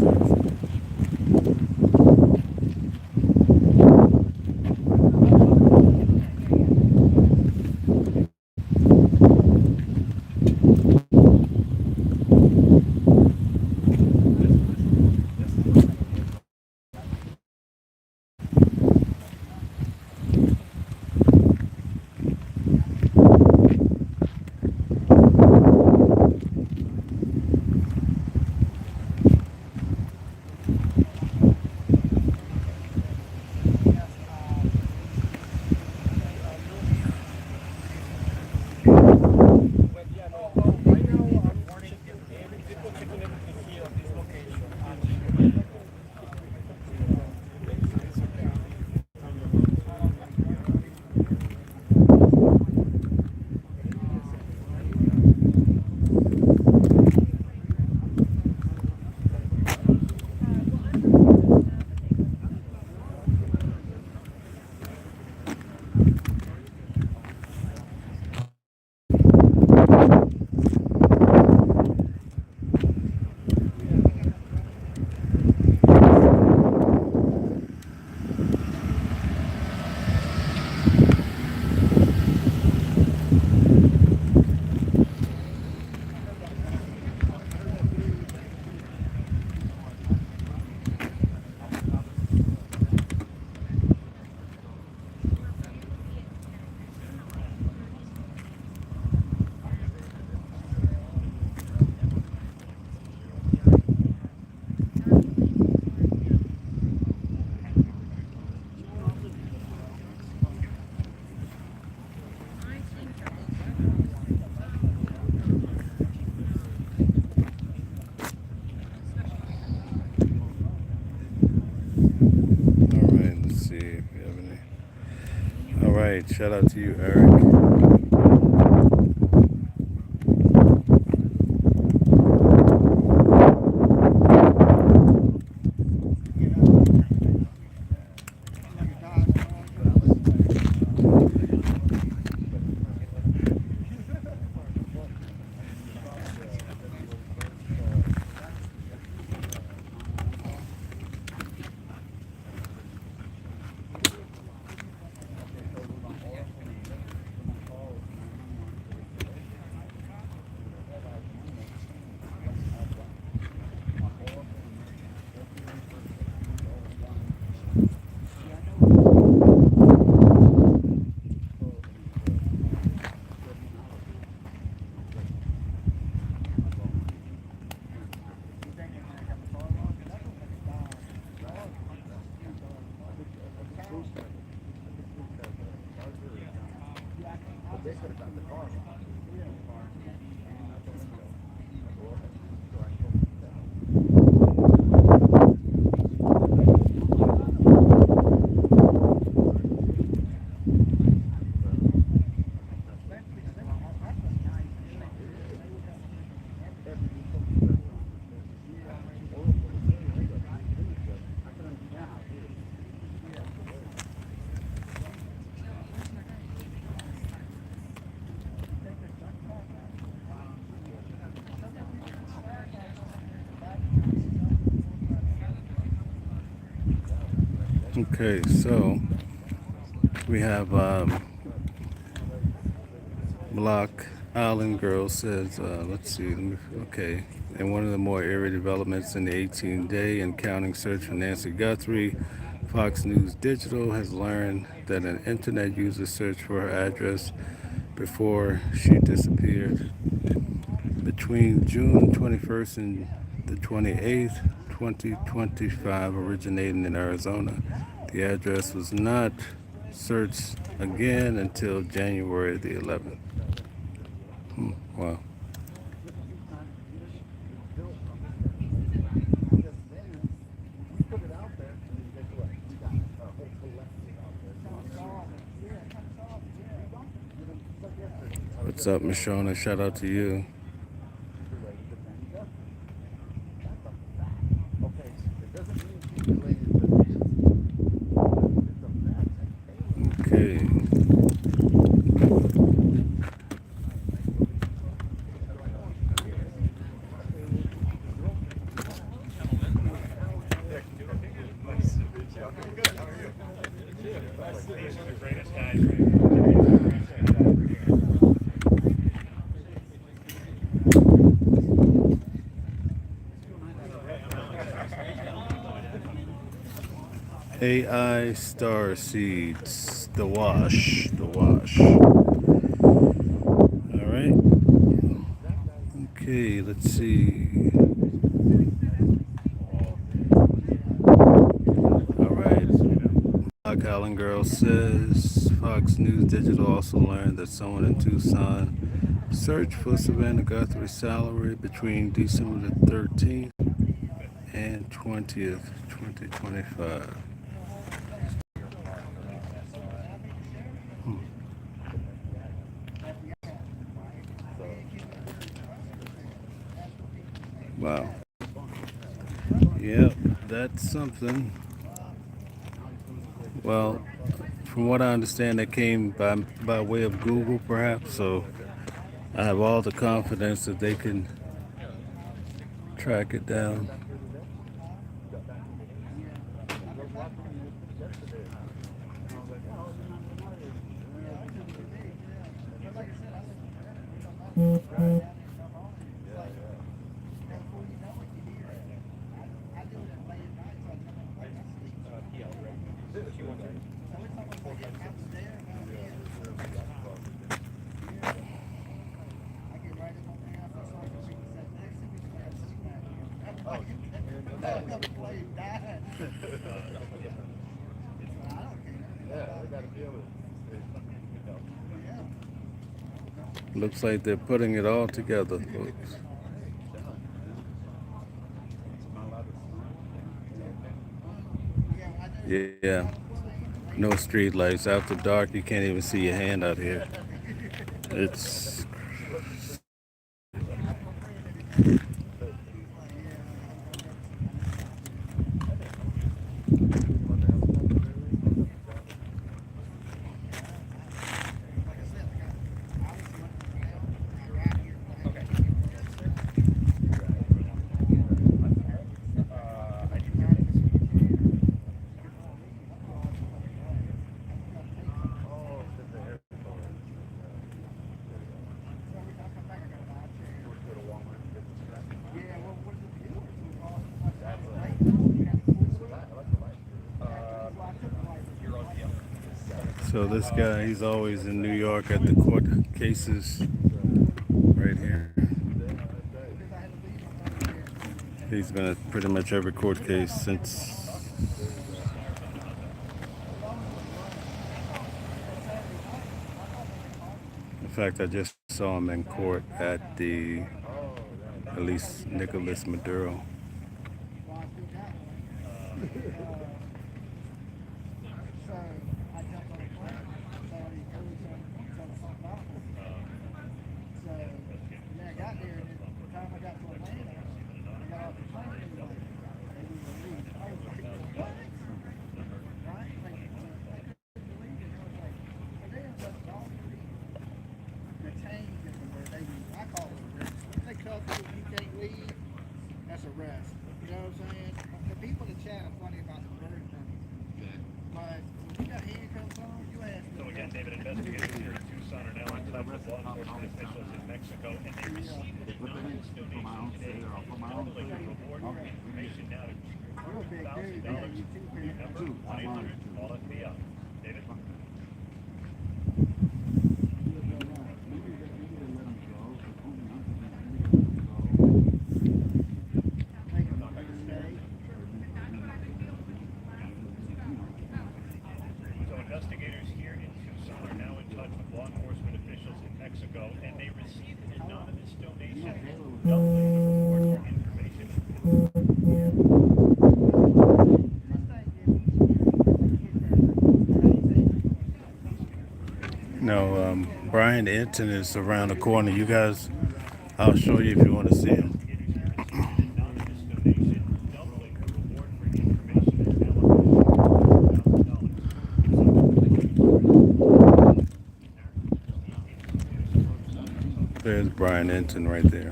right. Shout out to you, Eric. Okay, so we have Block Island Girl says, let's see, okay. And one of the more eerie developments in the 18-day and counting search for Nancy Guthrie, Fox News Digital has learned that an internet user searched for her address before she disappeared. Between June 21st and the 28th, 2025, originating in Arizona. The address was not searched again until January the 11th. Wow. What's up, Michonne? Shout out to you. Okay. AI Star Seeds, the wash, the wash. All right. Okay, let's see. All right. Black Island Girl says Fox News Digital also learned that someone in Tucson searched for Savannah Guthrie's salary between December the 13th and 20th, 2025. Wow. Yep, that's something. Well, from what I understand, that came by way of Google, perhaps. So I have all the confidence that they can track it down. Looks like they're putting it all together, folks. Yeah. No street lights. After dark, you can't even see your hand out here. It's so this guy, he's always in New York at the court cases right here. He's been at pretty much every court case since. In fact, I just saw him in court at the, at least Nicolas Maduro. That's arrest. You know what I'm saying? The people in the chat are funny about the bird thing. But when you got handcuffs on, you ask them. So again, David, investigators here in Tucson are now in touch with law enforcement officials in Mexico, and they received an anonymous donation today, doubling the reward for information now to You're a big dude, man. You too, man. number 1-800 call FBI. David? So investigators here in Tucson are now in touch with law enforcement officials in Mexico, and they received an anonymous donation doubling the reward for information. No, Brian Enton is around the corner. You guys, I'll show you if you want to see him. Anonymous donation doubling the reward for information is now up to $1,000. There's Brian Enton right there.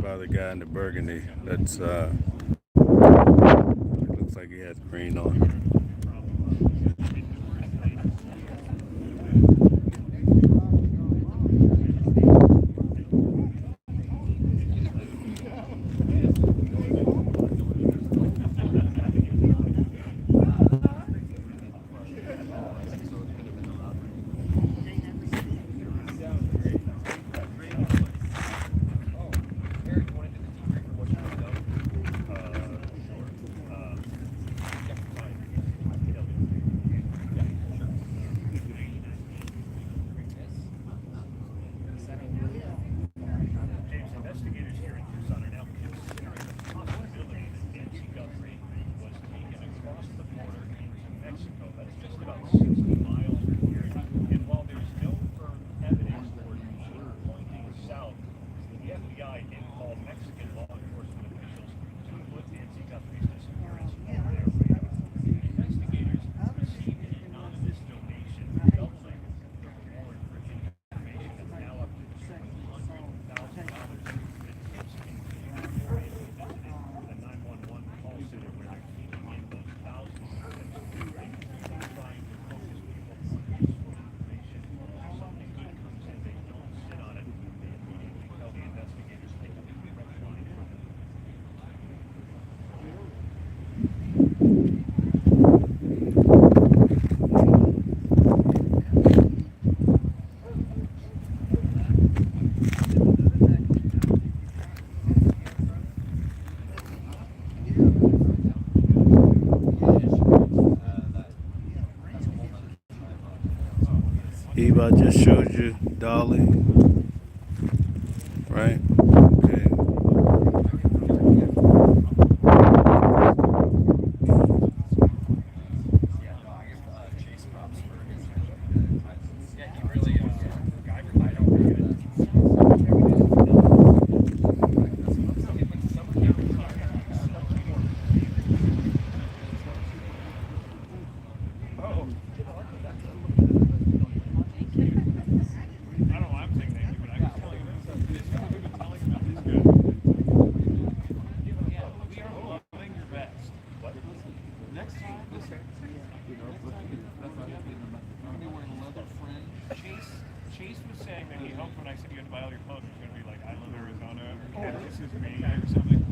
By the guy in the burgundy. That's it looks like he has green on. James, investigators here in Tucson are now considering the possibility that Nancy Guthrie was taken across the border into Mexico. That's just about 60 miles from here. And while there's no firm evidence or clue pointing south, the FBI did call Mexican law enforcement officials to put Nancy Guthrie's disappearance on their radar. Investigators received an anonymous donation doubling the reward for information that's now up to $200,000. The 911 call center where they're keeping in those thousands of trying to focus people on useful information. Something good comes in, they don't sit on it. They immediately tell the investigators they can be direct line from it. Eve, I just showed you Dolly, right? Okay. They were in leather fringe. Chase was saying that he hoped when I said you had to buy all your clothes, it was going to be like, I love Arizona, or this is me, or something.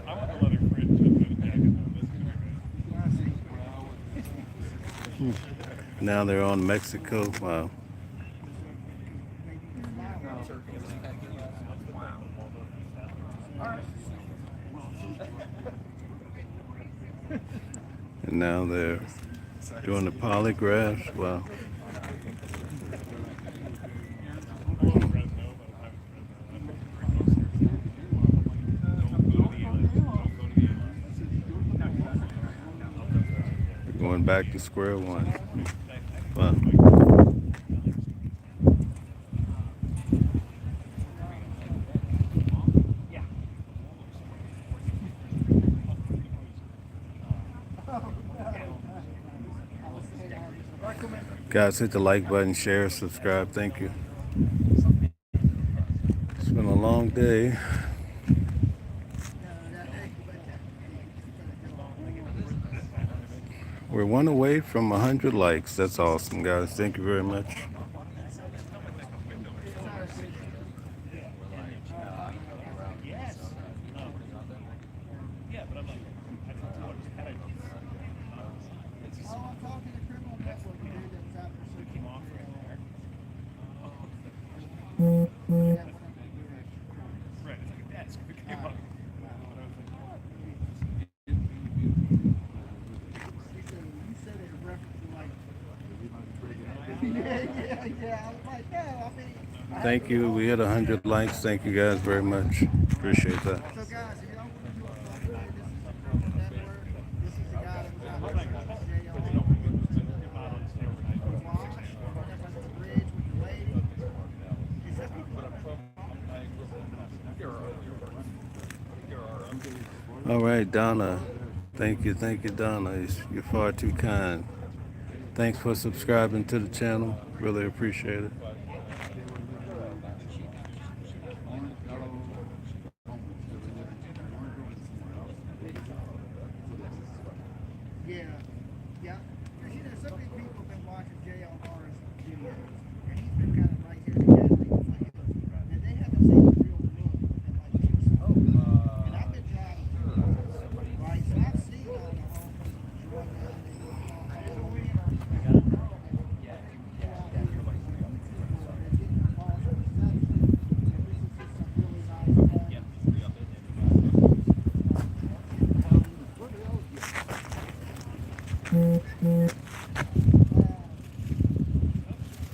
I want the leather fringe with the jacket, though. This is very good. Now they're on Mexico. Wow. And now they're doing the polygraphs. Wow. We're going back to square one. Wow. Guys, hit the like button, share, subscribe. Thank you. It's been a long day. We're one away from 100 likes. That's awesome, guys. Thank you very much. Yes. Yeah, but I'm like, I don't know. Had I I'm talking to criminal network dude that was out there came off right there. searching. Right, it's like a desk. It came up. You said it in reference to like. Yeah. I was like, yeah, I mean. Thank you. We hit 100 likes. Thank you guys very much. Appreciate that. So guys, if you don't want to do a vlog today, this is the criminal network. This is the guy that was out there searching jail. The bridge with the lady. He said people All right, Donna. Thank you, Donna. You're far too kind. Thanks for subscribing to the channel. Really appreciate it. Yeah. Because you know, some of these people have been watching JLR's videos, and he's been kind of right here together. And they haven't seen the real look at like Tucson. And I've been driving through, right? So I've seen all the homes run down and go off. I just went in on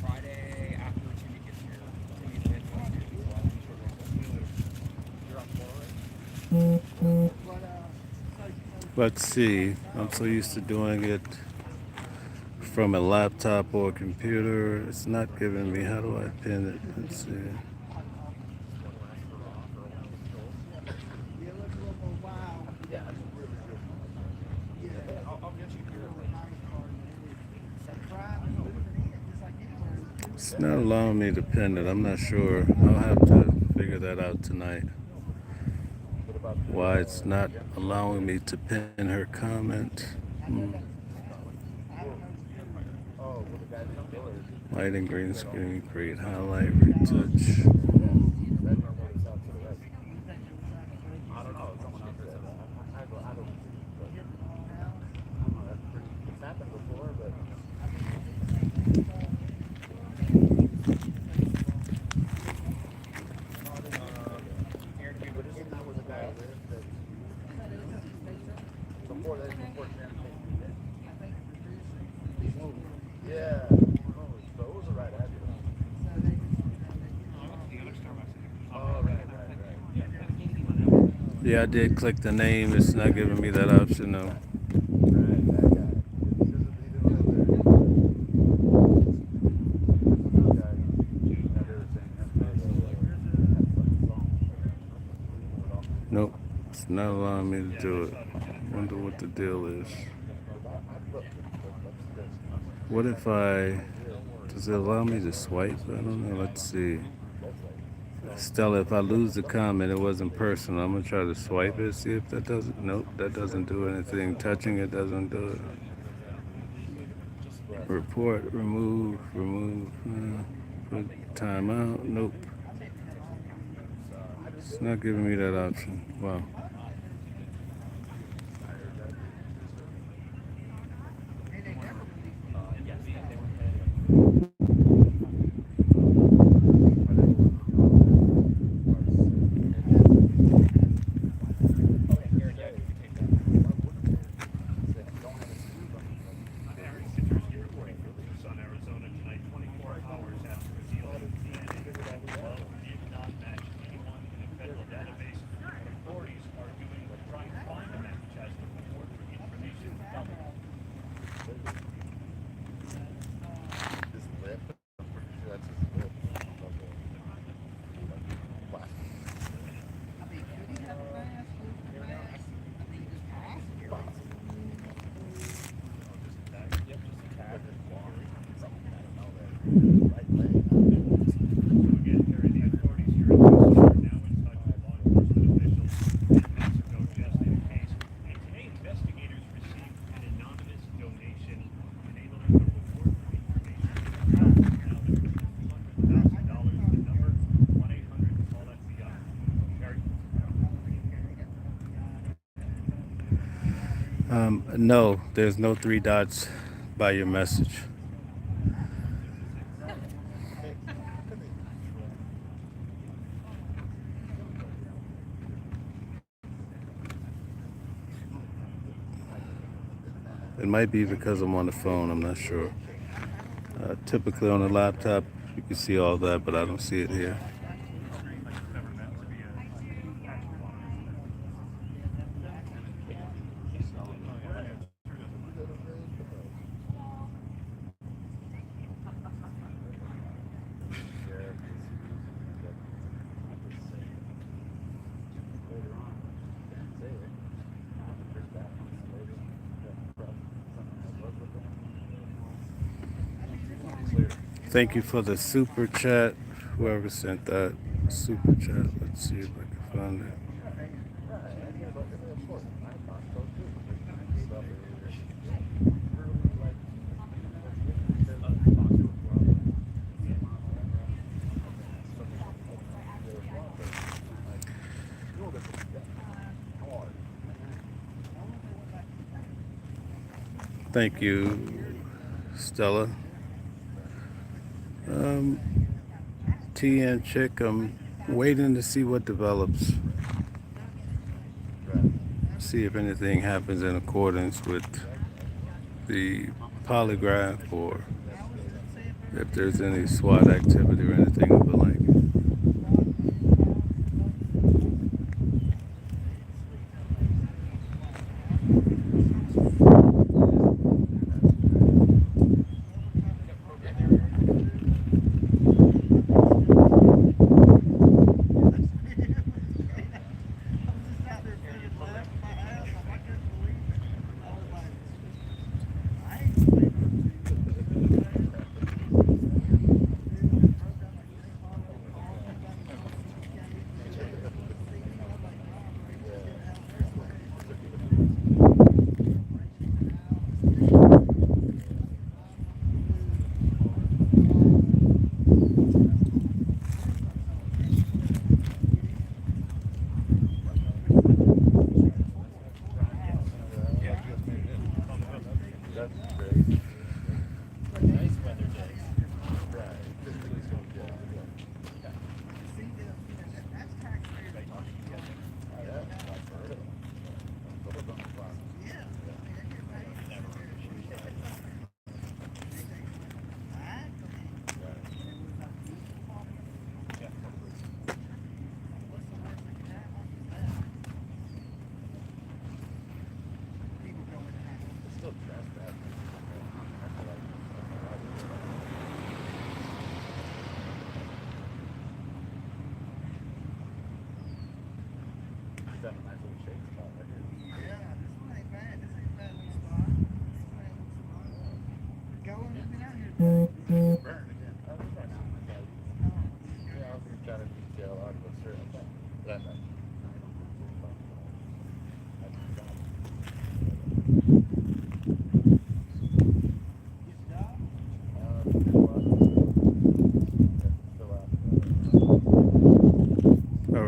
Friday after Timmy gets here, Timmy's head goes here as well. You're on Florida? Let's see. I'm so used to doing it from a laptop or a computer. It's not giving me. How do I pin it? Let's see. It's not allowing me to pin it. I'm not sure. I'll have to figure that out tonight. Why it's not allowing me to pin her comment. Lighting, green screen, create highlight, retouch. Yeah, I did click the name. It's not giving me that option though. Nope, it's not allowing me to do it. Wonder what the deal is. What if does it allow me to swipe? I don't know, let's see. Stella, if I lose the comment, it wasn't personal. I'm gonna try to swipe it, see if that doesn't. Nope, that doesn't do anything. Touching it doesn't do it. Report, remove. Put timeout. Nope, it's not giving me that option. Wow. Reporting from Tucson, Arizona tonight, 24 hours after the deal of DNA glove did not match anyone in a federal database. Authorities are trying to find the match as the report for information doubled. His lip, I'm pretty sure that's his lip. Again, Harry, the authorities here in Tucson are now in touch with law enforcement officials in Mexico just in case. And today, investigators received an anonymous donation enabling the report for information. Now there's $200,000. The number 1-800-CALL-FBI. Harry? No, there's no three dots by your message. It might be because I'm on the phone, I'm not sure. Typically on a laptop, you can see all that, but I don't see it here. Thank you for the super chat. Whoever sent that super chat. Let's see if I can find it. Thank you, Stella. TN Chick, I'm waiting to see what develops. See if anything happens in accordance with the polygraph or if there's any SWAT activity or anything of the like.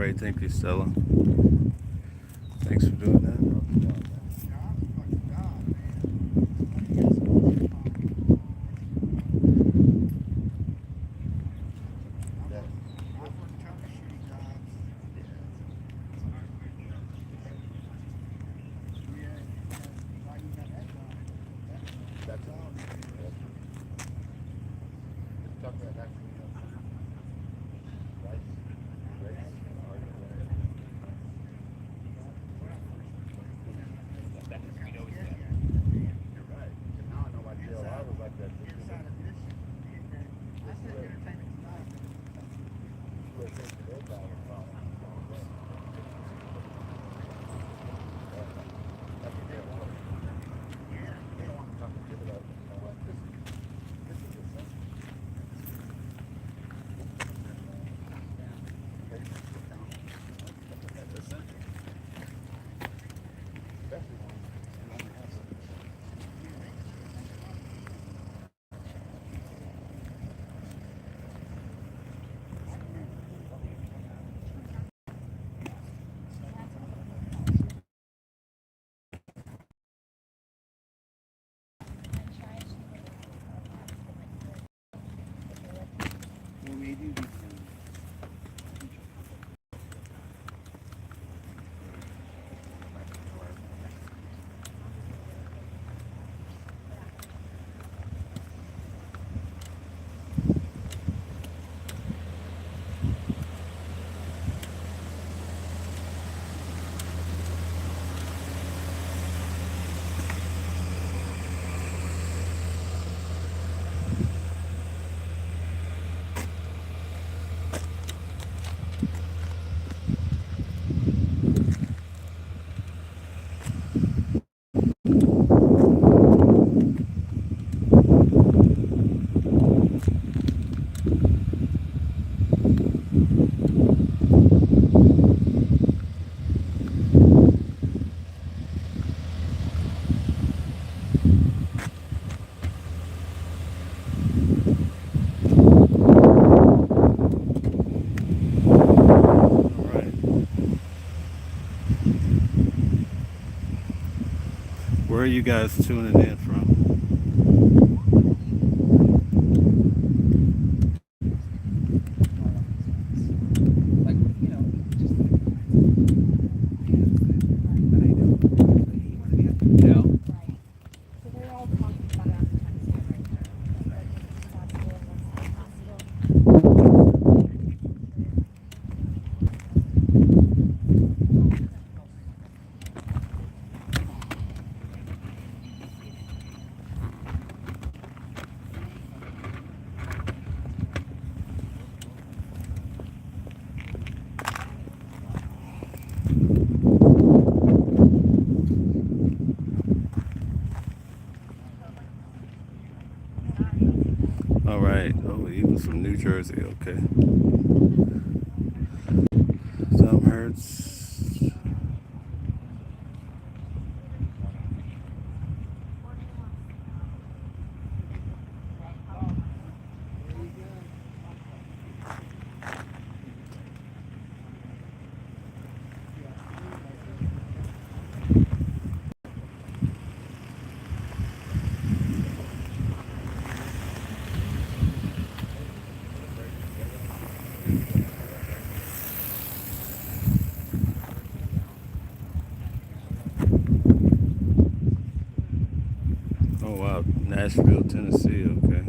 right, thank you, Stella. Thanks for doing that. That's all. Talk about that. Rice, you're right. And now I know why JLR was like that. This is where things today got a problem. That's what JLR is. They don't want to talk to you about, you know what, this is essential. That's essential. Especially when you only have something. Well, maybe we can. Where are you guys tuning in from? Like, you know, just you know? So they're all talking about it on the timestamp right there. What's possible and what's not possible. All right. Oh, even from New Jersey. Okay. Some hertz. Oh wow, Nashville, Tennessee. Okay.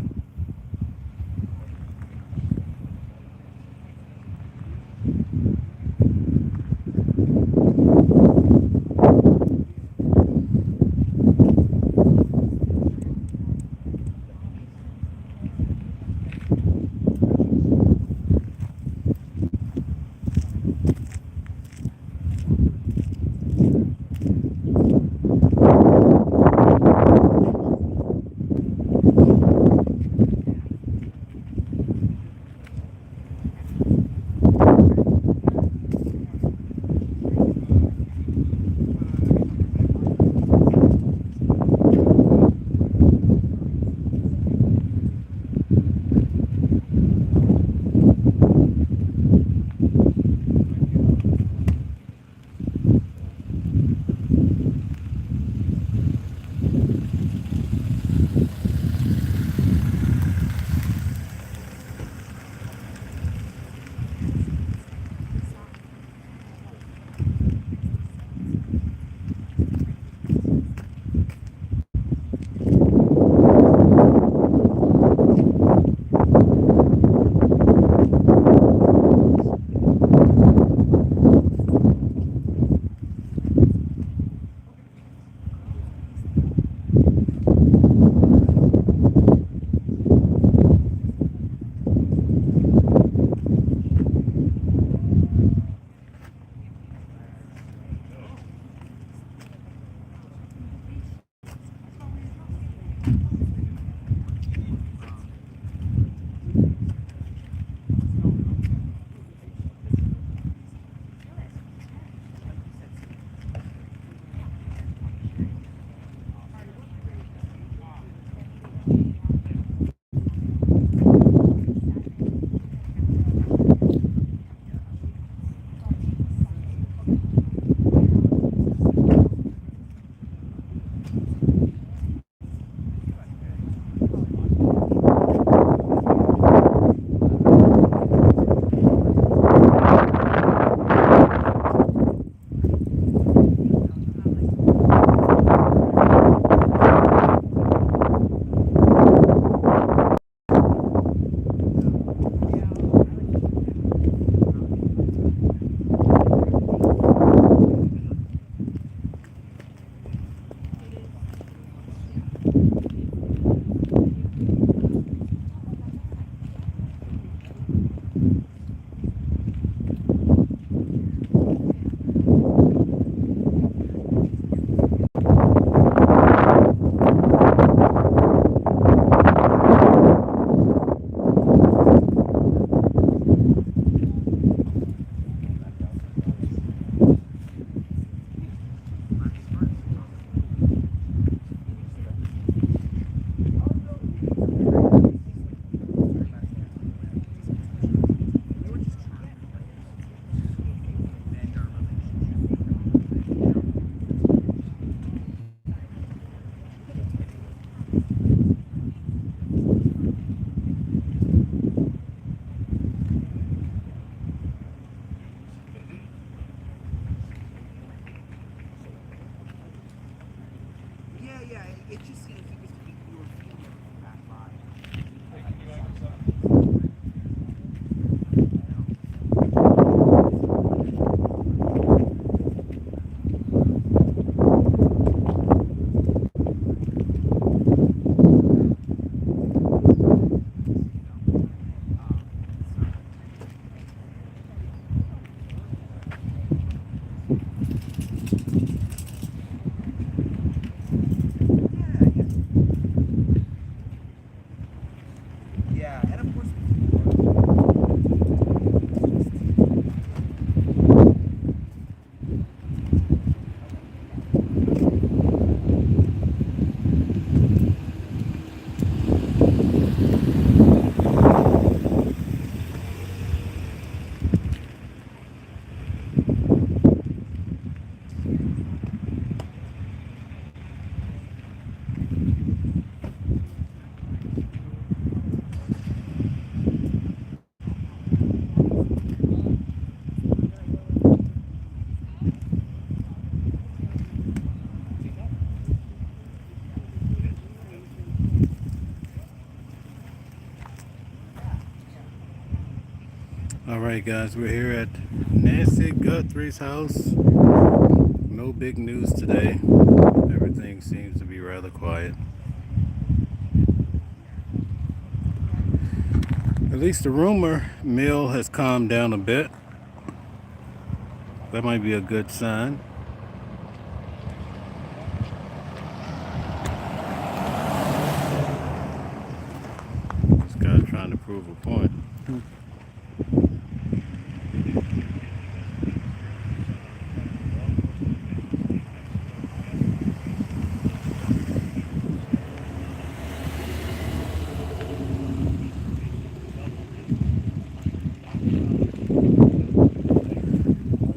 All right, guys, we're here at Nancy Guthrie's house. No big news today. Everything seems to be rather quiet. At least the rumor mill has calmed down a bit. That might be a good sign. This guy trying to prove a point.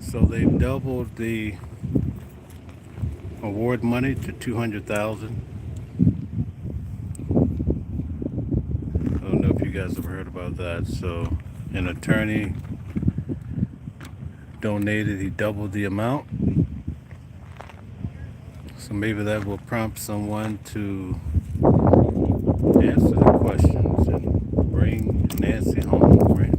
So they've doubled the award money to $200,000. I don't know if you guys have heard about that. So an attorney donated, he doubled the amount. So maybe that will prompt someone to answer the questions and bring Nancy home. Right?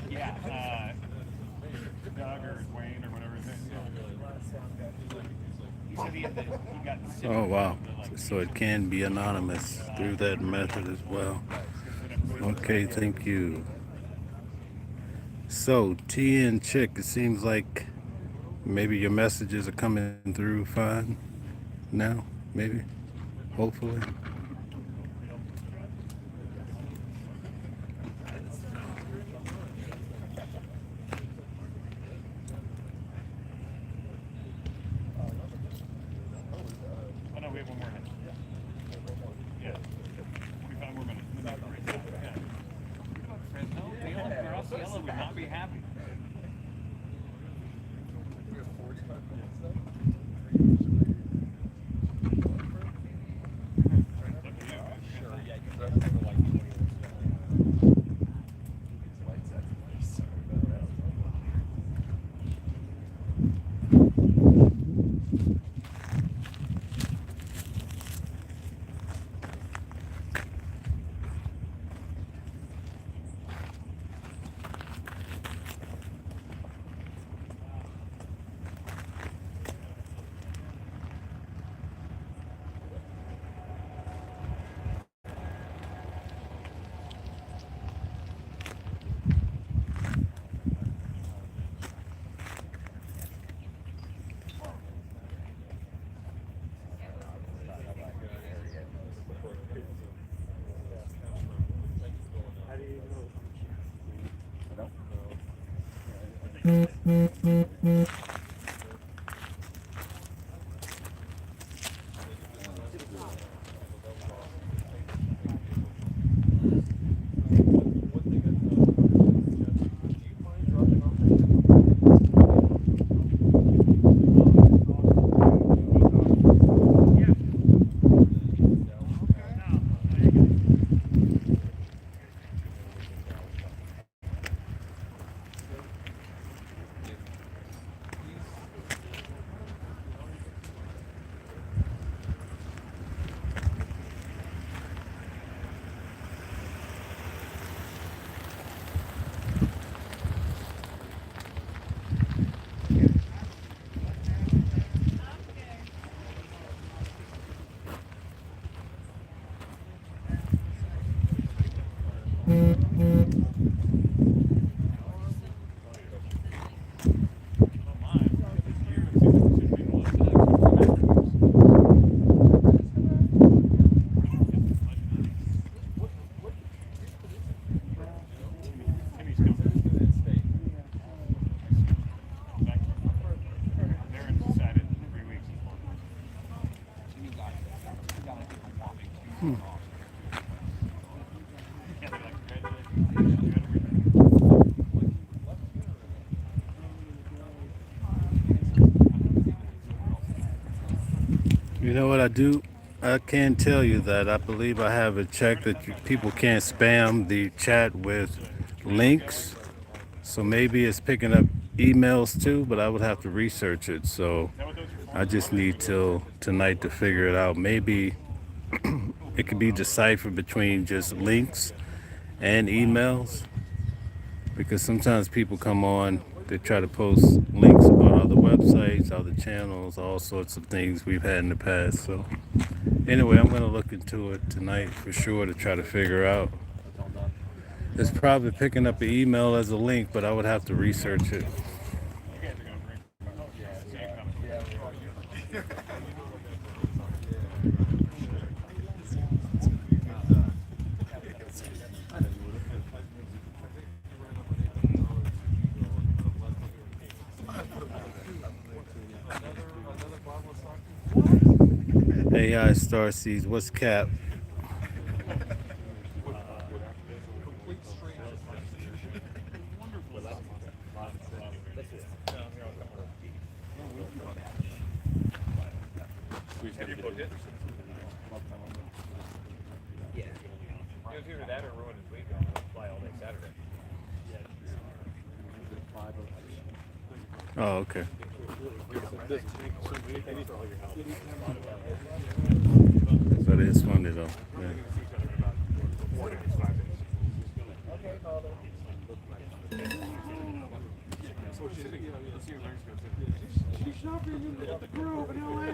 Yeah, Doug or Dwayne or whatever his name is. He said he got sick. Oh, wow. So it can be anonymous through that method as well. Okay, thank you. So, T and Chick, it seems like maybe your messages are coming through fine now, maybe, hopefully. Oh no, we have one more minute. Yeah. 45 more minutes. Or else Yellow would not be happy. I do. I can tell you that I believe I have it checked that people can't spam the chat with links. So maybe it's picking up emails too, but I would have to research it. So I just need till tonight to figure it out. Maybe it could be deciphered between just links and emails because sometimes people come on, they try to post links on other websites, other channels, all sorts of things we've had in the past. So anyway, I'm going to look into it tonight for sure to try to figure out. It's probably picking up an email as a link, but I would have to research it. AI Star Seeds, what's cap? Have you booked it? Yeah. It was either that or ruin his weekend. Fly all day Saturday. Oh, okay. That is funny though. Yeah. She's shopping at the Grove in LA.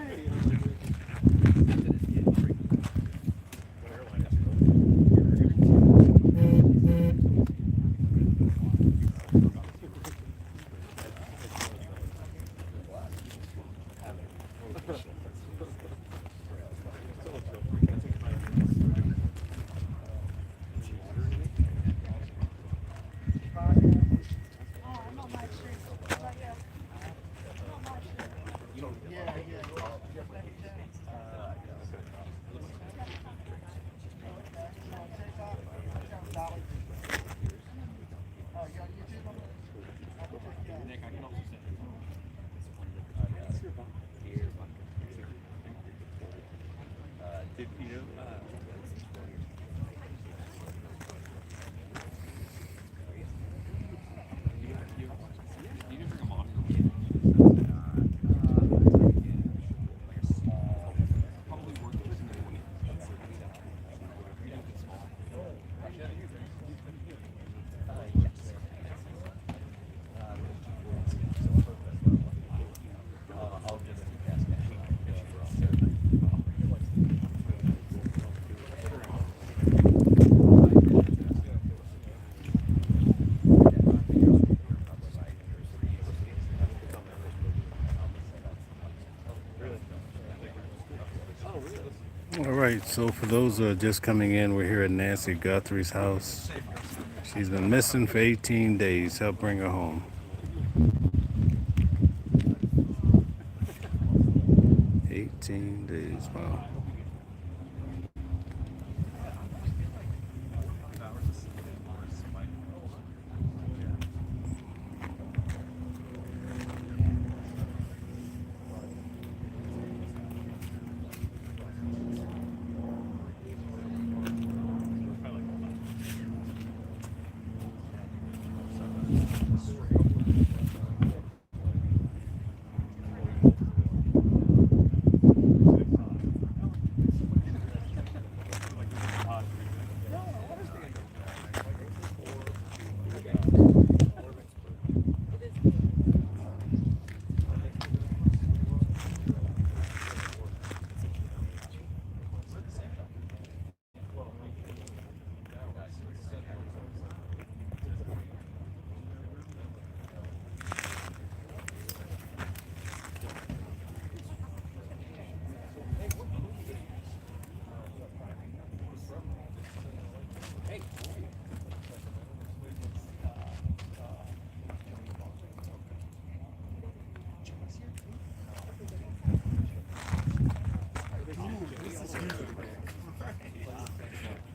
Did you know? You didn't bring a monitor. Probably worth it. All right, so for those who are just coming in, we're here at Nancy Guthrie's house. She's been missing for 18 days. Help bring her home. 18 days, wow.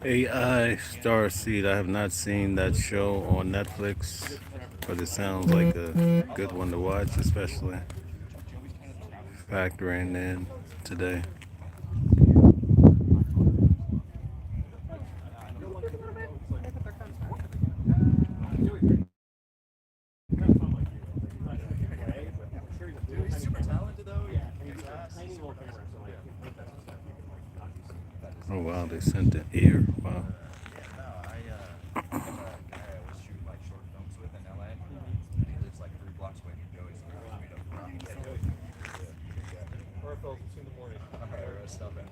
AI Star Seed. I have not seen that show on Netflix, but it sounds like a good one to watch, especially factoring in today. tiny little camera, so like if you put that stuff, you can like obviously. Oh wow, they sent an ear. Wow. Yeah, no, I have a guy I always shoot like short films with in LA. And he lives like 3 blocks away from Joey's. So we meet up around the Joey. Yeah. Or Phil, see you in the morning. Alright, stop in.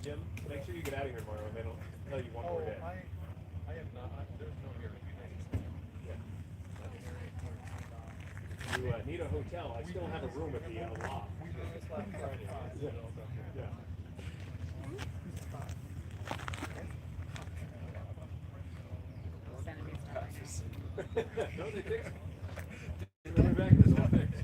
Jim, make sure you get out of here tomorrow and they don't tell you one more day. I have not, there's no guarantee. You need a hotel. I still have a room at the loft. We did this last Friday. Yeah. No, they fixed it. They'll be back. It's all fixed.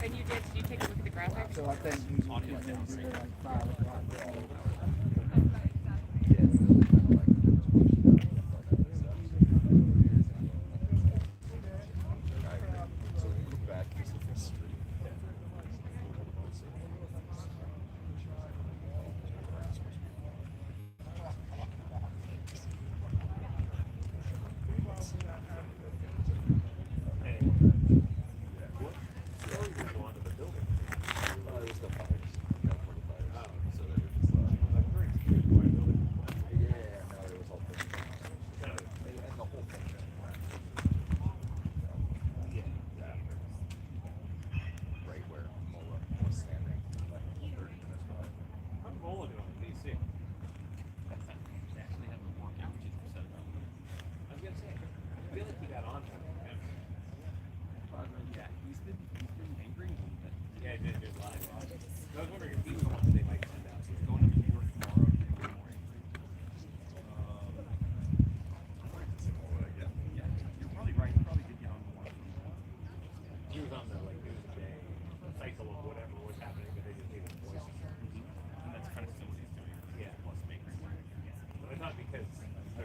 And you did you take a look at the graphics? So I think you can do like 5 o'clock.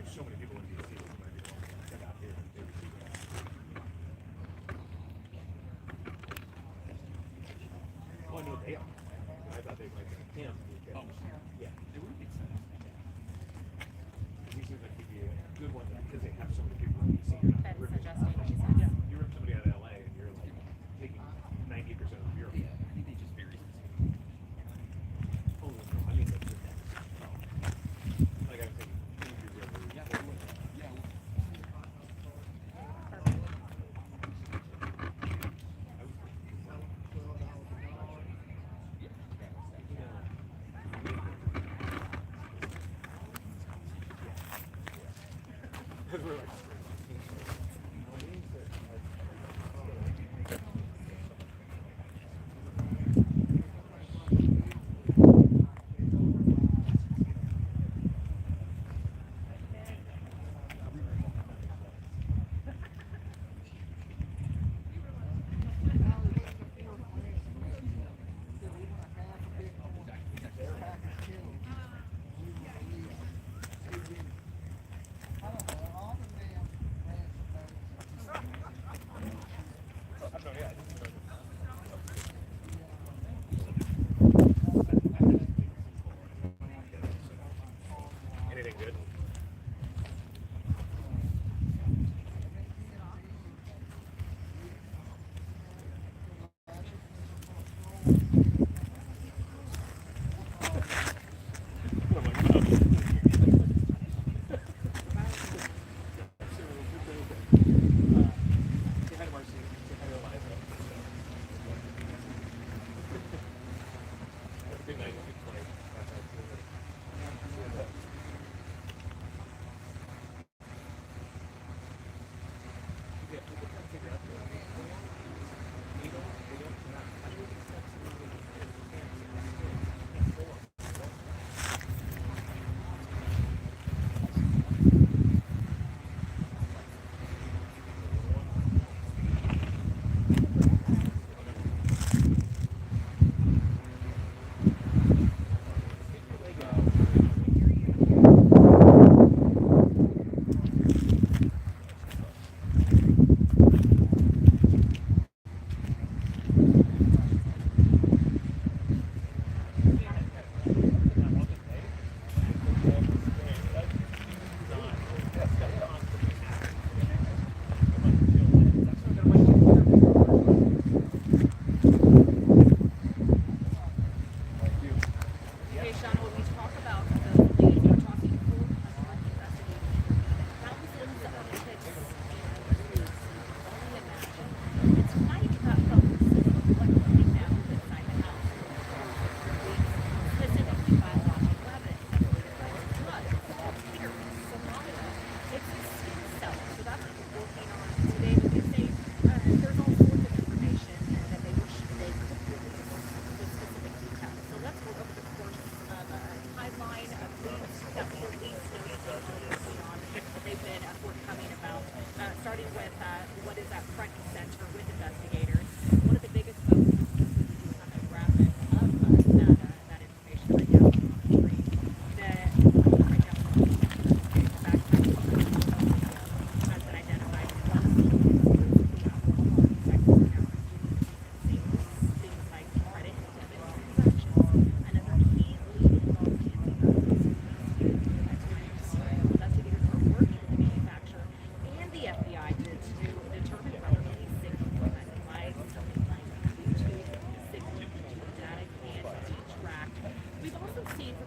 So many people in DC that might be able to check out here and maybe see that. Well, I know they are. I thought they might be him. Oh, yeah. It would make sense. He seems like he'd be a good one because they have so many people in DC. You're not ripping yeah, you rip somebody out of LA and you're like taking 90% of the bureau. Yeah, I think they just very specific. Oh, no, I mean, that's just like I'm thinking.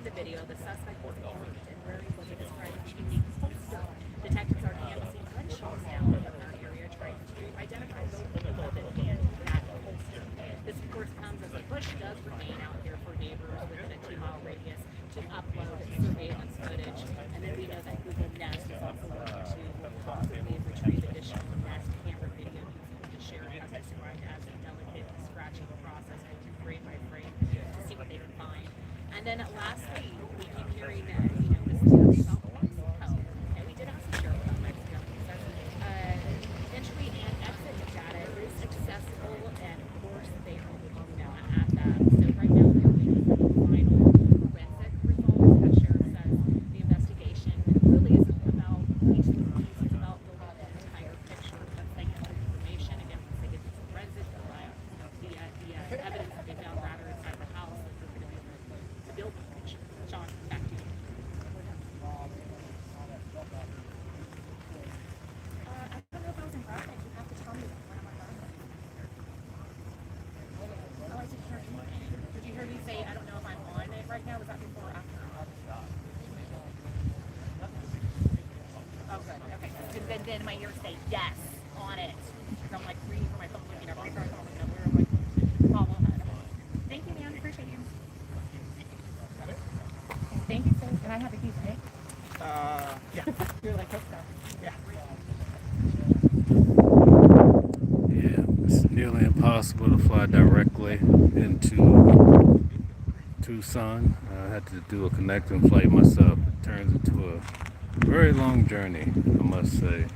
of the video, the suspect was armed and wearing what they described as a unique holster. Detectives are canvassing gunshots now in the third area, trying to identify both the weapon and that holster. This, of course, comes as the push does remain out there for neighbors within a 2-mile radius to upload surveillance footage. And then we know that Google Nest is also looking to possibly retrieve additional Nest camera video using the sheriff has described as a delicate scratching process, going through frame by frame to see what they can find. And then lastly, we keep hearing this theory about Mexico. And we did ask the sheriff about Mexico. He says entry and exit data is accessible, and of course they are looking now at that. So right now they're waiting for the final forensic results. As sheriff says, the investigation really isn't about each of the pieces, it's about building the entire picture. Once they get the information, again, once they get the forensic, the evidence that they found rather inside the house, that they're going to be able to build the picture. Sean, back to you. I don't know if I was in graphic. You have to tell me when I'm on graphic. Oh, I didn't hear anything. Did you hear me say, I don't know if I'm on it right now? Was that before or after? Oh, good. Okay. Then my ears say yes on it. Because I'm like reading for my phone, looking at my phone, looking at where I'm like, follow ahead. Thank you, man. Appreciate you. Thank you, sir. Can I have the keys, okay? Yeah. You're like, hope so. Yeah. Yeah, it's nearly impossible to fly directly into Tucson. I had to do a connecting flight myself. It turns into a very long journey, I must say.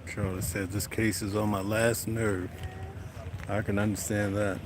Charlotte said this case is on my last nerve. I can understand that.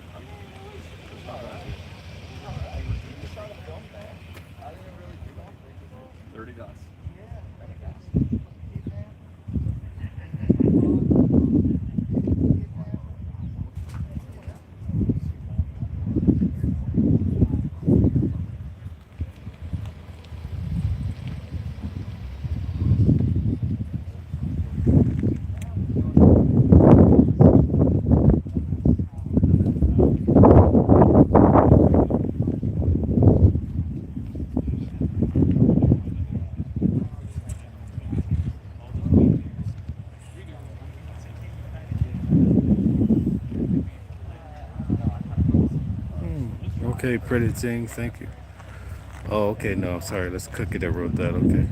Okay, pretty thing, thank you. Oh, okay, no, I'm sorry. That's Cookie that wrote that, okay.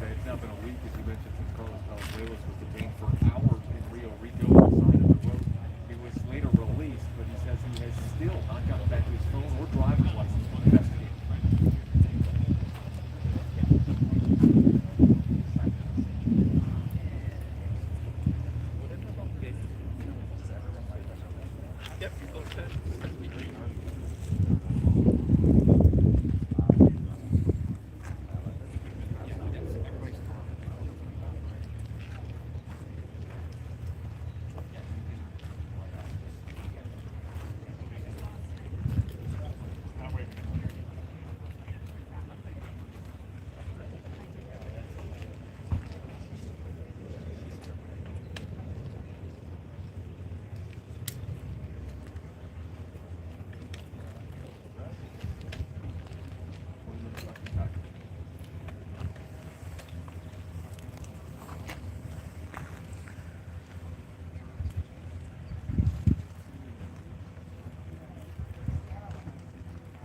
It's now been a week, as you mentioned, since Carlos Palazuelos was detained for hours in Rio Rico on the side of the road. He was later released, but he says he has still not gotten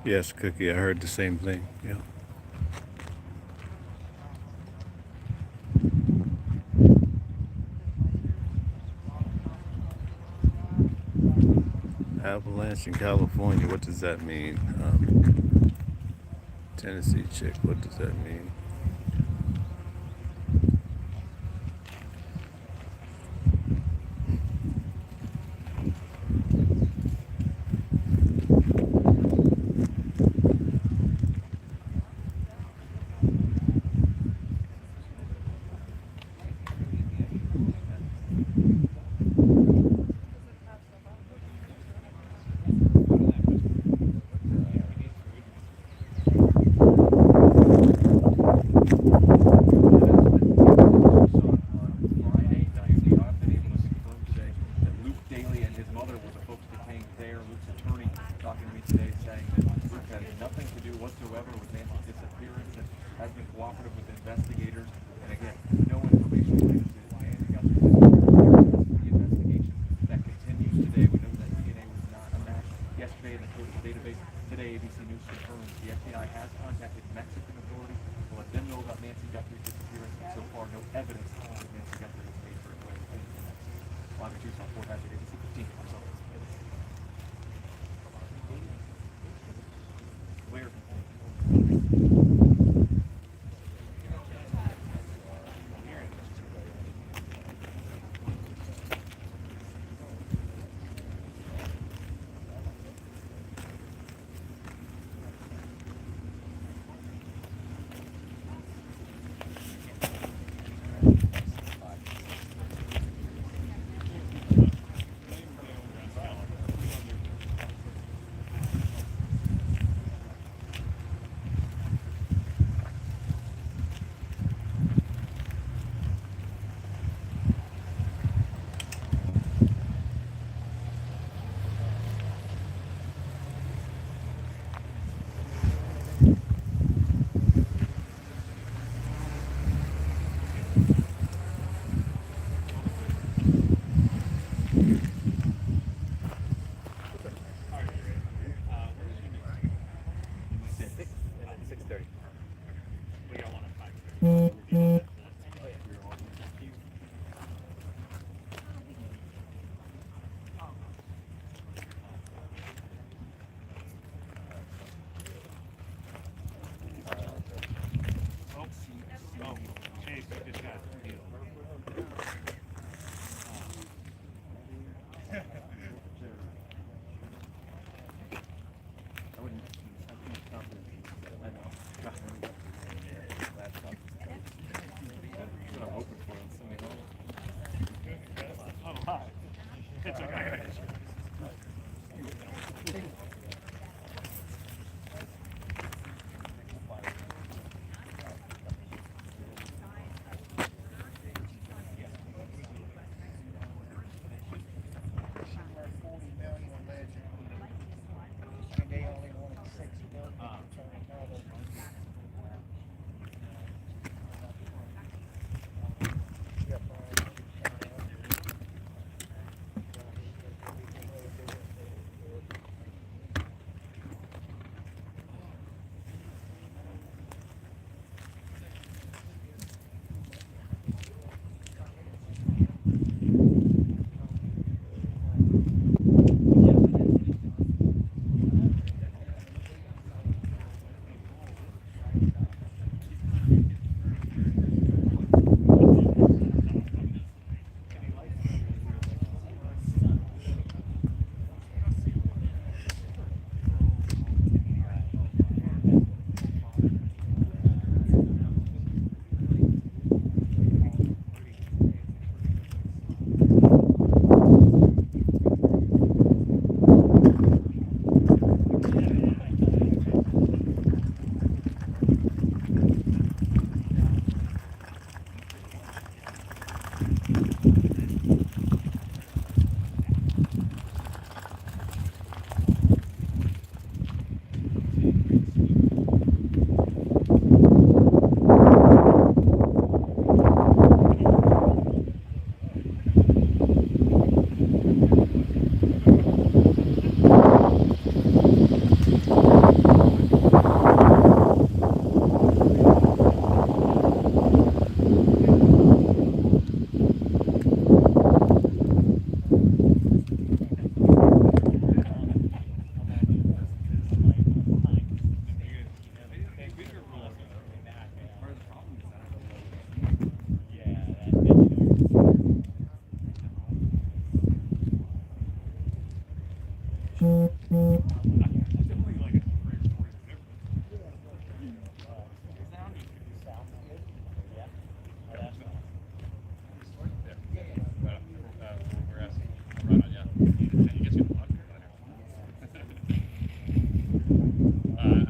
Yes, Cookie, I heard the same thing. Yeah. Avalanche in California, what does that mean? Tennessee chick, what does that mean? Friday night, we have been able to confirm today that Luke Daly and his mother were the folks detained there. Luke's attorney talking to me today saying that Luke had nothing to do whatsoever with Nancy's disappearance and has been cooperative with investigators. And again, no information related to Nancy Guthrie's disappearance. The investigation that continues today. We know that DNA was not a match yesterday in the court database. Today, ABC News confirms the FBI has contacted Mexican authorities to let them know about Nancy Guthrie's disappearance. And so far, no evidence that Nancy Guthrie has made her way into Mexico. Live in Tucson, Fort Hatchet, ABC 15. Clear. I know. definitely like a great story for we're asking. Right on, yeah. Can you get you a lot?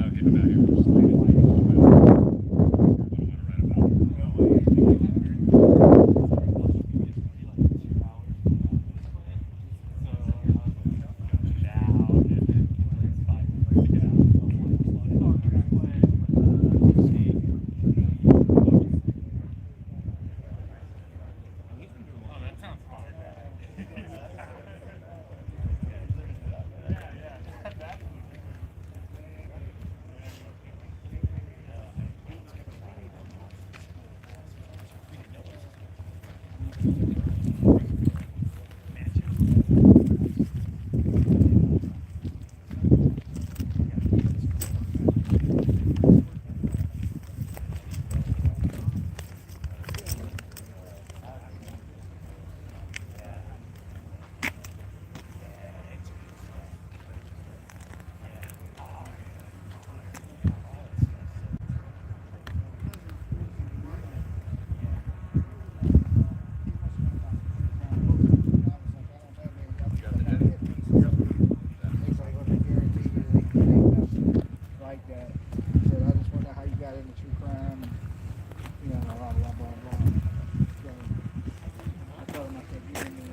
I'll get him out here. Just leave it. Like that. He said, I just wonder how you got into true crime. You know, blah, blah, blah, blah. So I told him, I said, you didn't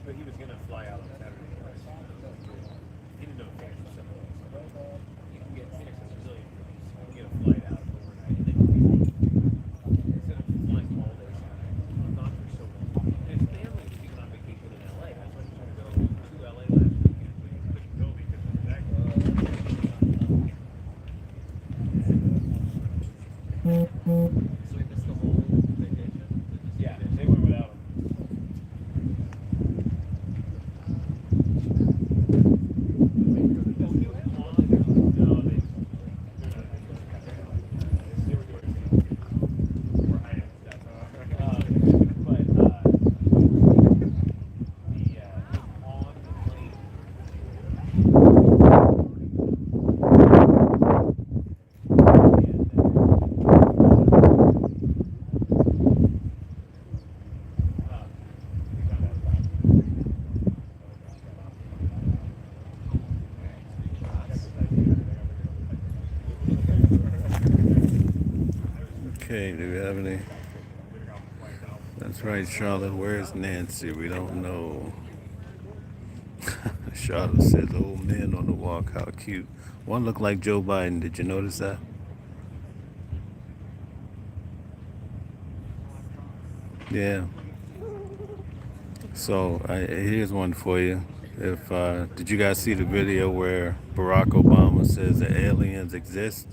But he was gonna fly out on Saturday. He didn't know if Phoenix was somewhere else. You can get Phoenix is Brazilian. You can get a flight out overnight. And then instead of flying all day Saturday, I'm not for so long. And his family was even on vacation in LA. I was trying to go to LA last weekend, but he couldn't go because of that. So he missed the whole vacation? Yeah, they went without him. Okay, do we have any? That's right, Charlotte. Where's Nancy? We don't know. Charlotte says, old men on the walk, how cute. One looked like Joe Biden. Did you notice that? Yeah. So here's one for you. If did you guys see the video where Barack Obama says that aliens exist?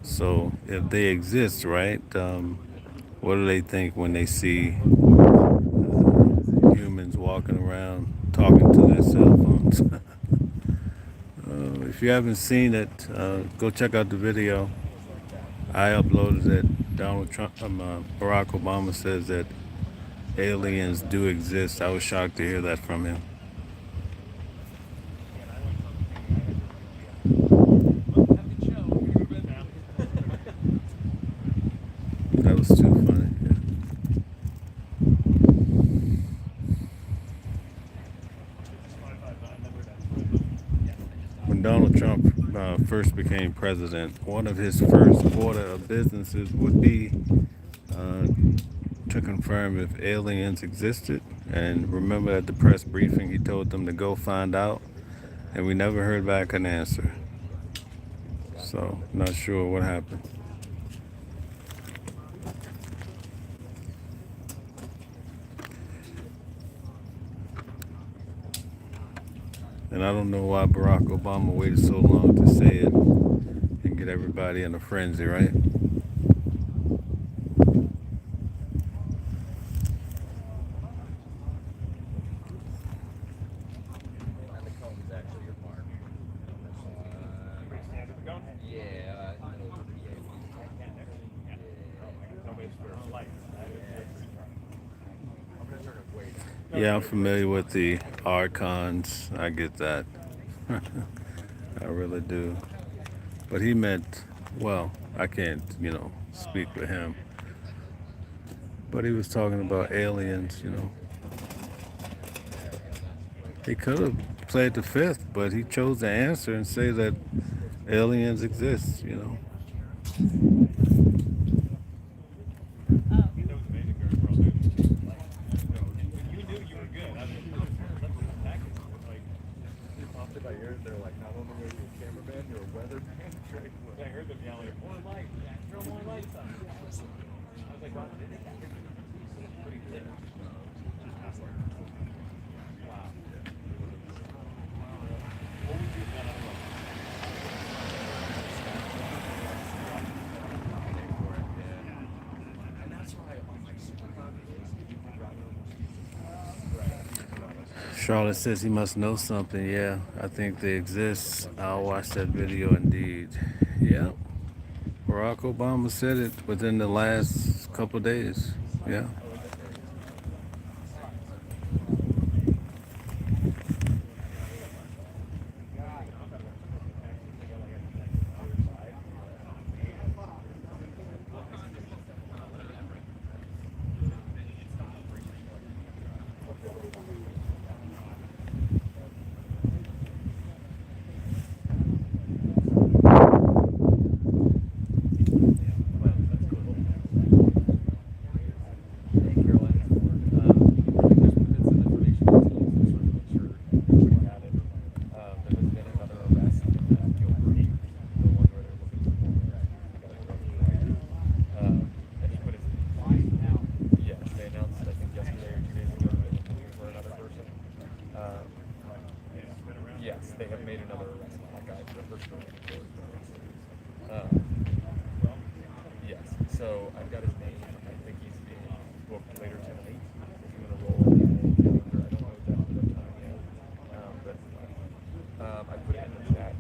So if they exist, right? What do they think when they see humans walking around talking to their cell phones? Oh If you haven't seen it, go check out the video. I uploaded it. Donald Trump, Barack Obama says that aliens do exist. I was shocked to hear that from him. That was too funny. Yeah. When Donald Trump first became president, one of his first order of businesses would be to confirm if aliens existed. And remember at the press briefing, he told them to go find out, and we never heard back an answer. So, not sure what happened. And I don't know why Barack Obama waited so long to say it and get everybody in a frenzy, right? Yeah, I'm familiar with the archons. I get that. I really do. But he meant, well, I can't, speak for him. But he was talking about aliens. He could have played the fifth, but he chose to answer and say that aliens exist. They're like, not only are you a cameraman, you're a weatherman. I heard them yelling, more lights, throw more lights on. I was like, wow, pretty clear. Wow. What would you have done? And that's why I'm like super Charlotte says he must know something. Yeah, I think they exist. I'll watch that video indeed. Yeah. Barack Obama said it within the last couple days. Yeah. Yes, they have made another arrest on that guy for the first one. Yes, so I've got his name. I think he's being booked later tonight. If you want to roll on the calendar, I don't know exactly what time yet. But I put it in the chat.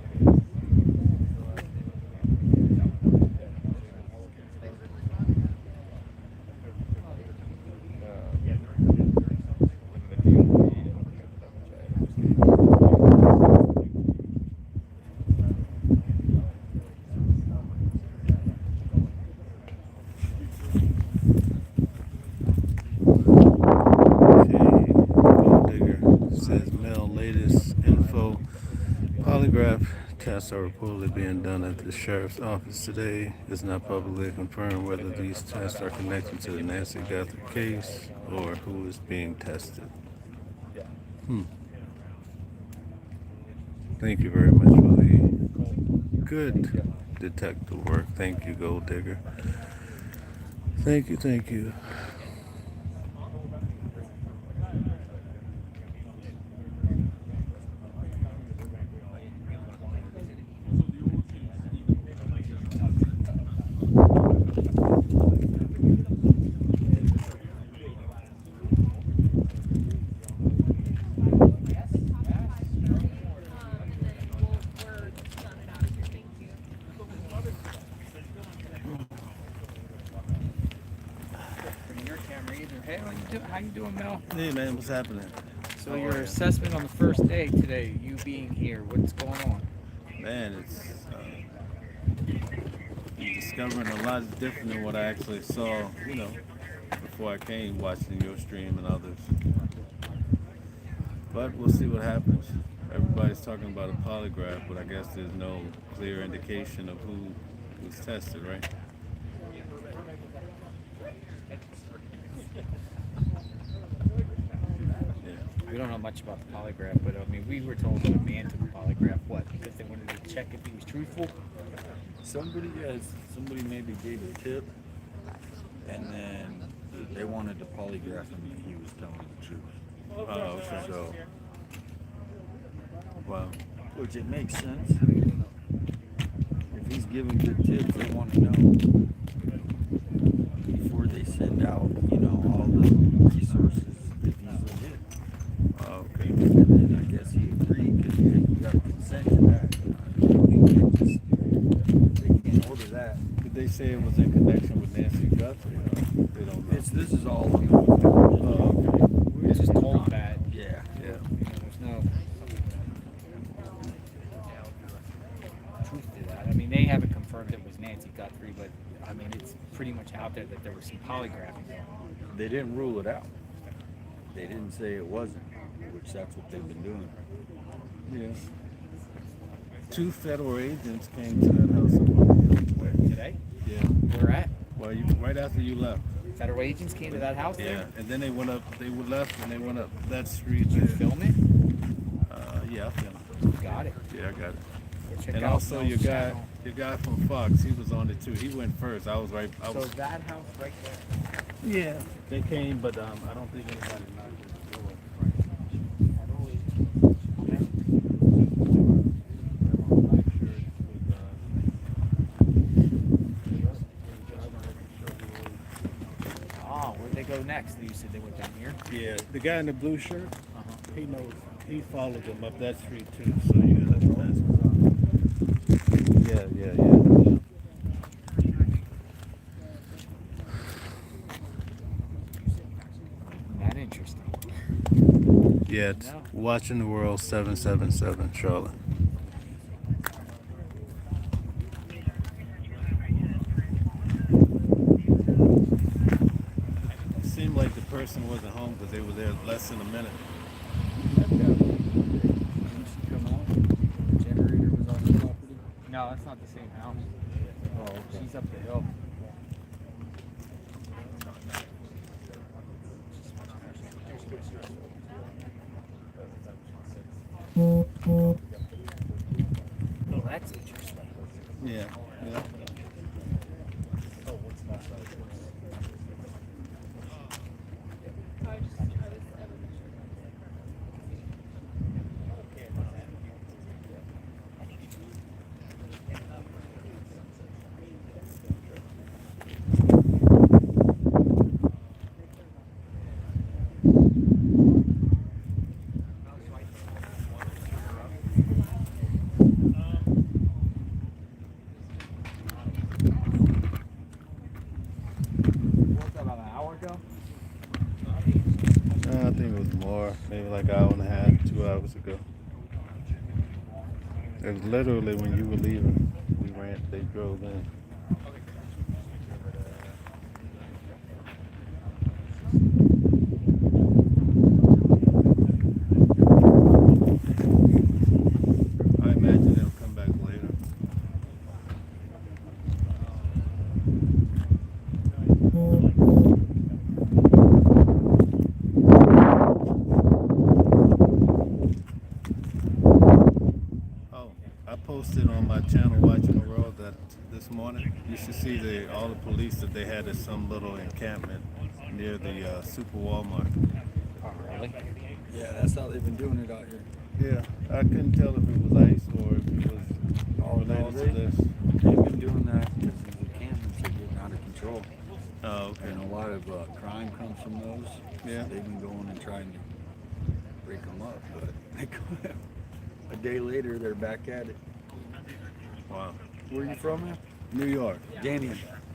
Polygraph tests are reportedly being done at the sheriff's office today. It's not publicly confirmed whether these tests are connected to the Nancy Guthrie case or who is being tested. Thank you very much for the good detective work. Thank you, Gold Digger. Thank you, thank you. Hey, how you doing, Mel? Hey man, what's happening? So How your are ya? assessment on the first day today, you being here, what's going on? Man, it's I'm discovering a lot different than what I actually saw, before I came watching your stream and others. But we'll see what happens. Everybody's talking about a polygraph, but I guess there's no clear indication of who was tested, right? Yeah. We don't know much about the polygraph, but I mean, we were told that a man took a polygraph. What? Because they wanted to check if he was truthful. Somebody maybe gave a tip, and then they wanted to polygraph him, and he was telling the truth. Oh, okay. So, Wow. which it makes sense. If he's giving good tips, they want to know before they send out, all the resources if he's legit. Oh, okay. And then I guess he agreed because you got to consent to that. They can't order that. Did they say it was in connection with Nancy Guthrie? Or they don't know. This is all. Oh, okay. We were just told that. Yeah. Yeah. There's no truth to that. I mean, they haven't confirmed it was Nancy Guthrie, but I mean, it's pretty much out there that there was some polygraphing going on. They didn't rule it out. They didn't say it wasn't, which that's what they've been doing. Yeah. 2 federal agents came to that house on Monday. Today, Yeah. where at? Well, right after you left. Federal agents came to that house Yeah. there. And then they went up. They left and they went up that street. Did you there. film it? Yeah, I filmed it. Got it. Yeah, I got it. Check And out also Mel's your channel. guy from Fox, he was on it too. He went first. I was right. So that house right there. Yeah. They came, but I don't think anybody knocked at the door. Oh, where'd they go next? You said they went down here. Yeah, the guy in the blue shirt, Uh-huh. he knows. He followed them up that street too. So you gotta ask. Yeah. That interesting. Yeah, it's No. Watching the World 777, Charlotte. It seemed like the person wasn't home because they were there less than a minute. Generator was on the property. No, that's not the same house. Oh, okay. She's up the hill. Oh, that's interesting. Yeah. What, about an hour ago? I think it was more, maybe like an hour and a half, 2 hours ago. It was literally when you were leaving. They drove in. I imagine they'll come back later. Oh, I posted on my channel Watching the World that this morning you should see all the police that they had at some little encampment near the Super Walmart. Oh, really? Yeah, that's how they've been doing it out here. Yeah, I couldn't tell if it was ICE or if it was related to this. They've been doing that because these encampments are getting out of control. Oh, okay. And a lot of crime comes from those. Yeah. So they've been going and trying to break them up, but they couldn't. A day later, they're back at it. Wow. Where are you from, man? New York. Danny.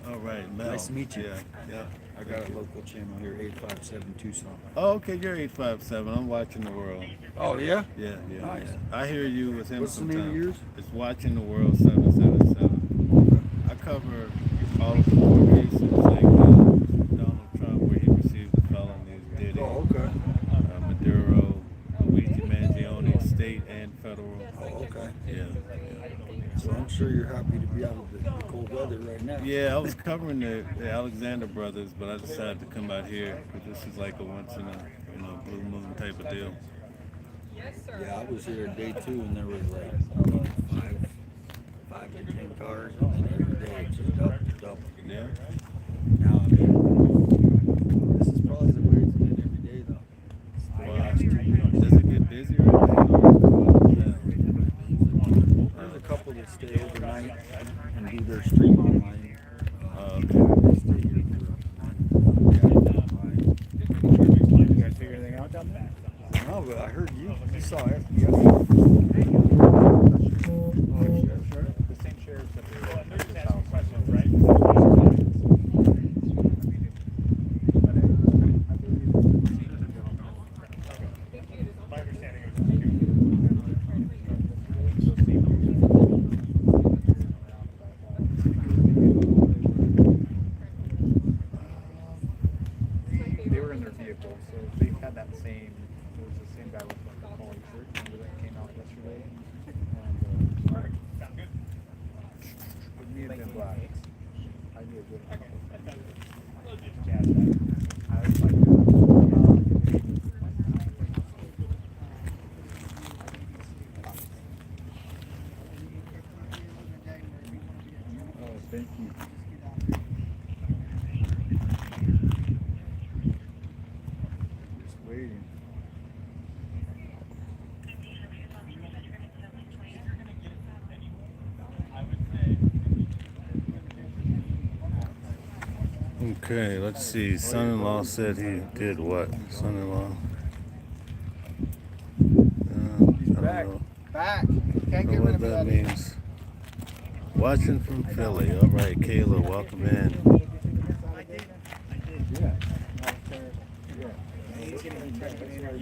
All right, Mel. Nice to meet you. Yeah, yeah. I got a local channel here, 857 Tucson. Oh, okay, you're 857. I'm watching the world. Oh yeah. Yeah. Nice. I hear you with him What's the name of sometimes. yours? It's Watching the World 777. I cover all of the court cases like Donald Trump, where he received the felonies, Diddy, Oh, okay. Maduro, Luigi Mangione, state and federal. Oh, okay. Yeah. So I'm sure you're happy to be out of the cold weather right now. Yeah, I was covering the Alexander brothers, but I decided to come out here because this is like a once in a blue moon type of deal. Yes, sir. Yeah, I was here day 2 and there was like 5 to 10 cars, and then every day it's just double. Yeah. Now, I mean, this is probably the way it's been every day though. Wow. Does it get busy right now? Yeah. There's a couple that stay overnight and do their stream online. Okay. They stay here for You guys figure anything out down there? No, but I heard you saw FBI. The same sheriffs that they were at the house, right? My understanding they were in their vehicle, so they had that same. It was the same guy with like the collar shirt. Remember that came out yesterday? And it may have been black. I knew a good couple. I was like, oh, thank you. Just waiting. Okay, let's see. Son-in-law said he did what? Son-in-law. I Back. don't know. Back. Can't Know get rid what of that that. means. Watching from Philly. All right, Kayla, welcome in.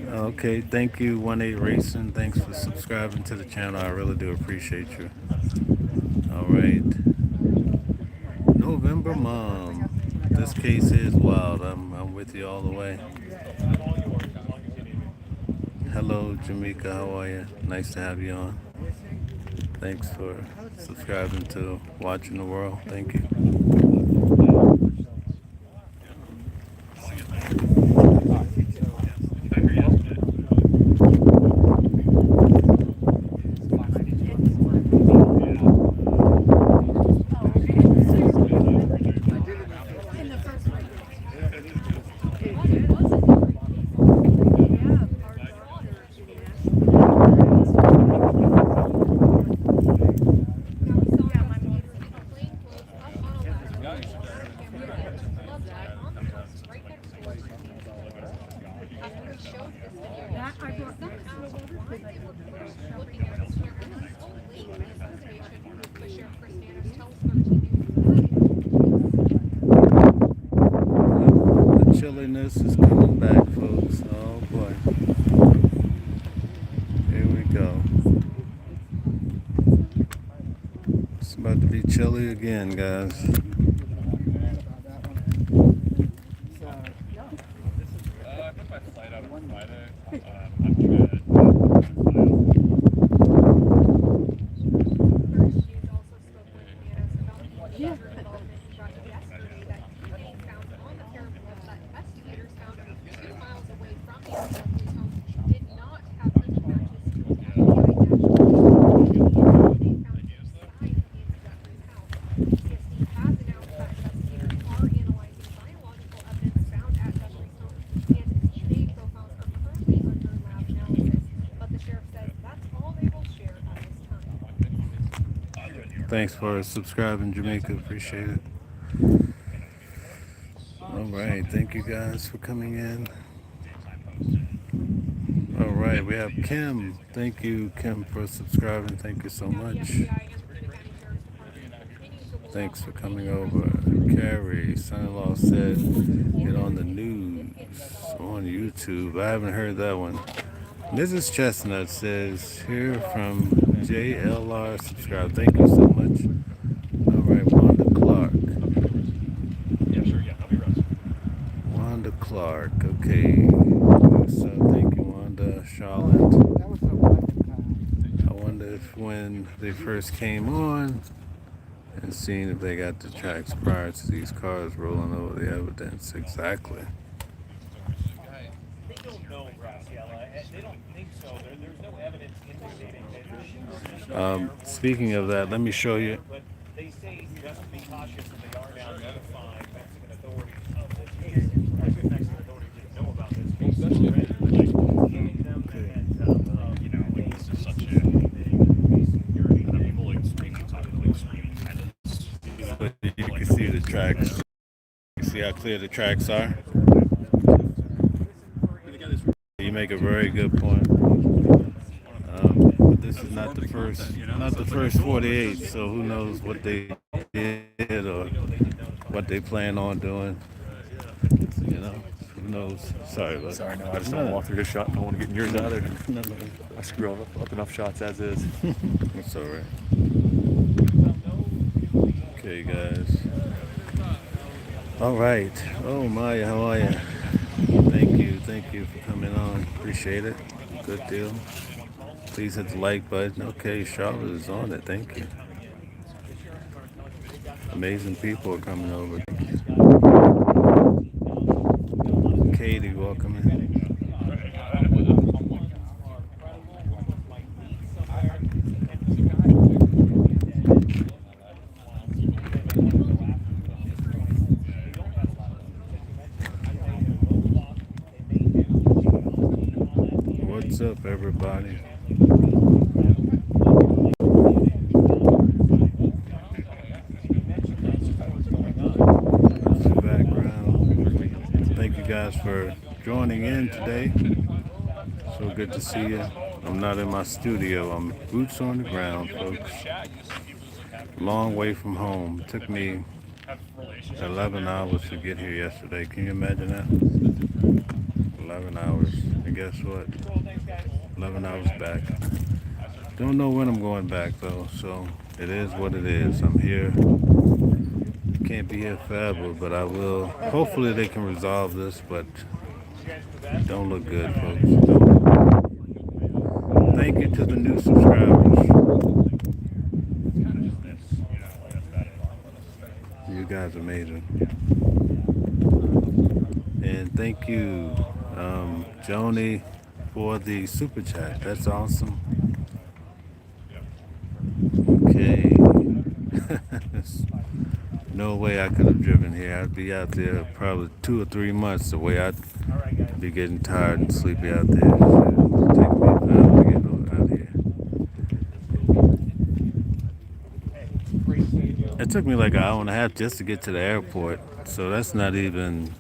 Okay, thank you, 18 Racing. Thanks for subscribing to the channel. I really do appreciate you. All right. November Mom. This case is wild. I'm with you all the way. Hello, Jamaica. How are you? Nice to have you on. Thanks for subscribing to Watching the World. Thank you. The chilliness is coming back, folks. Oh boy. Here we go. It's about to be chilly again, guys. I put my flight out on Friday. I'm good. Thanks for subscribing, Jamaica. Appreciate it. All right. Thank you guys for coming in. All right. We have Kim. Thank you, Kim, for subscribing. Thank you so much. Thanks for coming over. Carrie, son-in-law said it on the news on YouTube. I haven't heard that one. Mrs. Chestnut says, here from JLR subscribe. Thank you so much. All right, Wanda Clark. Yeah, sure. Yeah, I'll be right. Wanda Clark. Okay. So thank you, Wanda. Charlotte. That was a wonderful time. I wonder if when they first came on and seeing if they got the tracks prior to these cars rolling over the evidence. Exactly. They don't know, Graciela. They don't think so. There's no evidence indicating that. Speaking of that, let me show you. But they say just to be cautious, and they are now notifying Mexican authorities of this case. Mexican authorities didn't know about this case already, but giving them that, you know, this is such a security. People like screaming, talking like screaming tenants. But you can see the tracks. You see how clear the tracks are? You make a very good point. But this is not the first 48, so who knows what they did or what they plan on doing. You know, who knows? Sorry, but Sorry, no, I just don't walk through his shot. I don't want to get in yours either. No, I screw up enough shots as is. it's all right. Okay, guys. All right. Oh, Maya, how are you? Thank you for coming on. Appreciate it. Good deal. Please hit the like button. Okay, Charlotte is on it. Thank you. Amazing people are coming over. Katie, welcome in. What's up, everybody? That's the background. Thank you guys for joining in today. So good to see you. I'm not in my studio. I'm boots on the ground, folks. Long way from home. It took me 11 hours to get here yesterday. Can you imagine that? 11 hours. And guess what? 11 hours back. Don't know when I'm going back though, so it is what it is. I'm here. Can't be here forever, but I will. Hopefully they can resolve this, but it don't look good, folks. Thank you to the new subscribers. You guys are amazing. And thank you, Joni, for the super chat. That's awesome. Okay. No way I could have driven here. I'd be out there probably 2 or 3 months. The way I'd be getting tired and sleepy out there. It'd take me forever to get out here. It took me like an hour and a half just to get to the airport. So that's not even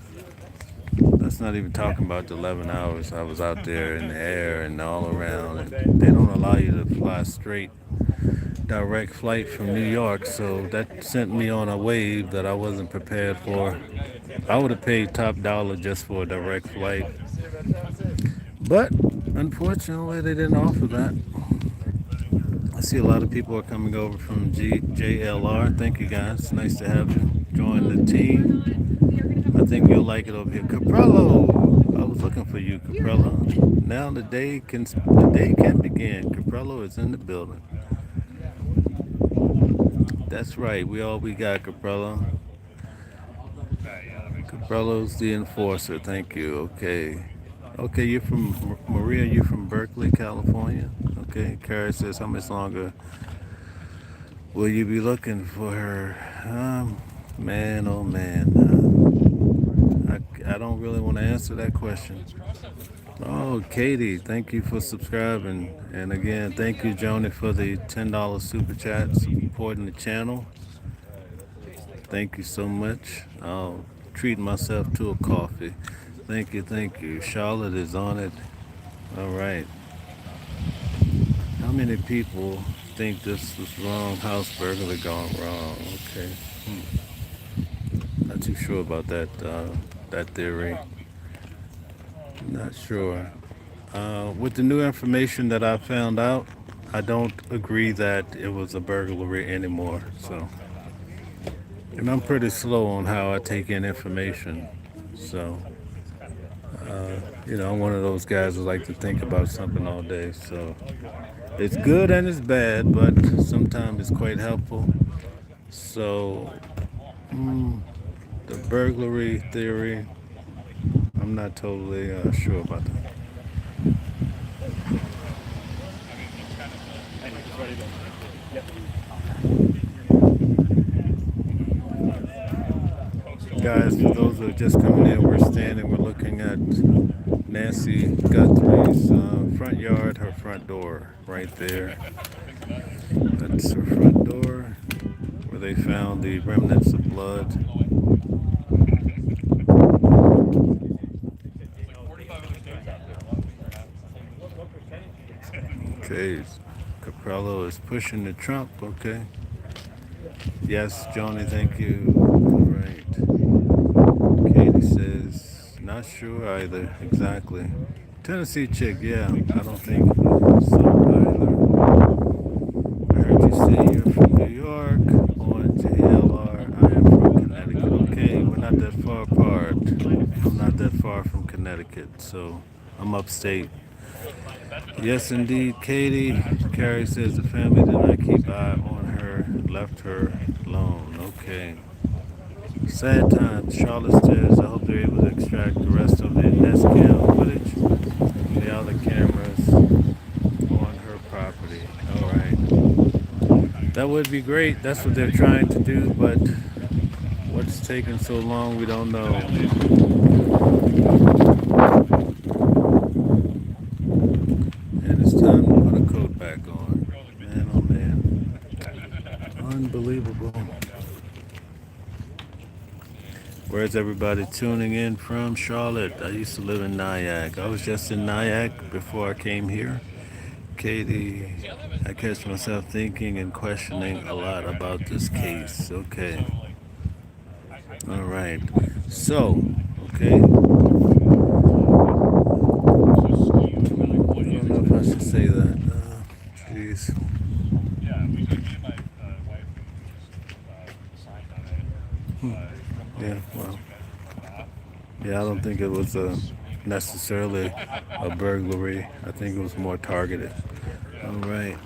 talking about the 11 hours I was out there in the air and all around. And they don't allow you to fly straight, direct flight from New York, so that sent me on a wave that I wasn't prepared for. I would have paid top dollar just for a direct flight. But unfortunately, they didn't offer that. I see a lot of people are coming over from JLR. Thank you guys. It's nice to have you join the team. I think you'll like it over here. Caprello! I was looking for you, Caprello. Now the day can begin. Caprello is in the building. That's right. We got Caprello. Caprello's the enforcer. Thank you. Okay, you're from Maria. You're from Berkeley, California. Okay. Carrie says, how much longer will you be looking for her? Man, oh man. I don't really want to answer that question. Oh, Katie, thank you for subscribing. And again, thank you, Joni, for the $10 super chat, supporting the channel. Thank you so much. I'll treat myself to a coffee. Thank you. Charlotte is on it. All right. How many people think this was wrong. House burglary gone wrong. Okay. Not too sure about that theory. Not sure. With the new information that I found out, I don't agree that it was a burglary anymore. So, and I'm pretty slow on how I take in information. So, I'm one of those guys who like to think about something all day. So, it's good and it's bad, but sometimes it's quite helpful. So, the burglary theory, I'm not totally sure about that. Guys, for those who are just coming in, we're looking at Nancy Guthrie's front yard, her front door, right there. That's her front door, where they found the remnants of blood. Okay, Caprello is pushing the Trump, okay. Yes, Joni, thank you. Right. Katie says, not sure either, exactly. Tennessee chick, yeah, I don't think so either. I heard you say you're from New York, on JLR, I am from Connecticut. Okay, we're not that far apart. I'm not that far from Connecticut, so I'm upstate. Yes, indeed, Katie. Carrie says the family did not keep eye on her, left her alone. Okay. Sad times. Charlotte says, I hope they're able to extract the rest of the Nest cam footage from the other cameras on her property. All right. That would be great. That's what they're trying to do, but what's taking so long, we don't know. And it's time to put a coat back on. Man, oh man. Unbelievable. Where's everybody tuning in from? Charlotte. I used to live in Nyack. I was just in Nyack before I came here. Katie, I catch myself thinking and questioning a lot about this case. Okay. All right. So, okay. I don't know if I should say that. Jeez. Yeah, well. Yeah, I don't think it was necessarily a burglary. I think it was more targeted. All right.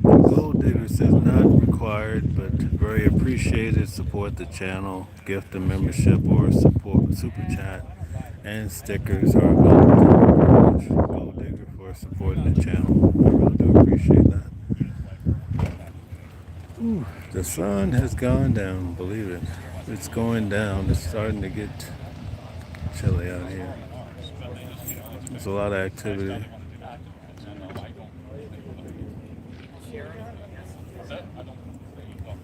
Gold Digger says not required, but very appreciated. Support the channel. Gift a membership or support super chat and stickers are available. Gold Digger for supporting the channel. I really do appreciate that. Ooh, the sun has gone down, believe it. It's going down. It's starting to get chilly out here. There's a lot of activity.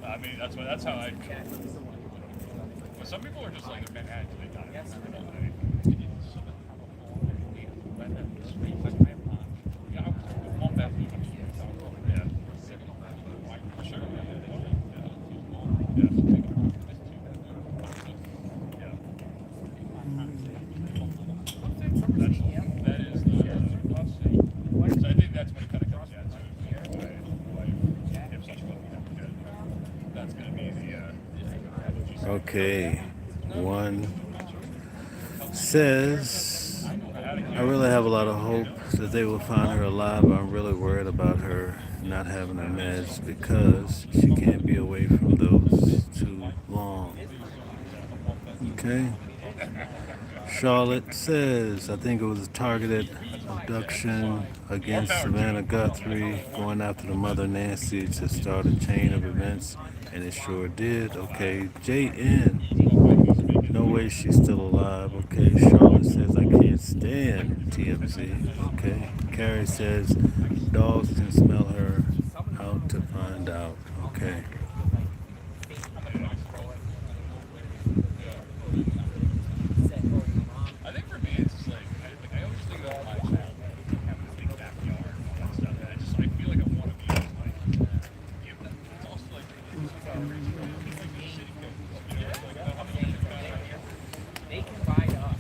I mean, that's how I. Well, some people are just like a Manhattan. Okay, one says, I really have a lot of hope that they will find her alive. I'm really worried about her not having her meds because she can't be away from those too long. Okay. Charlotte says, I think it was a targeted abduction against Savannah Guthrie, going after the mother Nancy to start a chain of events, and it sure did. Okay, JN, no way she's still alive. Okay, Charlotte says, I can't stand TMZ. Okay, Carrie says, dogs can smell her, out to find out. Okay. I always think about my childhood having a big backyard and stuff. And I feel They can buy it up.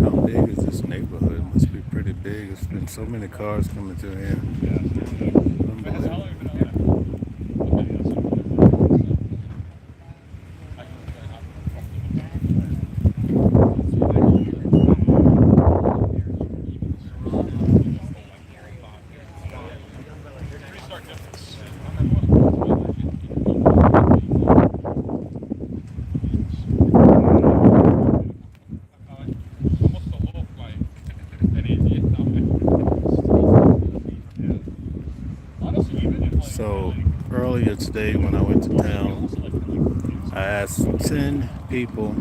How big is this neighborhood? It must be pretty big. It's been so many cars coming through here. Unbelievable. So earlier today when I went to town, I asked 10 people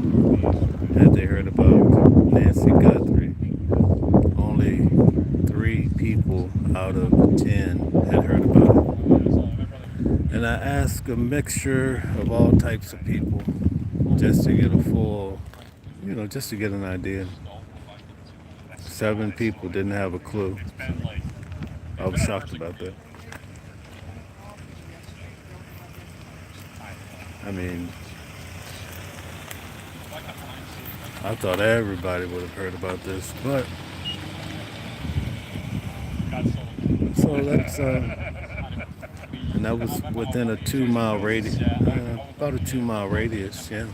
had they heard about Nancy Guthrie. Only 3 people out of 10 had heard about it. And I asked a mixture of all types of people just to get a full, just to get an idea. 7 people didn't have a clue. I was shocked about that. I mean, I thought everybody would have heard about this, but so that's and that was within a 2-mile radius, about a 2-mile radius, yeah.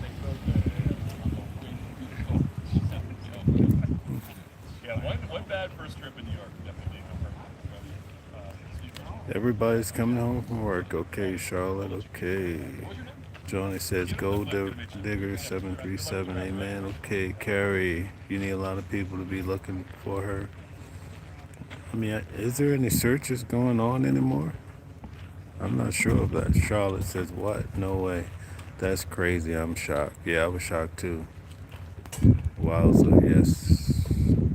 One bad first trip in New York, definitely. Everybody's coming home from work. Okay, Charlotte. Okay. Johnny says, "Go Digger 737." Amen. Okay, Carrie. You need a lot of people to be looking for her. I mean, is there any searches going on anymore? I'm not sure of that. Charlotte says, "What? No way. That's crazy. I'm shocked." Yeah, I was shocked too. Wowza. Yes,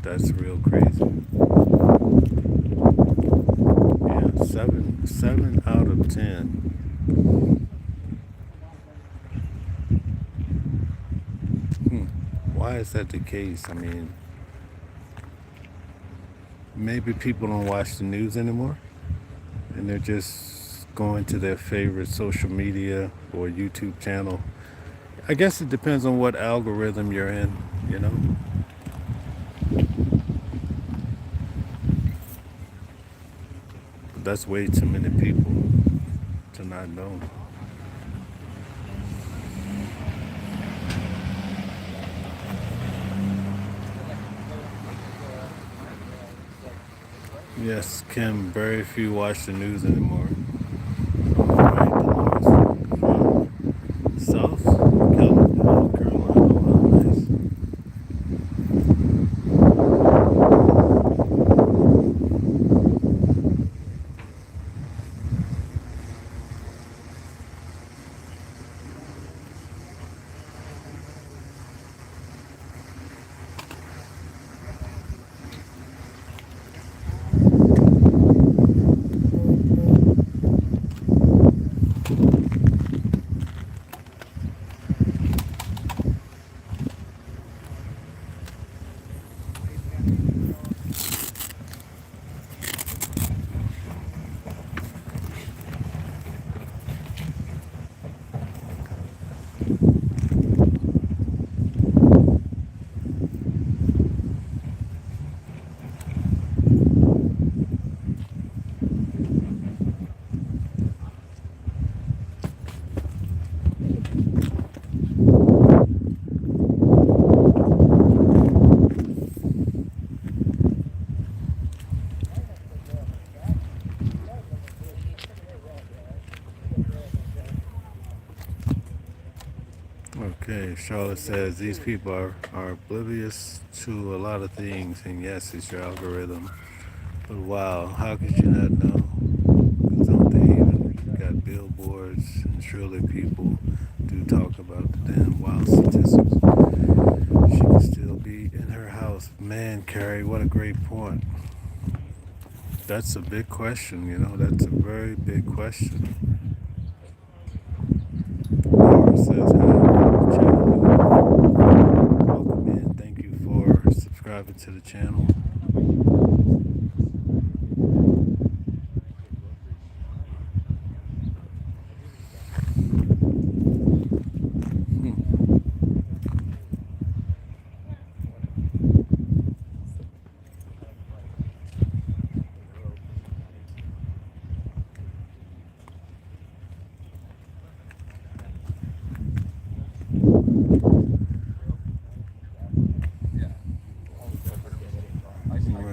that's real crazy. Yeah, seven out of 10. Why is that the case? I mean, maybe people don't watch the news anymore and they're just going to their favorite social media or YouTube channel. I guess it depends on what algorithm you're in, you know? But that's way too many people to not know. Yes, Kim, very few watch the news anymore. All right, Dolores from South Carolina. Oh, nice. Okay, Charlotte says these people are oblivious to a lot of things, and yes, it's your algorithm. But wow, how could you not know? 'Cause don't they even got billboards, and surely people do talk about the damn wild statistics. She could still be in her house. Man, Carrie, what a great point. That's a big question, that's a very big question. Laura says, hi, channel. Welcome in. Thank you for subscribing to the channel.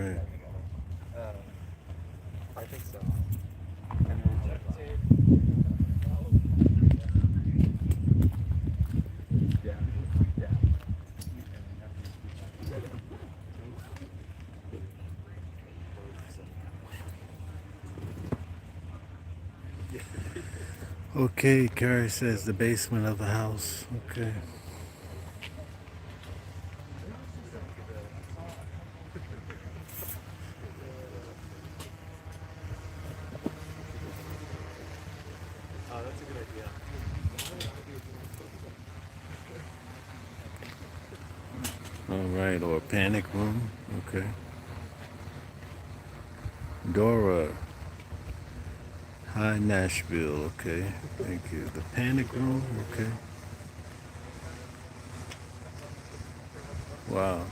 Right. I think so. Yeah. Yeah. Okay, Carrie says the basement of the house. Okay. Oh, that's a good idea. All right, or a panic room. Okay. Dora. Hi, Nashville. Okay. Thank you. The panic room. Okay. Wow.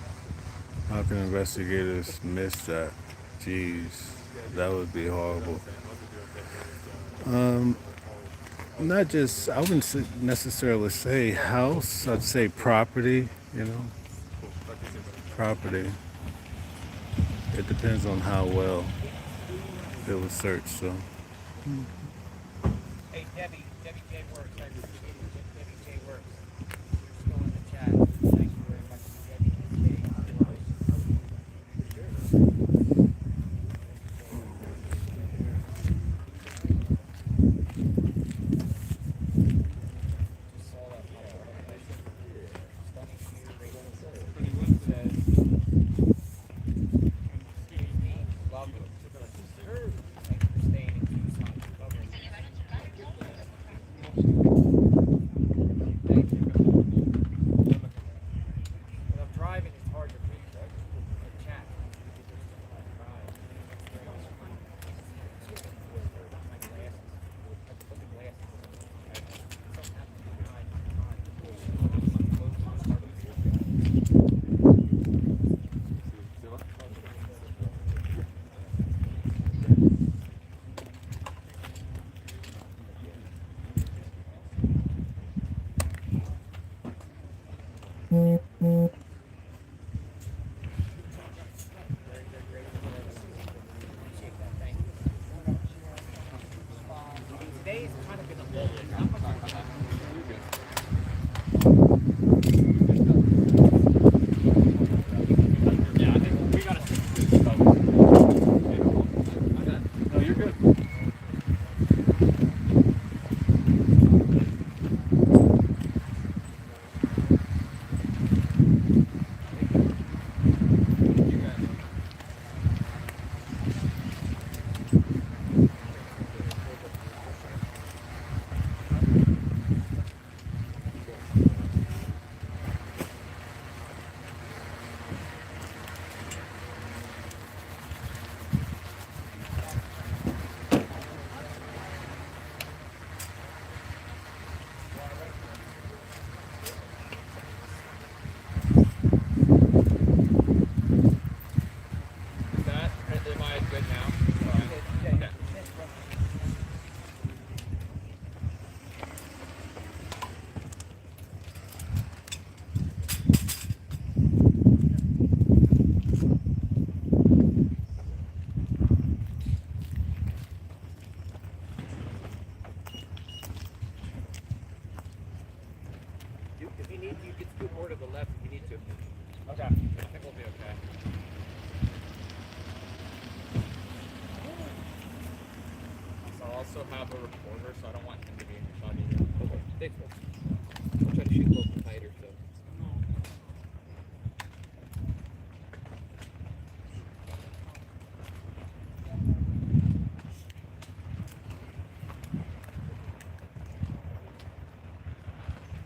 How can investigators miss that? Jeez. That would be horrible. Not just, I wouldn't necessarily say house. I'd say property, you know. Property. It depends on how well it was searched, so. Hey, Debbie J Works, I received Debbie J Works. Still in the chat. Thank you very much, Debbie J Works. Love it. Thank you for staying in Tucson. Love it. Thank you. When I'm driving, it's hard to read the chat. Today is kind of been a lull. Not much. Yeah, I think we gotta stick to this stuff. No, you're good. Am I good now? Okay. If you need to, you can scoot more to the left if you need to. Okay. I think we'll be okay. So I'll also have a reporter, so I don't want him to be in the shot either. Okay, thanks, man. I'm trying to shoot a little tighter, so.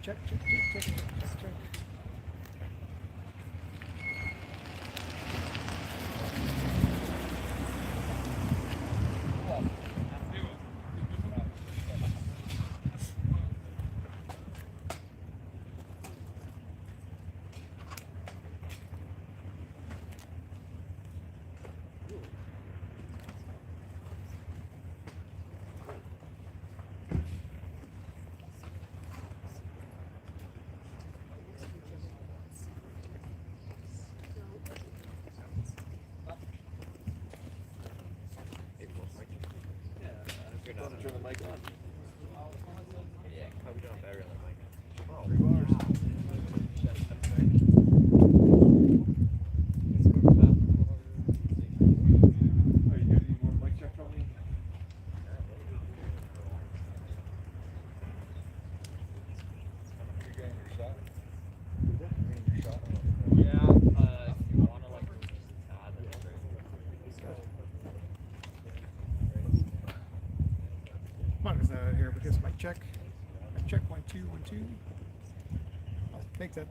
Check. Just check. turn the mic on. Are you good? Any more mic check from me? Monitor's not out here because my check. My check 1 2 1 2. I'll take that.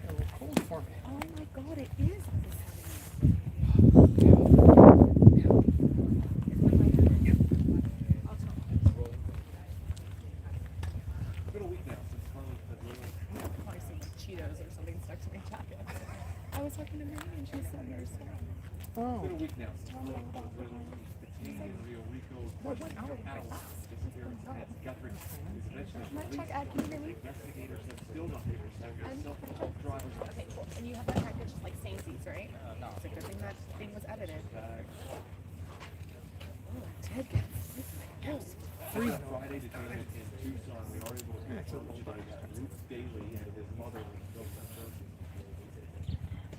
A little cold for me. Oh my god, it is. It's been a week now since Carlos had little. Probably some Cheetos or something stuck to my jacket. I was talking to Mary and she was sitting there sweating. It's been a week now since Carlos was little. Detained in Rio Rico. Disappearance. Nancy Guthrie is eventually My check released. ad, can you hear me? Investigators have still not been able to self-driver's Okay, cool. And you have that package like same seats, right? No. It's a good thing that thing was edited. Oh, Ted gets sick in my house. Friday detainment in Tucson, we are able to confirm by Luke Daly and his mother were still concerned.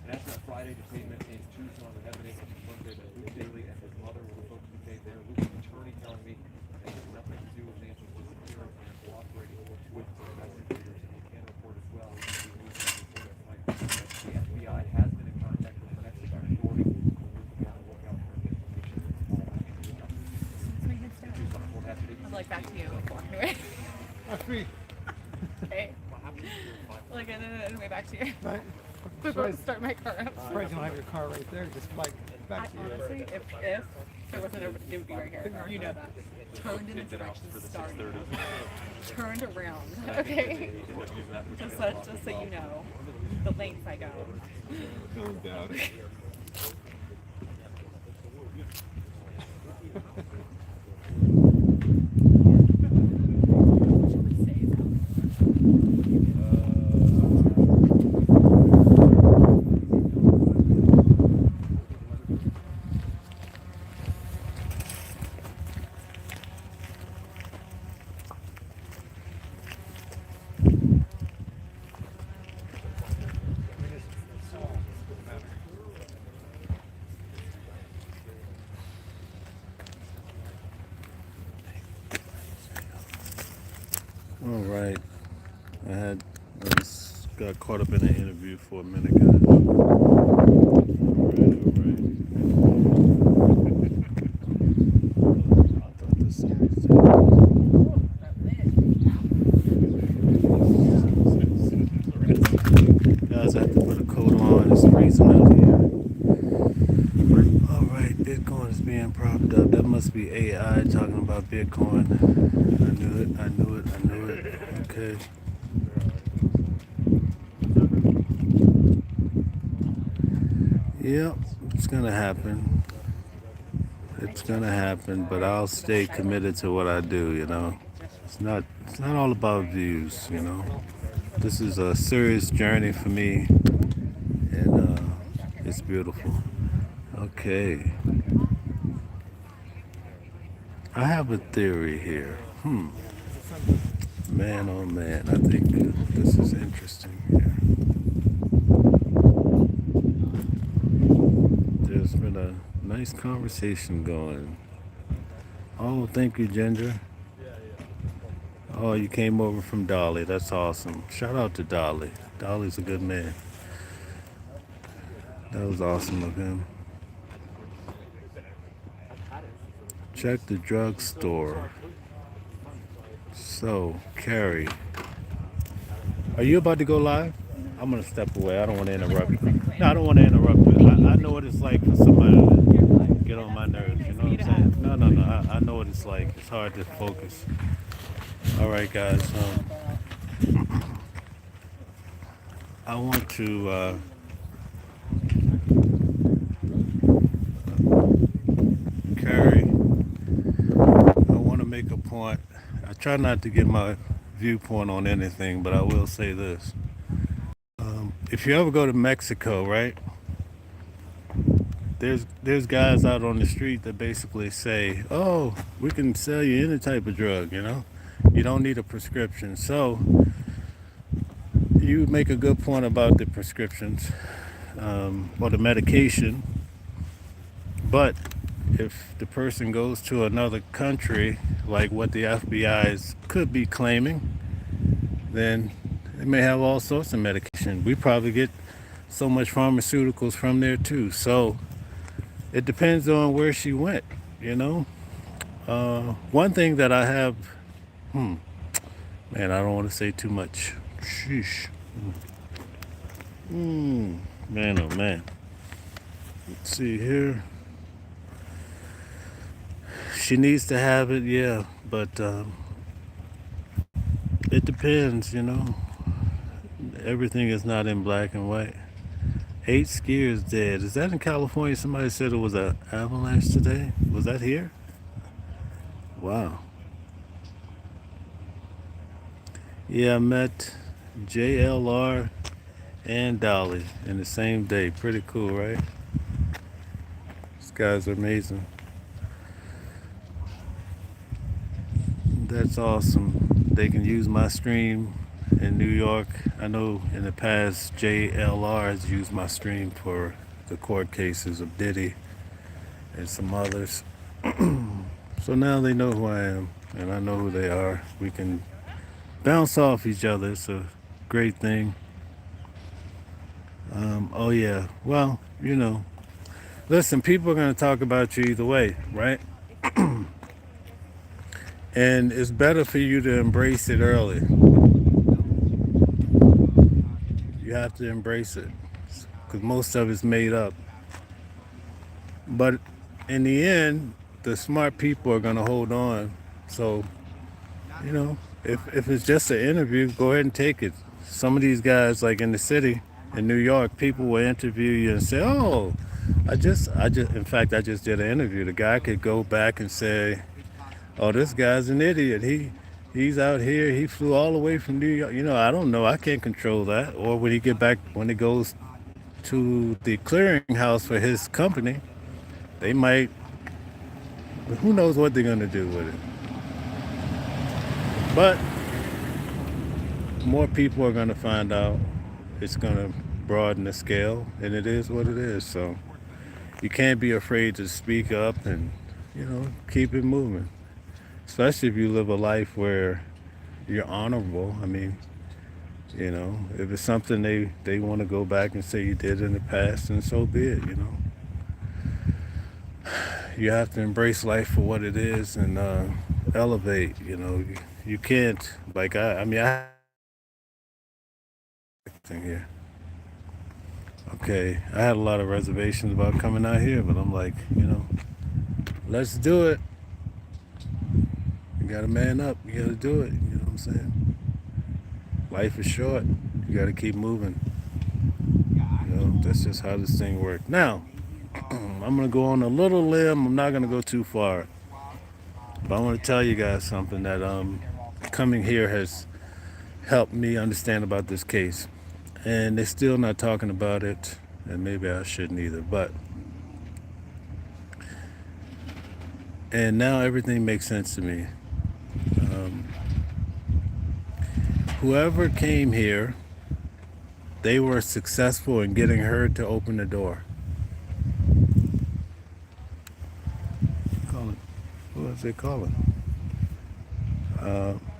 And after that Friday detainment in Tucson, we have been able to confirm that Luke Daly and his mother were supposed to be detained there. Luke's attorney telling me it has nothing to do with Nancy's disappearance and cooperating with the investigators. And we can report as well. The FBI has been in contact with the Mexican authorities. We're on the lookout for information. My head's down. I'm like back to you. Walking away. That's me. Okay. Like and then way back to you. Right. Before I start my car up. Surprised you don't have your car right there. Just like back to you. Honestly, if there wasn't a, it would be right here. You know that. Turned in the direction started. Turned around. Okay. Just so you know, the length I go. No doubt. All right. I got caught up in an interview for a minute, guys. All right. I thought this was guys, I have to put a coat on. It's freezing out here. All right, Bitcoin is being propped up. That must be AI talking about Bitcoin. I knew it. Okay. Yep, it's gonna happen. It's gonna happen, but I'll stay committed to what I do, you know. It's not all about views, you know. This is a serious journey for me, and it's beautiful. Okay, I have a theory here. Man, oh man, I think this is interesting here. There's been a nice conversation going. Oh, thank you, Ginger. Oh, you came over from Dolly. That's awesome. Shout out to Dolly. Dolly's a good man. That was awesome of him. Check the drugstore. So, Carrie, are you about to go live? I'm gonna step away. I don't want to interrupt you. No, I don't want to interrupt you. I know what it's like for somebody to get on my nerves. You know what I'm saying? No, no, no. I know what it's like. It's hard to focus. All right, guys. I want to Carrie. I want to make a point. I try not to get my viewpoint on anything, but I will say this. If you ever go to Mexico, right? There's guys out on the street that basically say, "Oh, we can sell you any type of drug, you know. You don't need a prescription." So you make a good point about the prescriptions or the medication, but if the person goes to another country, like what the FBI could be claiming, then they may have all sorts of medication. We probably get so much pharmaceuticals from there too. So it depends on where she went, you know. One thing that I have, man, I don't want to say too much. Sheesh. Man, oh man. Let's see here. She needs to have it, yeah, but it depends, you know. Everything is not in black and white. 8 skiers dead. Is that in California? Somebody said it was an avalanche today. Was that here? Wow. Yeah, I met JLR and Dolly in the same day. Pretty cool, right? These guys are amazing. That's awesome. They can use my stream in New York. I know in the past JLR has used my stream for the court cases of Diddy and some others. So now they know who I am and I know who they are. We can bounce off each other. It's a great thing. Oh yeah. Well, you know. Listen, people are going to talk about you either way, right? And it's better for you to embrace it early. You have to embrace it because most of it's made up. But in the end, the smart people are going to hold on. So, you know, if it's just an interview, go ahead and take it. Some of these guys, like in the city, in New York, people will interview you and say, "Oh, in fact, I just did an interview." The guy could go back and say, "Oh, this guy's an idiot. He's out here. He flew all the way from New York." You know, I don't know. I can't control that. Or when he goes to the clearinghouse for his company, they might. Who knows what they're gonna do with it? But more people are gonna find out. It's gonna broaden the scale, and it is what it is. So you can't be afraid to speak up and, you know, keep it moving. Especially if you live a life where you're honorable. I mean, you know, if it's something they want to go back and say you did in the past, and so be it, you know. You have to embrace life for what it is and elevate, you know. You can't, like, I thing here. Okay, I had a lot of reservations about coming out here, but I'm like, you know, let's do it. You gotta man up. You gotta do it. You know what I'm saying? Life is short. You gotta keep moving. You know, that's just how this thing works. Now, I'm gonna go on a little limb. I'm not gonna go too far, but I want to tell you guys something that coming here has helped me understand about this case. And they're still not talking about it, and maybe I shouldn't either. And now everything makes sense to me. Whoever came here, they were successful in getting her to open the door. Calling. Who was they calling?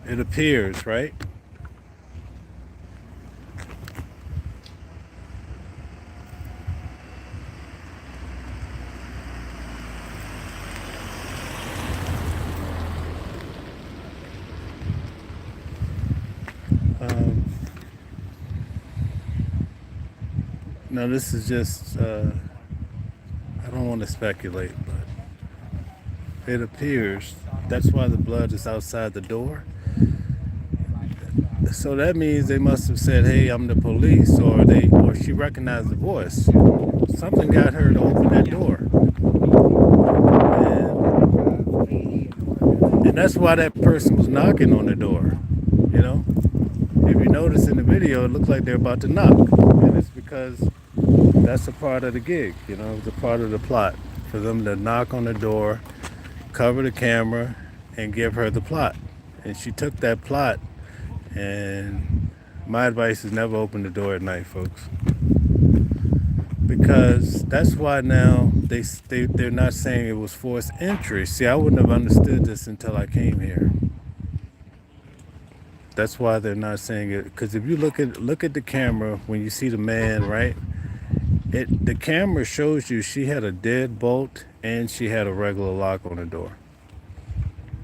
It appears, right? Now this is just, I don't want to speculate, but it appears that's why the blood is outside the door. So that means they must have said, "Hey, I'm the police," or she recognized the voice. Something got her to open that door, and that's why that person was knocking on the door. You know, if you notice in the video, it looked like they're about to knock, and it's because that's a part of the gig. You know, it's a part of the plot for them to knock on the door, cover the camera, and give her the plot. And she took that plot. And my advice is never open the door at night, folks, because that's why now they're not saying it was forced entry. See, I wouldn't have understood this until I came here. That's why they're not saying it, because if you look at the camera when you see the man, right? The camera shows you she had a deadbolt and she had a regular lock on the door.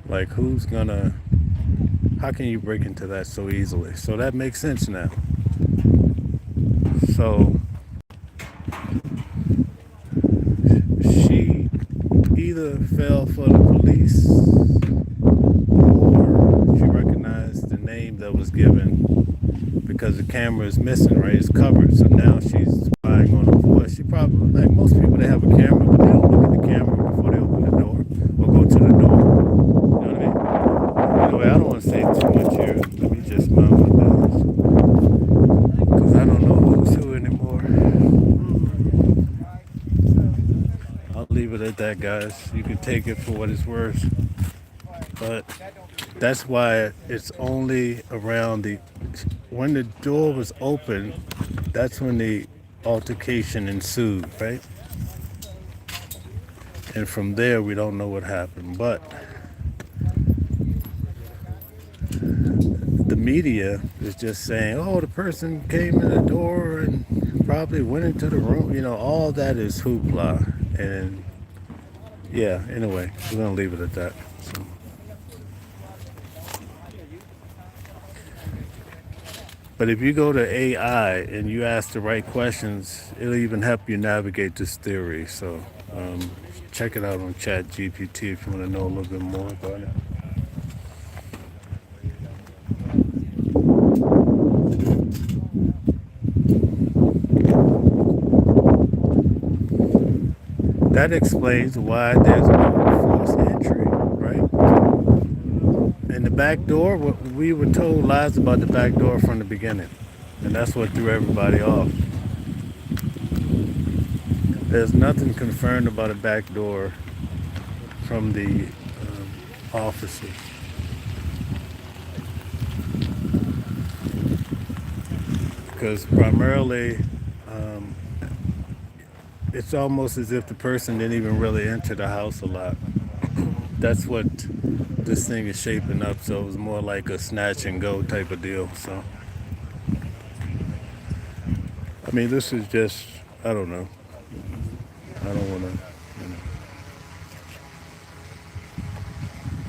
Like, how can you break into that so easily? So that makes sense now. So she either fell for the police or she recognized the name that was given, because the camera is missing, right? It's covered. So now she's spying on the voice. She probably, like most people, they have a camera, but they don't look at the camera before they open the door or go to the door. You know what I mean? Anyway, I don't want to say too much here. Let me just mind my business, because I don't know who's who anymore. I'll leave it at that, guys. You can take it for what it's worth. But that's why it's only around when the door was open, that's when the altercation ensued, right? And from there, we don't know what happened. But the media is just saying, oh, the person came in the door and probably went into the room. You know, all that is hoopla. And yeah, anyway, we're going to leave it at that. So. But if you go to AI and you ask the right questions, it'll even help you navigate this theory. So check it out on ChatGPT if you want to know a little bit more about it. That explains why there's no forced entry, right? And the back door, we were told lies about the back door from the beginning. And that's what threw everybody off. There's nothing confirmed about a back door from the officers. Because primarily, it's almost as if the person didn't even really enter the house a lot. That's what this thing is shaping up. So it was more like a snatch and go type of deal. So, I mean, this is just, I don't know. I don't want to,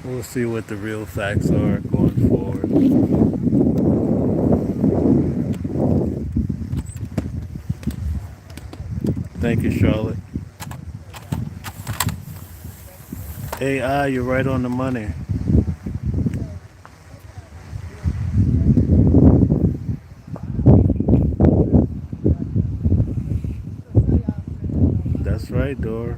We'll see what the real facts are going forward. Thank you, Charlotte. AI, you're right on the money. That's right, Dora.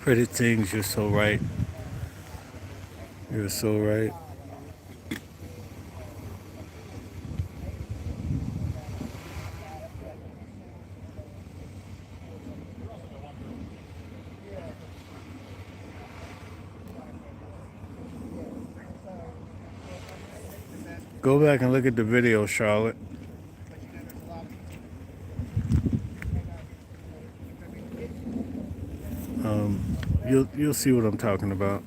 Pretty things, you're so right. You're so right. Go back and look at the video, Charlotte. You'll see what I'm talking about.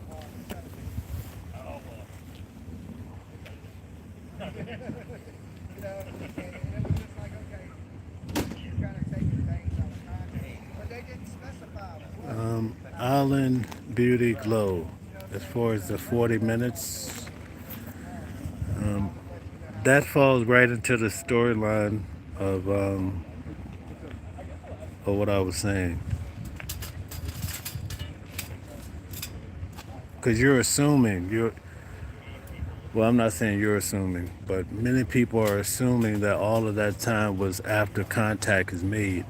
Island Beauty Glow. As far as the 40 minutes, that falls right into the storyline of what I was saying. Because you're assuming, well, I'm not saying you're assuming, but many people are assuming that all of that time was after contact is made.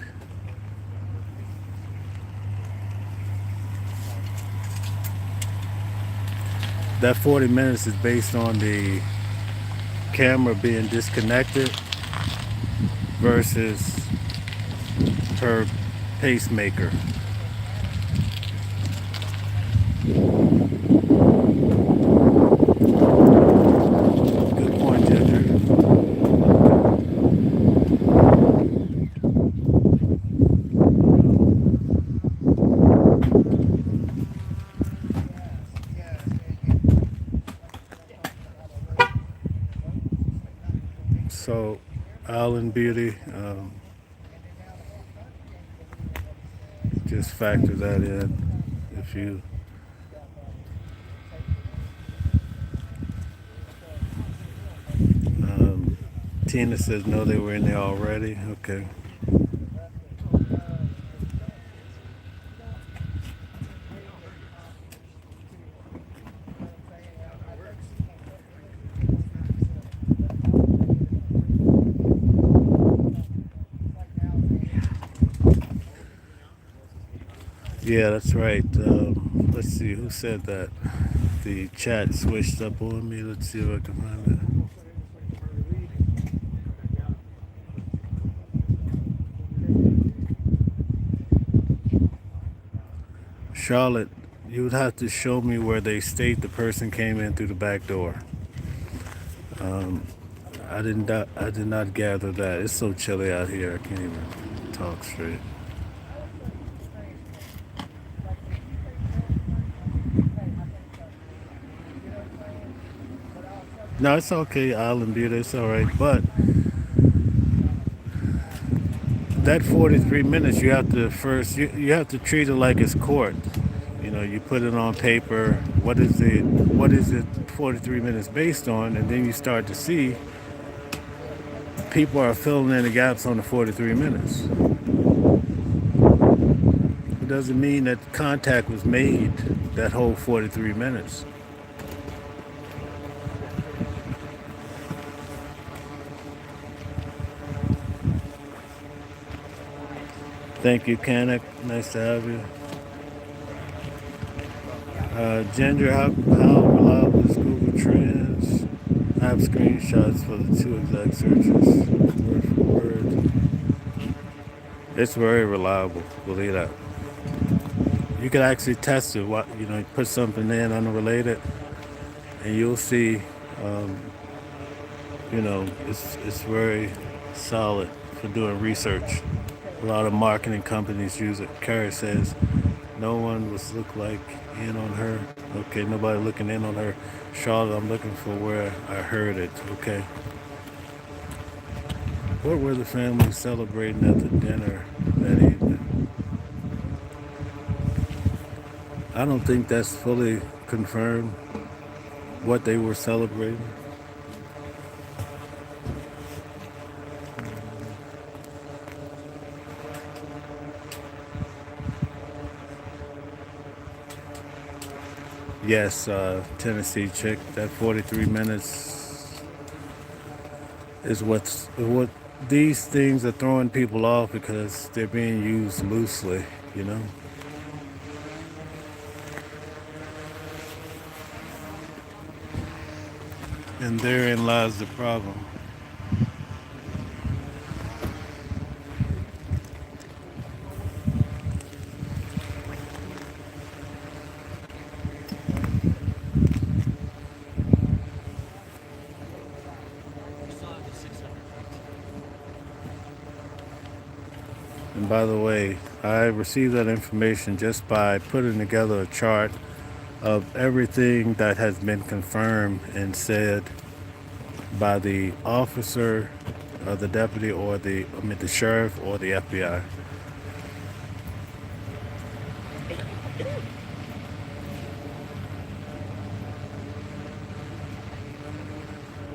That 40 minutes is based on the camera being disconnected versus her pacemaker. Good point, Ginger. So, Island Beauty, just factor that in if you. Tina says no, they were in there already. Okay. Yeah, that's right. Let's see, who said that? The chat switched up on me. Let's see if I can find it. Charlotte, you would have to show me where they state the person came in through the back door. I did not gather that. It's so chilly out here. I can't even talk straight. No, it's okay, Island Beauty. It's all right, but that 43 minutes, you have to first you have to treat it like it's court. You know, you put it on paper. What is it 43 minutes based on, and then you start to see people are filling in the gaps on the 43 minutes. It doesn't mean that contact was made that whole 43 minutes. Thank you, Kanik. Nice to have you. Ginger, how reliable is Google Trends? I have screenshots for the 2 exact searches, word for word. It's very reliable, believe that. You can actually test it. You put something in unrelated, and you'll see. It's very solid for doing research. A lot of marketing companies use it. Carrie says, no one was look like in on her. Okay, nobody looking in on her. Charlotte, I'm looking for where I heard it. Okay. What were the families celebrating at the dinner that evening? I don't think that's fully confirmed what they were celebrating. Yes, Tennessee chick. That 43 minutes is what these things are throwing people off because they're being used loosely, you know. And therein lies the problem. And by the way, I received that information just by putting together a chart of everything that has been confirmed and said by the officer, the deputy, or the sheriff or the FBI.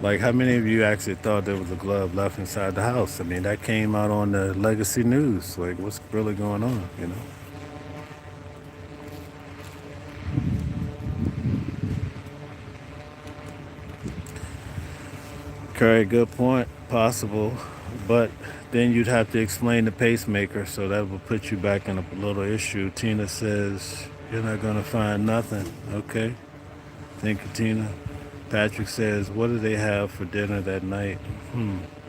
Like, how many of you actually thought there was a glove left inside the house? I mean, that came out on the Legacy News. Like, what's really going on, you know? Okay, good point. Possible. But then you'd have to explain the pacemaker, so that would put you back in a little issue. Tina says, you're not going to find nothing. Okay. Thank you, Tina. Patrick says, what do they have for dinner that night?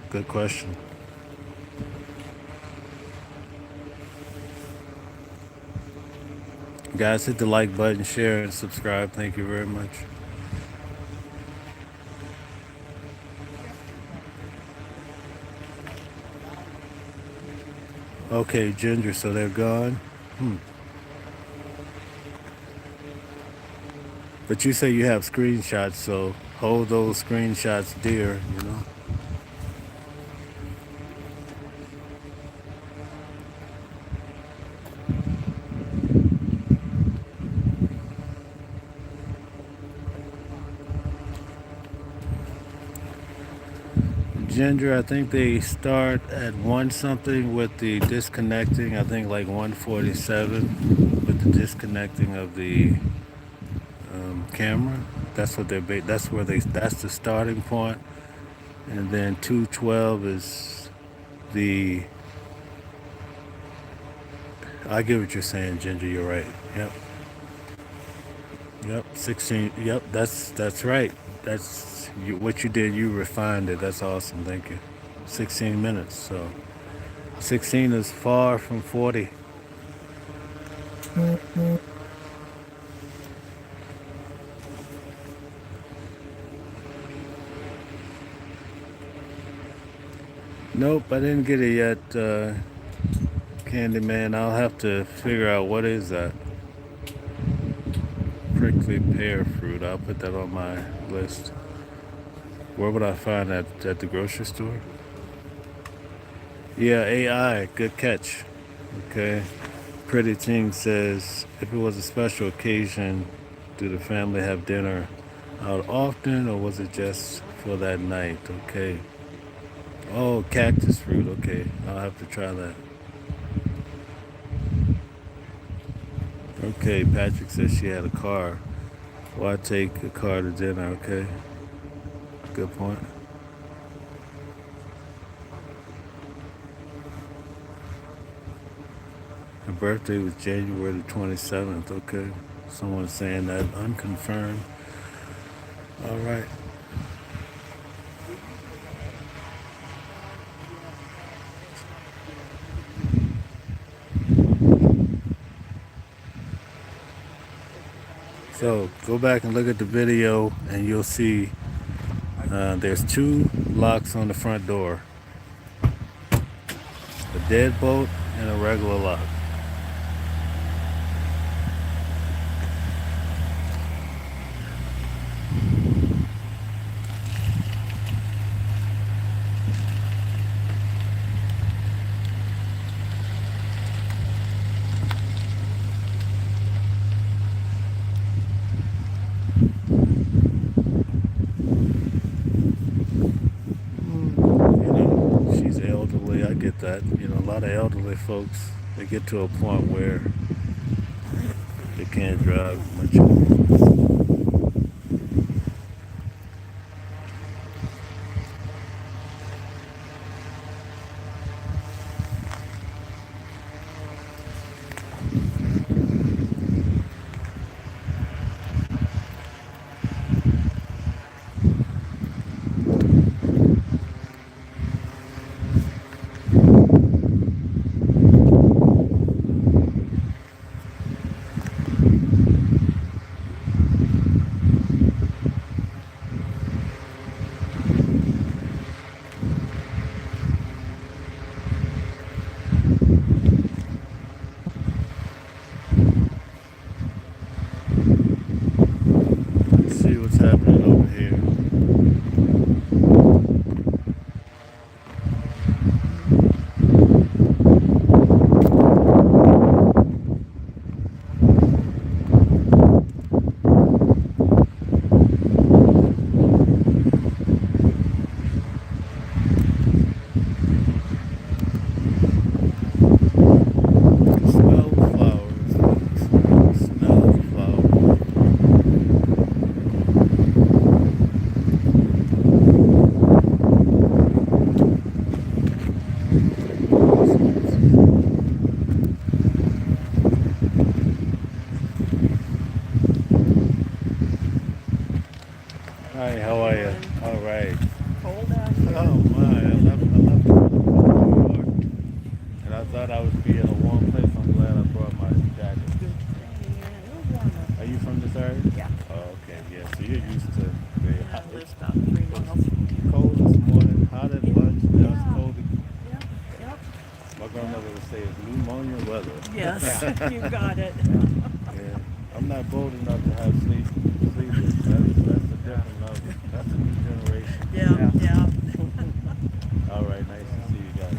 Good question. Guys, hit the like button, share, and subscribe. Thank you very much. Okay, Ginger, so they're gone? But you say you have screenshots, so hold those screenshots dear, you know? Ginger, I think they start at 1 something with the disconnecting. I think like 147 with the disconnecting of the camera. That's what that's the starting point. And then 212 is the, I get what you're saying, Ginger, you're right. Yep. Yep, 16. Yep, that's right. That's what you did. You refined it. That's awesome. Thank you. 16 minutes. So 16 is far from 40. Nope, I didn't get it yet, Candyman. I'll have to figure out what is that. Prickly pear fruit. I'll put that on my list. Where would I find that? At the grocery store? Yeah, AI. Good catch. Okay. Pretty Ting says, if it was a special occasion, do the family have dinner out often or was it just for that night? Okay. Oh, cactus fruit. Okay. I'll have to try that. Okay. Patrick says she had a car. Why take a car to dinner? Okay. Good point. Her birthday was January the 27th. Okay. Someone's saying that unconfirmed. All right. So go back and look at the video and you'll see there's 2 locks on the front door. A deadbolt and a regular lock. She's elderly. I get that. A lot of elderly folks, they get to a point where They can't drive much. Let's see what's happening over here. Smell the flowers. Smell the flowers. Hi, how are you? All right. Cold out here. Oh my, I left New York, and I thought I would be in a warm place. I'm glad I brought my jacket. Yeah, a little warmer. Are you from this area? Yeah. Oh, okay, yeah. So you're used to very hot. I live about 3 miles from here. Cold this morning, hot at lunch, now it's Yeah. cold. Yep, yep. My grandmother would say it's pneumonia weather. Yes, you got it. Yeah. I'm not bold enough to have sleeveless. That's a different level. That's a new generation. Yeah, yeah. All right, nice to see you guys.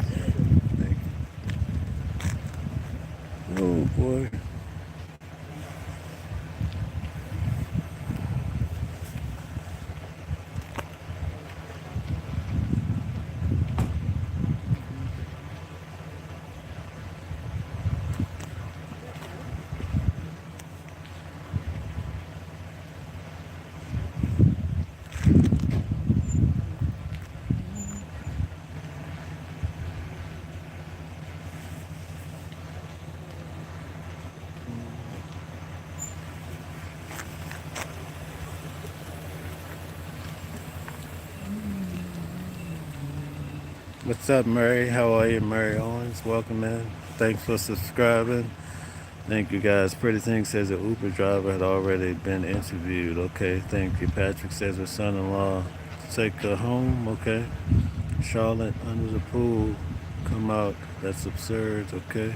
Thank you. Oh boy. What's up, Murray? How are you, Murray Owens? Welcome in. Thanks for subscribing. Thank you, guys. Pretty Thing says the Uber driver had already been interviewed. Okay, thank you. Patrick says her son-in-law take her home. Okay. Charlotte under the pool. Come out. That's absurd. Okay.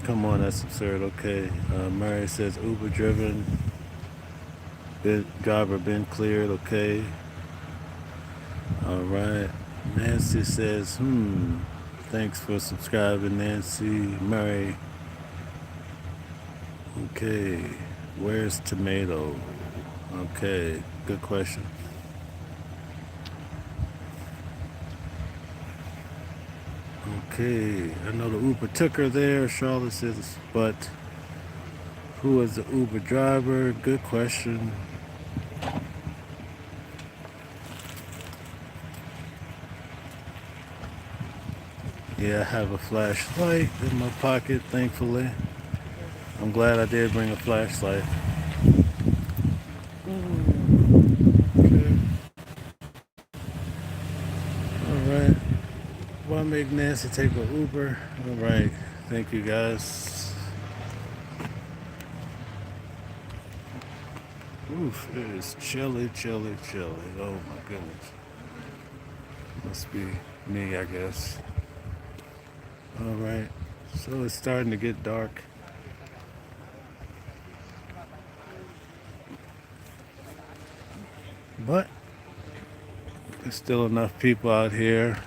Come on, that's absurd. Okay. Murray says Uber driver been cleared. Okay. All right. Nancy says, Thanks for subscribing, Nancy. Murray. Okay. Where's tomato? Okay. Good question. Okay. I know the Uber took her there. Charlotte says, but who is the Uber driver? Good question. Yeah, I have a flashlight in my pocket, thankfully. I'm glad I did bring a flashlight. Okay. Alright. Why make Nancy take an Uber? Alright. Thank you, guys. Oof, it is chilly, chilly, chilly. Oh my goodness. Must be me, I guess. Alright. So it's starting to get dark. But there's still enough people out here.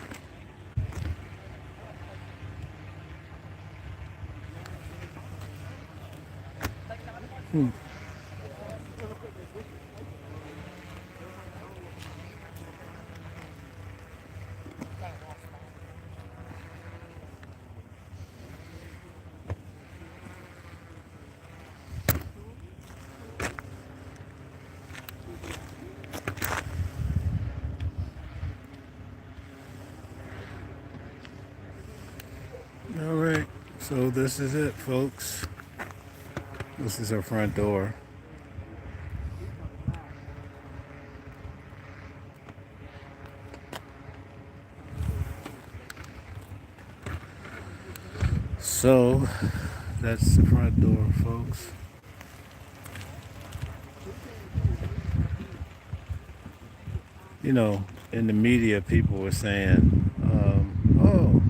All right. So this is it, folks. This is her front door. So that's the front door, folks. You know, in the media, people were saying, "Oh,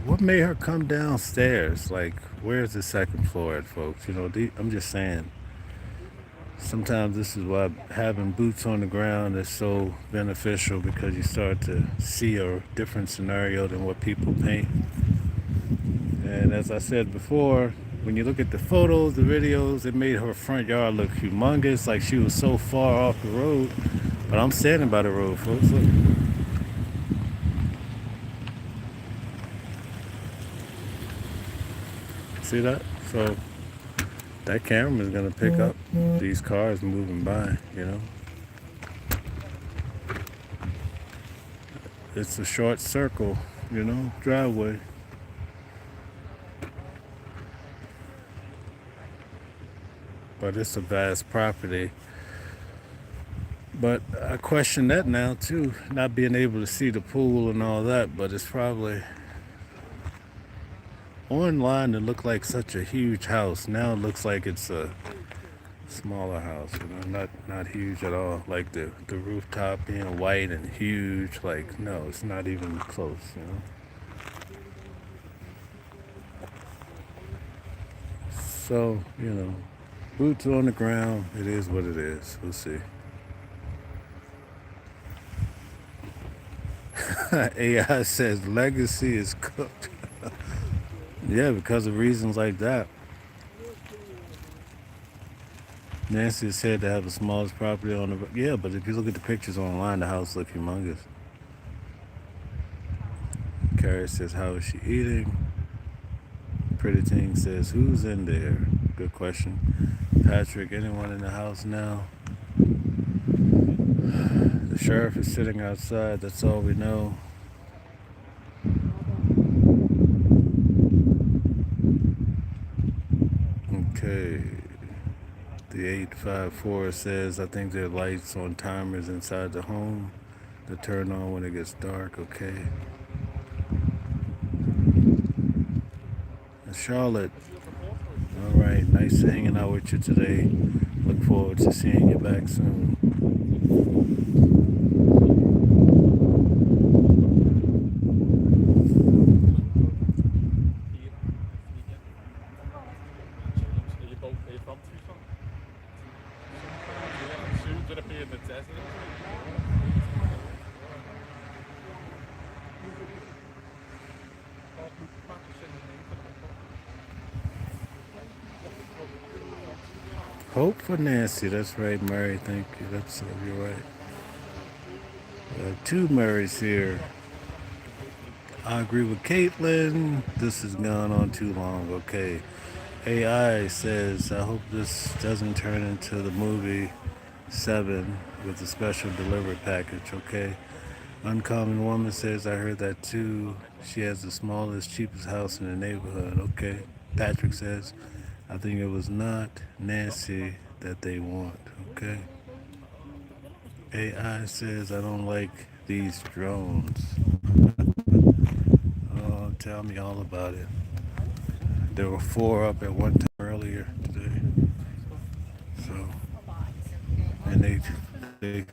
what made her come downstairs? Like, where's the second floor at, folks?" You know, I'm just saying. Sometimes this is why having boots on the ground is so beneficial because you start to see a different scenario than what people paint. And as I said before, when you look at the photos, the videos, it made her front yard look humongous, like she was so far off the road. But I'm standing by the road, folks. Look. See that? So that camera is gonna pick up these cars moving by, you know. It's a short circle, you know, driveway. But it's a vast property. But I question that now too, not being able to see the pool and all that, but it's probably online it looked like such a huge house. Now it looks like it's a smaller house, you know, not huge at all. Like the rooftop being white and huge, like no, it's not even close, you know. So, you know, boots on the ground, it is what it is. We'll see. AI says legacy is cooked. Yeah, because of reasons like that. Nancy is said to have the smallest property on the. Yeah, but if you look at the pictures online, the house looks humongous. Carrie says, "How is she eating?" Pretty Ting says, "Who's in there?" Good question. Patrick, anyone in the house now? The sheriff is sitting outside. That's all we know. Okay. The 854 says, "I think there are lights on timers inside the home that turn on when it gets dark." Okay. Charlotte. All right. Nice hanging out with you today. Look forward to seeing you back soon. Are you from Tucson? Soon to be in the desert. Hope for Nancy. That's right, Mary. Thank you. That's you're right. Two Marys here. I agree with Caitlin. This has gone on too long. Okay. AI says, "I hope this doesn't turn into the movie 7 with the special delivery package." Okay. Uncommon Woman says, "I heard that too. She has the smallest, cheapest house in the neighborhood." Okay. Patrick says, "I think it was not Nancy that they want." Okay. AI says, "I don't like these drones." Oh, tell me all about it. There were 4 up at one time earlier today. So, and they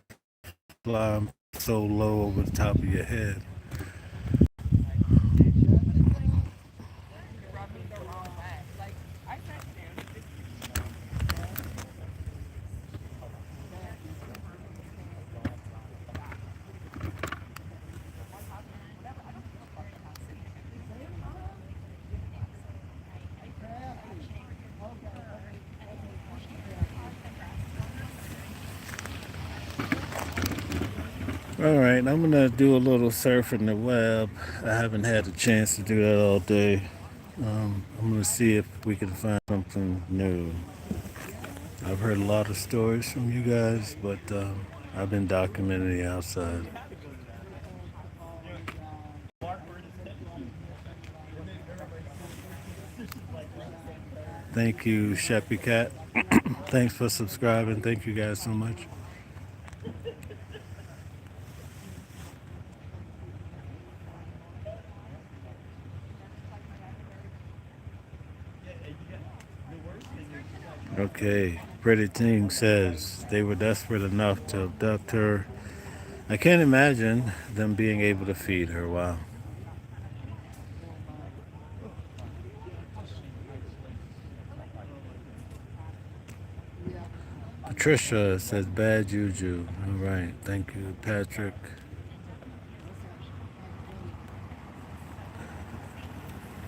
fly so low over the top of your head. All right, I'm gonna do a little surfing the web. I haven't had a chance to do that all day. I'm gonna see if we can find something new. I've heard a lot of stories from you guys, but I've been documenting the outside. Thank you, Sheppy Cat. Thanks for subscribing. Thank you guys so much. Okay, Pretty Ting says they were desperate enough to abduct her. I can't imagine them being able to feed her. Wow. Patricia says bad juju. All right, thank you, Patrick.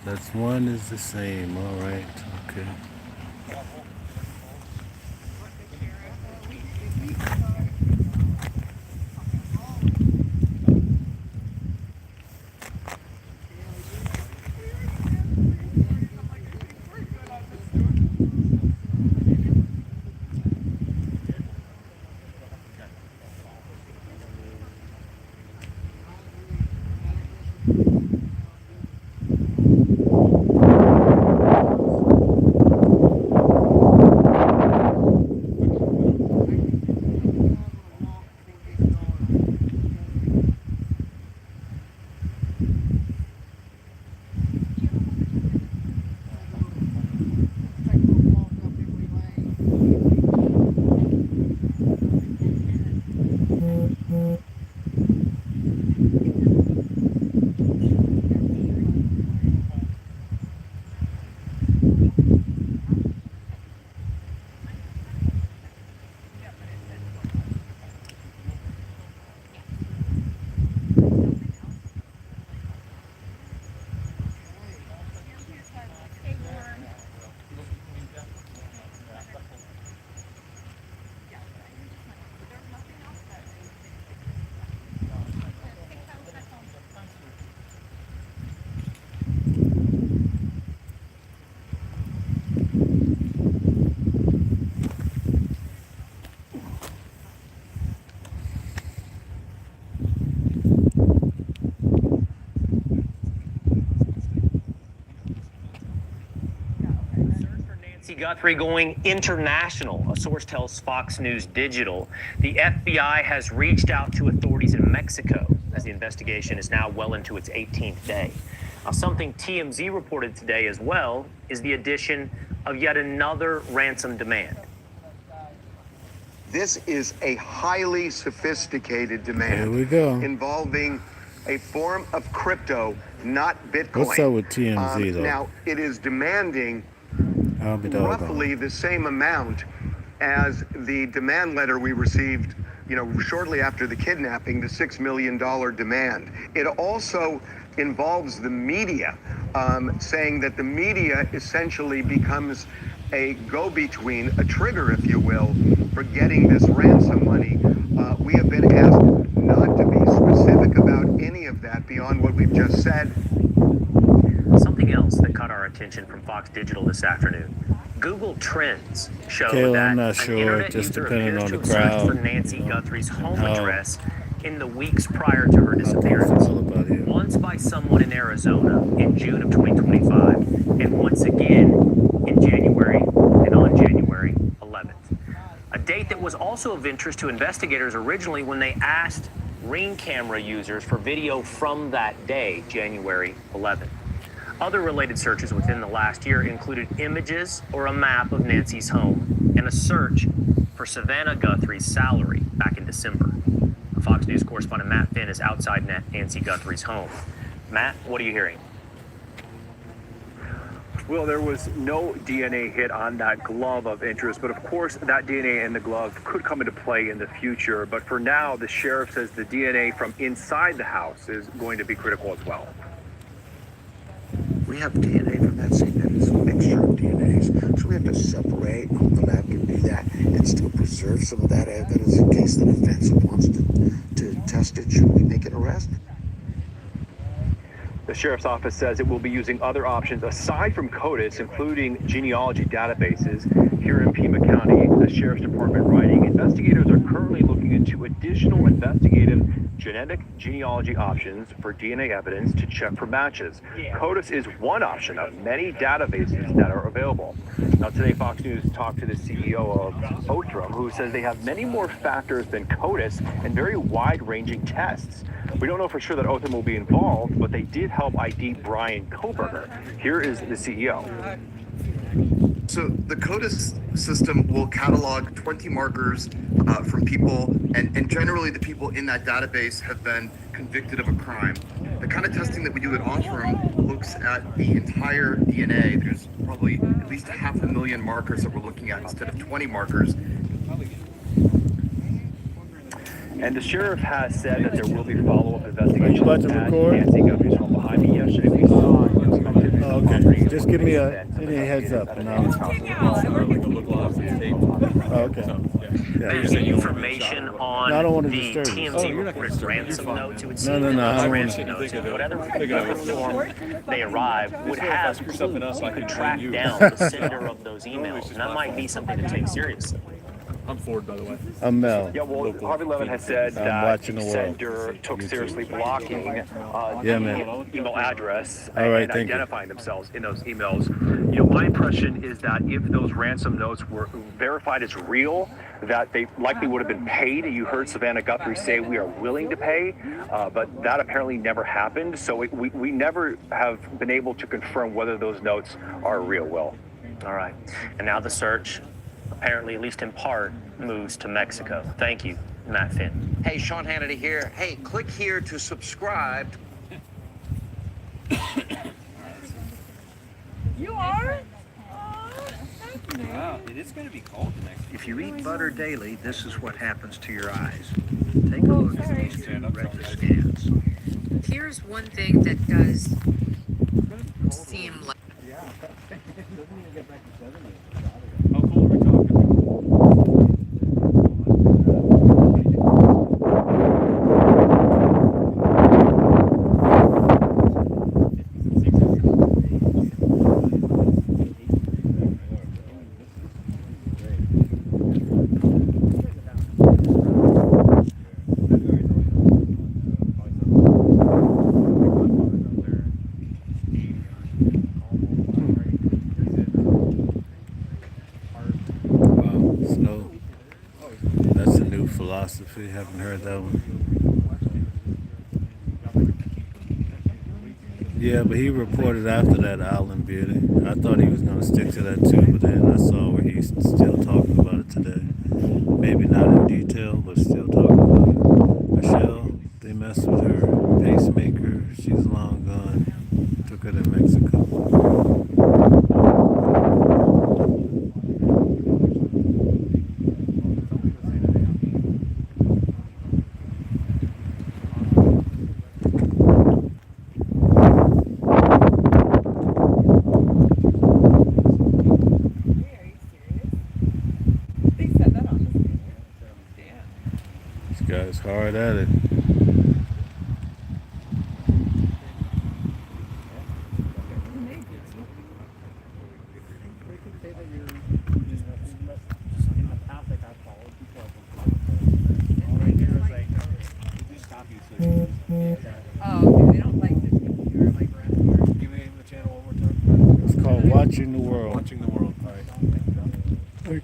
That's one is the same. All right, okay. Nancy Guthrie going international, a source tells Fox News Digital. The FBI has reached out to authorities in Mexico as the investigation is now well into its 18th day. Now, something TMZ reported today as well is the addition of yet another ransom demand. This is a highly sophisticated demand. Here we go. Involving a form of crypto, not Bitcoin. What's up with TMZ though? Now, it is demanding I'll be roughly the same amount as the demand letter we received, shortly after the kidnapping, the $6 million demand. It also involves the media, saying that the media essentially becomes a go-between, a trigger, if you will, for getting this ransom money. We have been asked not to be specific about any of that beyond what we've just said. Something else that caught our attention from Fox Digital this afternoon. Google Trends show Kayla, that I'm not an sure, internet just user depending appears on to the have searched crowd, for Nancy Guthrie's home how address in the weeks prior to her disappearance. Once by someone in Arizona in June of 2025, and once again in January and on January 11th. A date that was also of interest to investigators originally when they asked Ring camera users for video from that day, January 11th. Other related searches within the last year included images or a map of Nancy's home and a search for Savannah Guthrie's salary back in December. Fox News correspondent Matt Finn is outside Nancy Guthrie's home. Matt, what are you hearing? Well, there was no DNA hit on that glove of interest, but of course that DNA in the glove could come into play in the future. But for now, the sheriff says the DNA from inside the house is going to be critical as well. We have DNA from that scene, and it's a mixture of DNAs. So we have to separate. The lab can do that and still preserve some of that evidence in case the defense wants to test it. Should we make an arrest? The sheriff's office says it will be using other options aside from CODIS, including genealogy databases. Here in Pima County, the sheriff's department writing, investigators are currently looking into additional investigative genetic genealogy options for DNA evidence to check for matches. CODIS is one option of many databases that are available. Now, today, Fox News talked to the CEO of Othram, who says they have many more factors than CODIS and very wide-ranging tests. We don't know for sure that Othram will be involved, but they did help ID Brian Koberger. Here is the CEO. So the CODIS system will catalog 20 markers from people, and generally the people in that database have been convicted of a crime. The kind of testing that we do at Othram looks at the entire DNA. There's probably at least 500,000 markers that we're looking at instead of 20 markers. And the sheriff has said that there will be follow-up investigations. Are you about to record? Nancy Guthrie's home behind me yesterday. We saw Okay. Just give me any heads up. And I'll... Okay. There's information on no, I don't want to the disturb you. TMZ reported ransom notes. It would seem No, that I those don't ransom notes, in whatever form they arrive, would have clues you could track down the sender of those emails. And that might be something to take seriously. I'm Ford, by the way. I'm Mel. Yeah, well, Harvey Levin has said that the sender took seriously blocking the email address and identifying themselves in those emails. You know, my impression is that if those ransom notes were verified as real, that they likely would have been paid. You heard Savannah Guthrie say we are willing to pay, but that apparently never happened. So we never have been able to confirm whether those notes are real, Will. All right. And now the search, apparently, at least in part, moves to Mexico. Thank you, Matt Finn. Hey, Sean Hannity here. Hey, click here to subscribe. You are? Wow, it is going to be cold the next. If you eat butter daily, this is what happens to your eyes. Take a look at these two retina scans. Here's one thing that does seem like. How cold are we talking? Philosophy, haven't heard that one. Yeah, but he reported after that Island Beauty. I thought he was going to stick to that too, but then I saw where he's still talking about it today. Maybe not in detail, but still talking about it. Michelle, they messed with her pacemaker. She's long gone. Took her to Mexico. Guy's hard at it. It's called Watching the World. Watching the World. All right.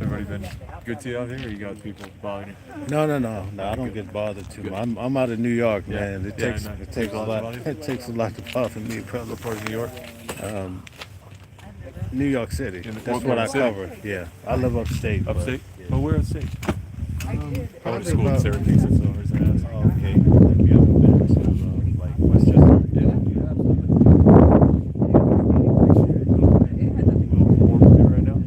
Everybody been good to you out here, or you got people bothering you? No. I don't get bothered too much. I'm out of New York, man. It takes a lot. It takes a lot to bother me. What part of New York? New York City. That's what I cover. Yeah, I live upstate. Upstate? Yeah. Oh, where upstate? I went to school in about- Syracuse, so where's that? Okay. Have you ever been to like Westchester? Yeah. Right now?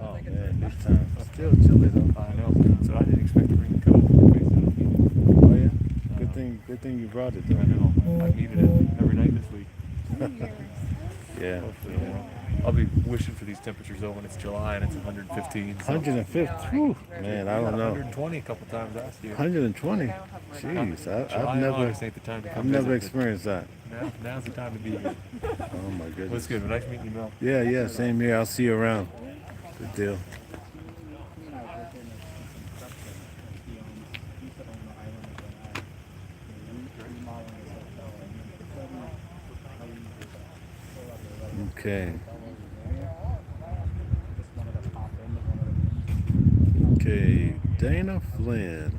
Oh man, this time. Still chilly though. I know. So I didn't expect to bring the coat. Oh yeah. Good thing you brought it though. I know. I needed it every night this week. Yeah. Hopefully, I'll be wishing for these temperatures though when it's July and it's 115. So. 150. Whew. Man, I don't know. 120 a couple times last year. 120. Jeez, I've never experienced that. Now's the time to be here. Oh my goodness. What's good? Nice meeting you, Mel. Yeah. Same here. I'll see you around. Good deal. Okay. Okay, Dana Flynn.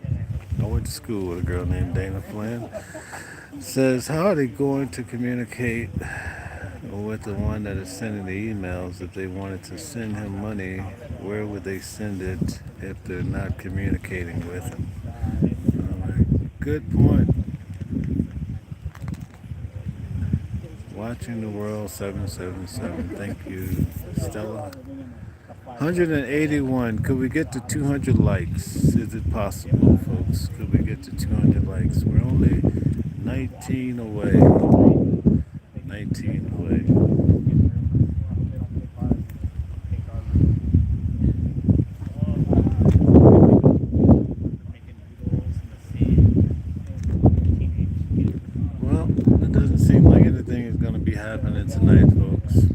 I went to school with a girl named Dana Flynn. Says, how are they going to communicate with the one that is sending the emails? If they wanted to send him money, where would they send it if they're not communicating with him? All right. Good point. Watching the World 777. Thank you, Stella. 181. Could we get to 200 likes? Is it possible, folks? Could we get to 200 likes? We're only 19 away. 19 away. Well, it doesn't seem like anything is going to be happening tonight, folks.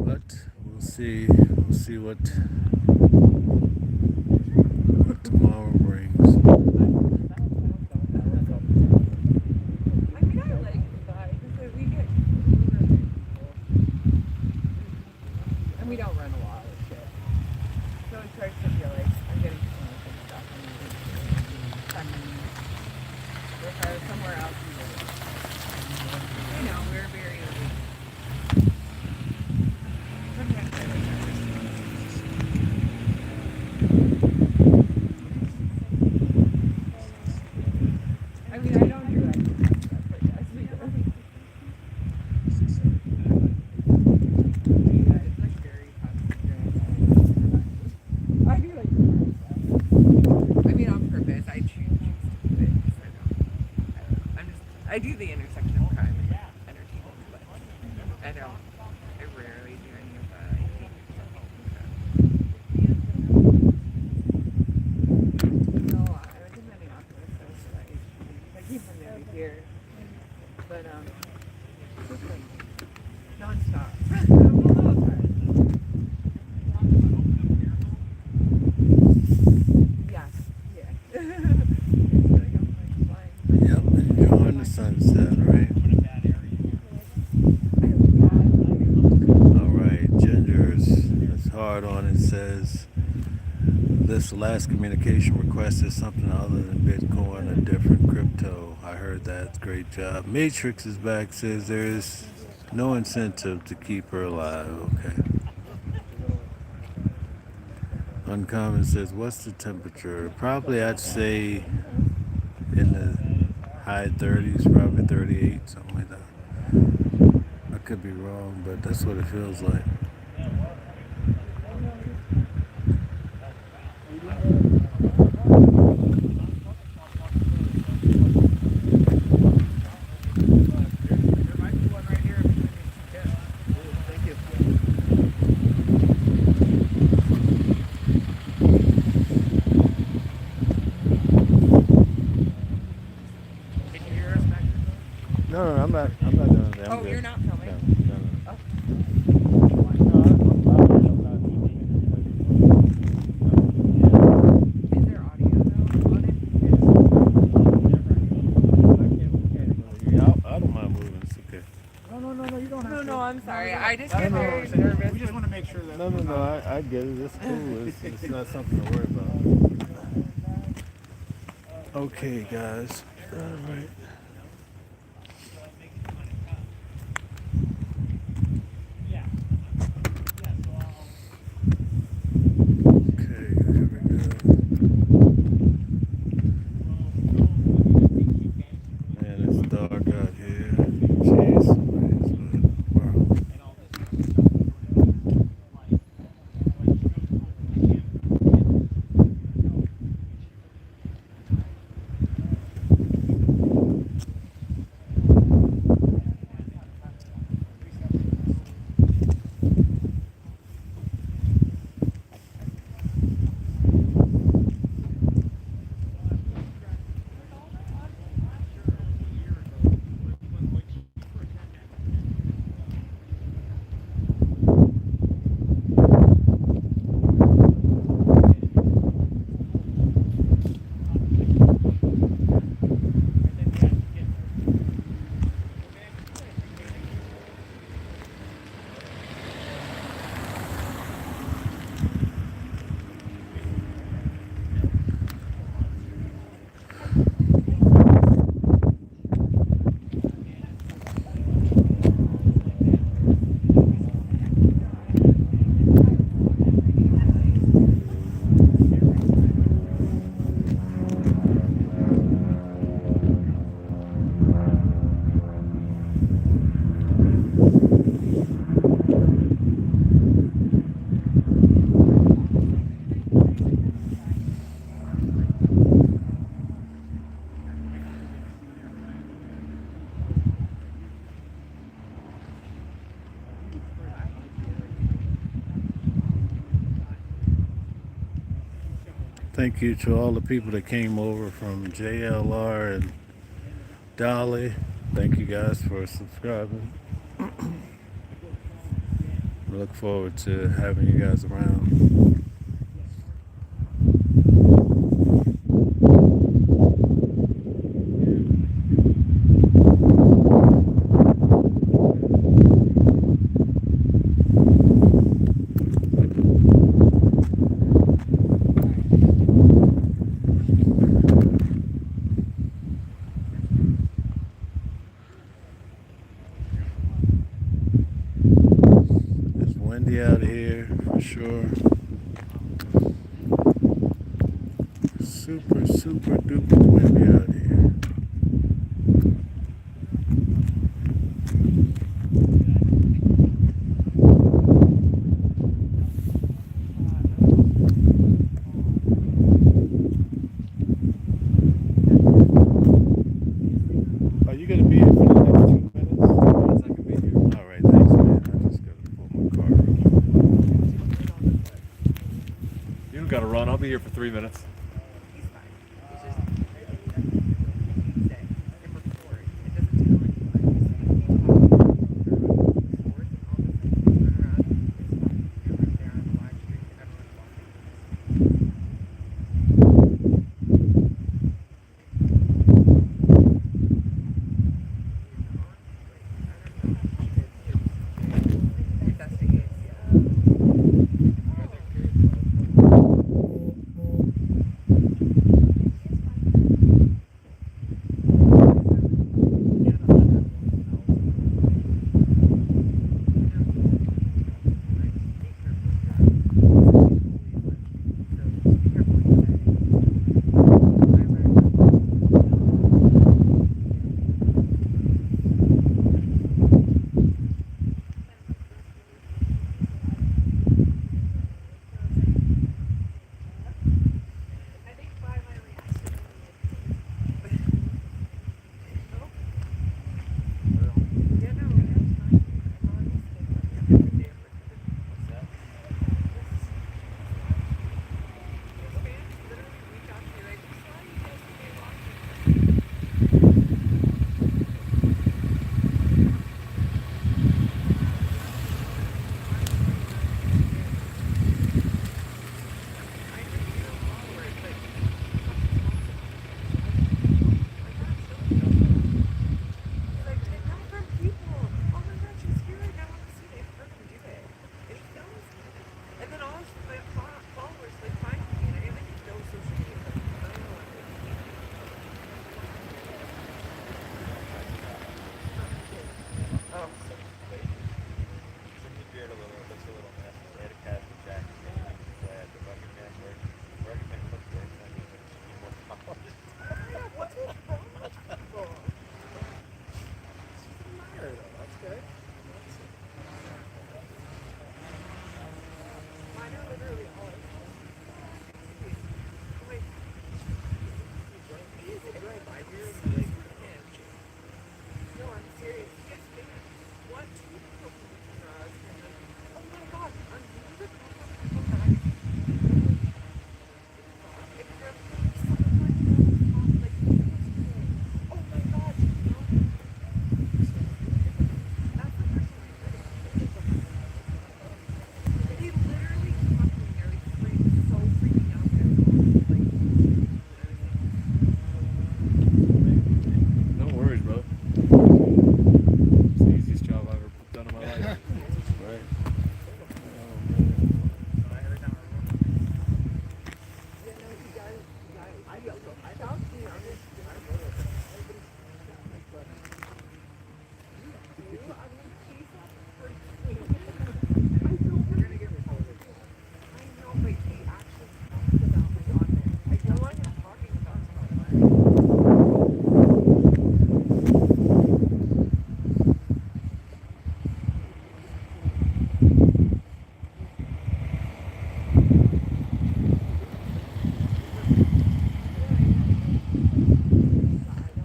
But we'll see. We'll see what tomorrow brings. I mean, I like the guy because we get, and we don't run a lot of shit. So it starts to feel like I'm getting so much good stuff. I mean, if I was somewhere else, you know, we're very elite. Sometimes I like that. I mean, I don't do that stuff like that. You guys like very concentrated. I do like that. I mean, on purpose. I choose to do it because I do the intersection of crime and entertainment, but I rarely do any of the No, I was in Minneapolis, so I keep from there to here. But, it's just like non-stop. Yeah, yeah. Yep, enjoying the sunset, right? Alright, Ginger's is hard on it. Says, this last communication request is something other than Bitcoin, a different crypto. I heard that. Great job. Matrix is back. Says there is no incentive to keep her alive. Okay. Uncommon says, what's the temperature? Probably I'd say in the high 30s, probably 38, something like that. I could be wrong, but that's what it feels like. No, I'm not doing that. Oh, you're not filming? No. Oh. Is there audio though on it? Yeah, I don't mind moving. It's okay. No, you don't have to. No, I'm sorry. I just get very We nervous. just want to make sure that. No, I get it. It's cool. It's not something to worry about. Okay, guys. All right. Man, it's dark out here. Jeez, wow. thank you to all the people that came over from JLR and Dolly. Thank you guys for subscribing. Look forward to having you guys around. It's windy out here for sure. Super, super duper windy out here. Are you gonna be here for the next 2 minutes? Yes, I can be here. All right, thanks, man. I just gotta pull my car up. You don't gotta run. I'll be here for 3 minutes.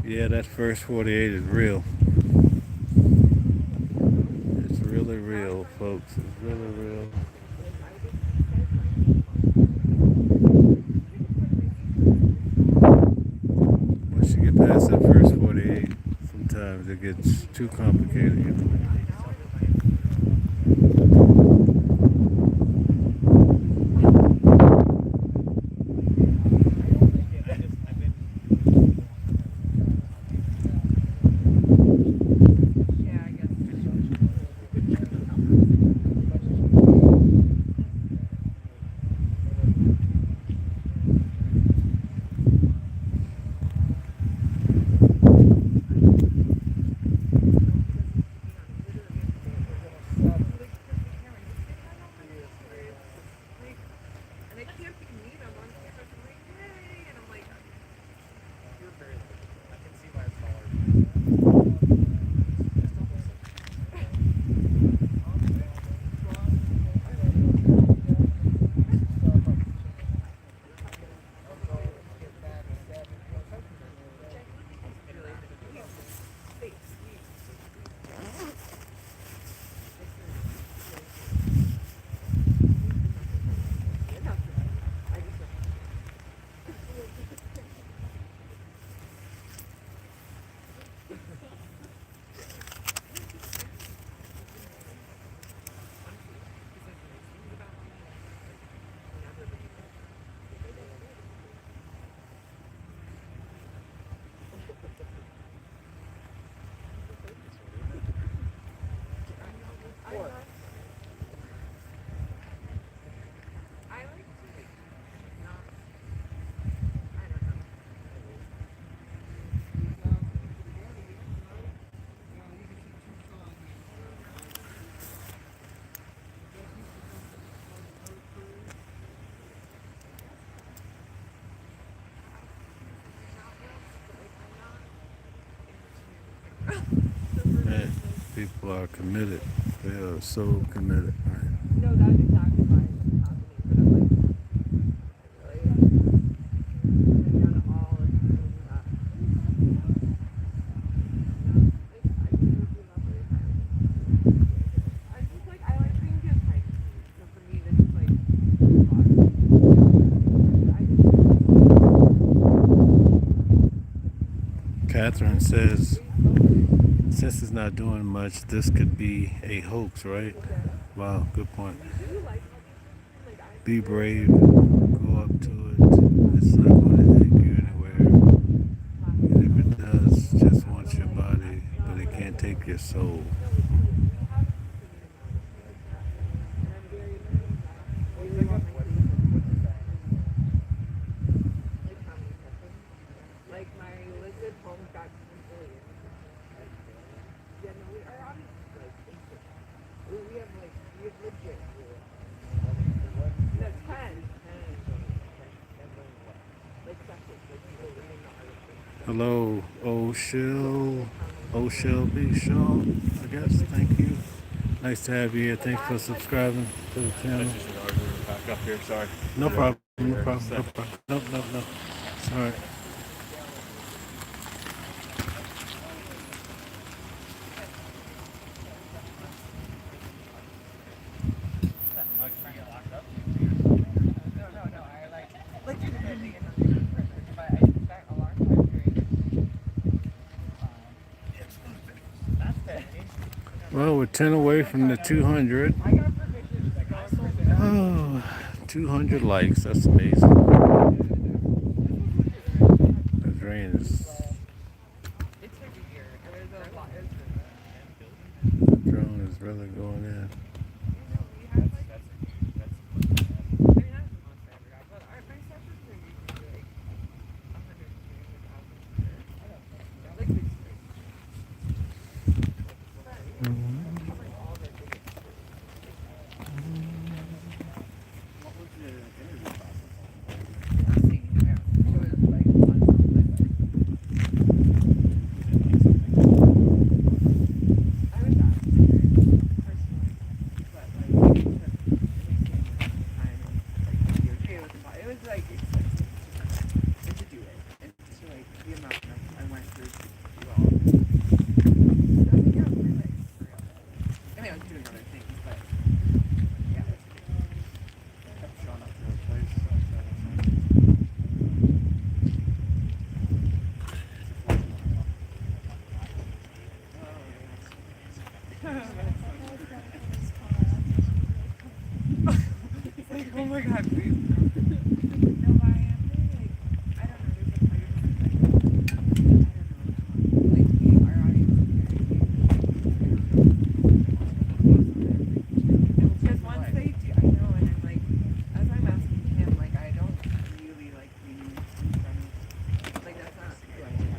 Yeah, that first 48 is real. It's really real, folks. It's really real. first 48. Sometimes it gets too complicated, you know. Man, people are committed. They are so committed, right? No, that's exactly why it's happening. But I'm like, really, down to all of that. I just love it. I just like, I like being just like, so for me, this is like, Catherine says, since it's not doing much, this could be a hoax, right? Wow, good point. Be brave, go up to it. It's not going to take you anywhere. And if it does, just wants your body, but it can't take your soul. Like my listed home got completely. Yeah, no, we are obviously like basic. We have legit. No, 10. Like septic. Hello, O'Shell B. Shaw, I guess. Thank you. Nice to have you here. Thanks for subscribing to the channel. That's just an argument back up here, sorry. No problem. No problem. No problem. No. It's all right. Well, we're 10 away from the 200. Oh, 200 likes. That's amazing. The drain is. The drone is really going in. It's like, oh my god, please. No, but I am really, like, I don't know, there's a part of me that's like, like, our audience is very because once they do, I know, and I'm like, as I'm asking him, like, I don't really like being friendly. Like, that's not who I am.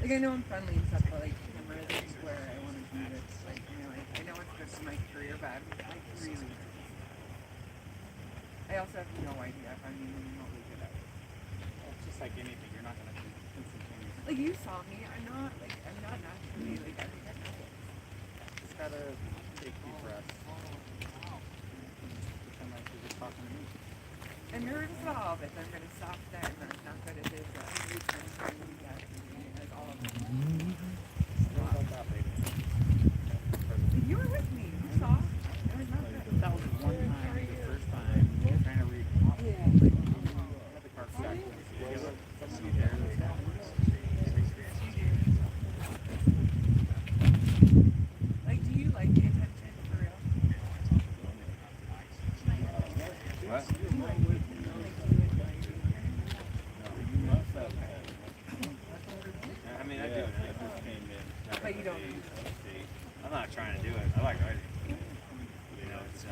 Like, I know I'm friendly and stuff, but like, camera is where I want to be with, like, you know, I know it's good for my career, but I'm like, really. I also have no idea if I'm even remotely good at it. It's just like anything, you're not gonna be instantaneous. Like, you saw me, I'm not naturally, like, I think I know it. Just gotta take deep breaths. Pretend like you're just talking to me. I'm nervous about all of it, I'm gonna stop there, and I'm not good at this, I'm trying to be that, like, all of it. What about that, baby? You were with me, you saw. It was not good. That was one time, the first time, you're trying to read. Yeah. Had the car stacked together. Somebody there that's Like, do you like the attention, for real? What? Do you like the attention? Like, do you enjoy being here? I mean, I do. I just came in. But you don't. I'm not trying to do it. I like writing. You know, it's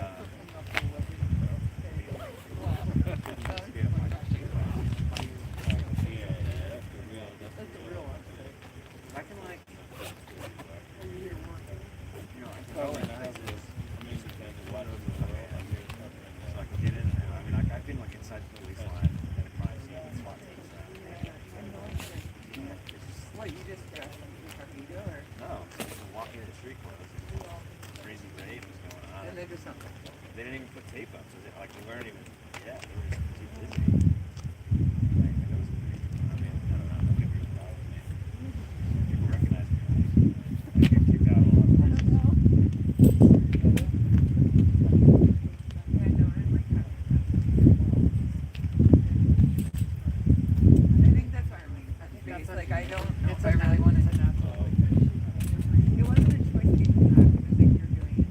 That's the real one. I can like, you know, I can go and I have this amazing thing of what so I can get in there. I mean, I've been like inside the police line and a crime scene and SWAT teams around. What, you just dressed like you fucking do, or? No, it's just walking in the street clothes. Crazy rave was going on. And they just don't. They didn't even put tape up, so they, like they weren't even. Yeah, they were just too busy. Like, it was, I mean, I don't know. Don't get me wrong, man. People recognize me. I get kicked out a lot. I know, I'm like, I think that's why I'm being touch base. Like, I don't know if I really want to. It wasn't a choice you had. It was like you're doing it.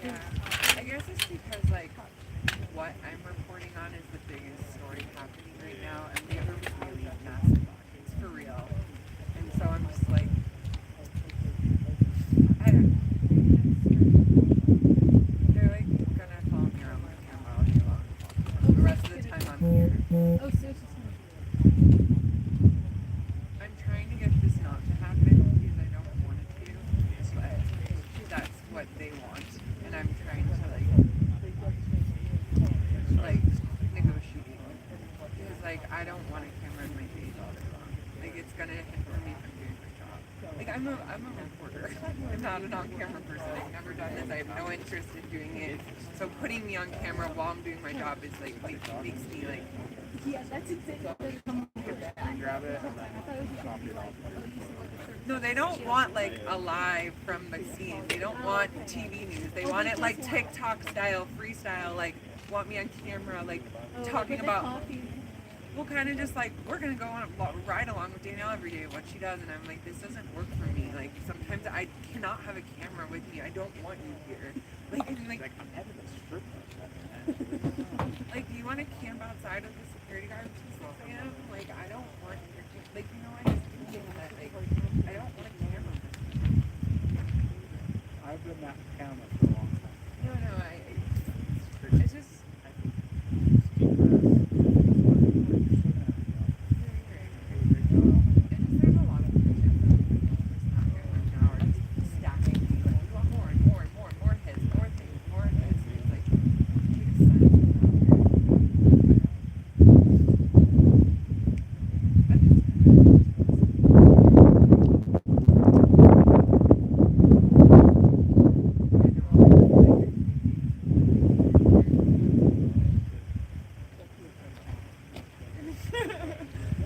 Yeah, I guess it's because like what I'm reporting on is the biggest story happening right now, and we have a really massive audience for real. And so I'm just like, I don't know. They're like gonna follow me around with a camera all day long. The rest of the time I'm here. Oh, so I'm trying to get this not to happen because I don't want it to, but that's what they want, and I'm trying to like negotiate because like I don't want a camera in my face all day long. Like it's gonna hinder me from doing my job. Like I'm a reporter. I'm not an on-camera person. I've never done this. I have no interest in doing it. So putting me on camera while I'm doing my job is like makes me like. yeah, that's exactly. grab it and then chop it off. No, they don't want like a live from the scene. They don't want TV news. They want it like TikTok style, freestyle, like want me on camera, like talking about. Well, kind of just like we're gonna go on a ride along with Danielle every day, what she does, and I'm like, this doesn't work for me. Like sometimes I cannot have a camera with me. I don't want you here. Like, I'm like, like, do you want to camp outside of the security guards and stuff? I am. Like, I don't want your, like, you know, I just think that, like, I don't want a camera. I've been that camera for a long time. No, it's just. There's a lot of things that are not good right now. Or just stacking. We want more and more and more and more hits, more things, more hits. It's like, we just sign it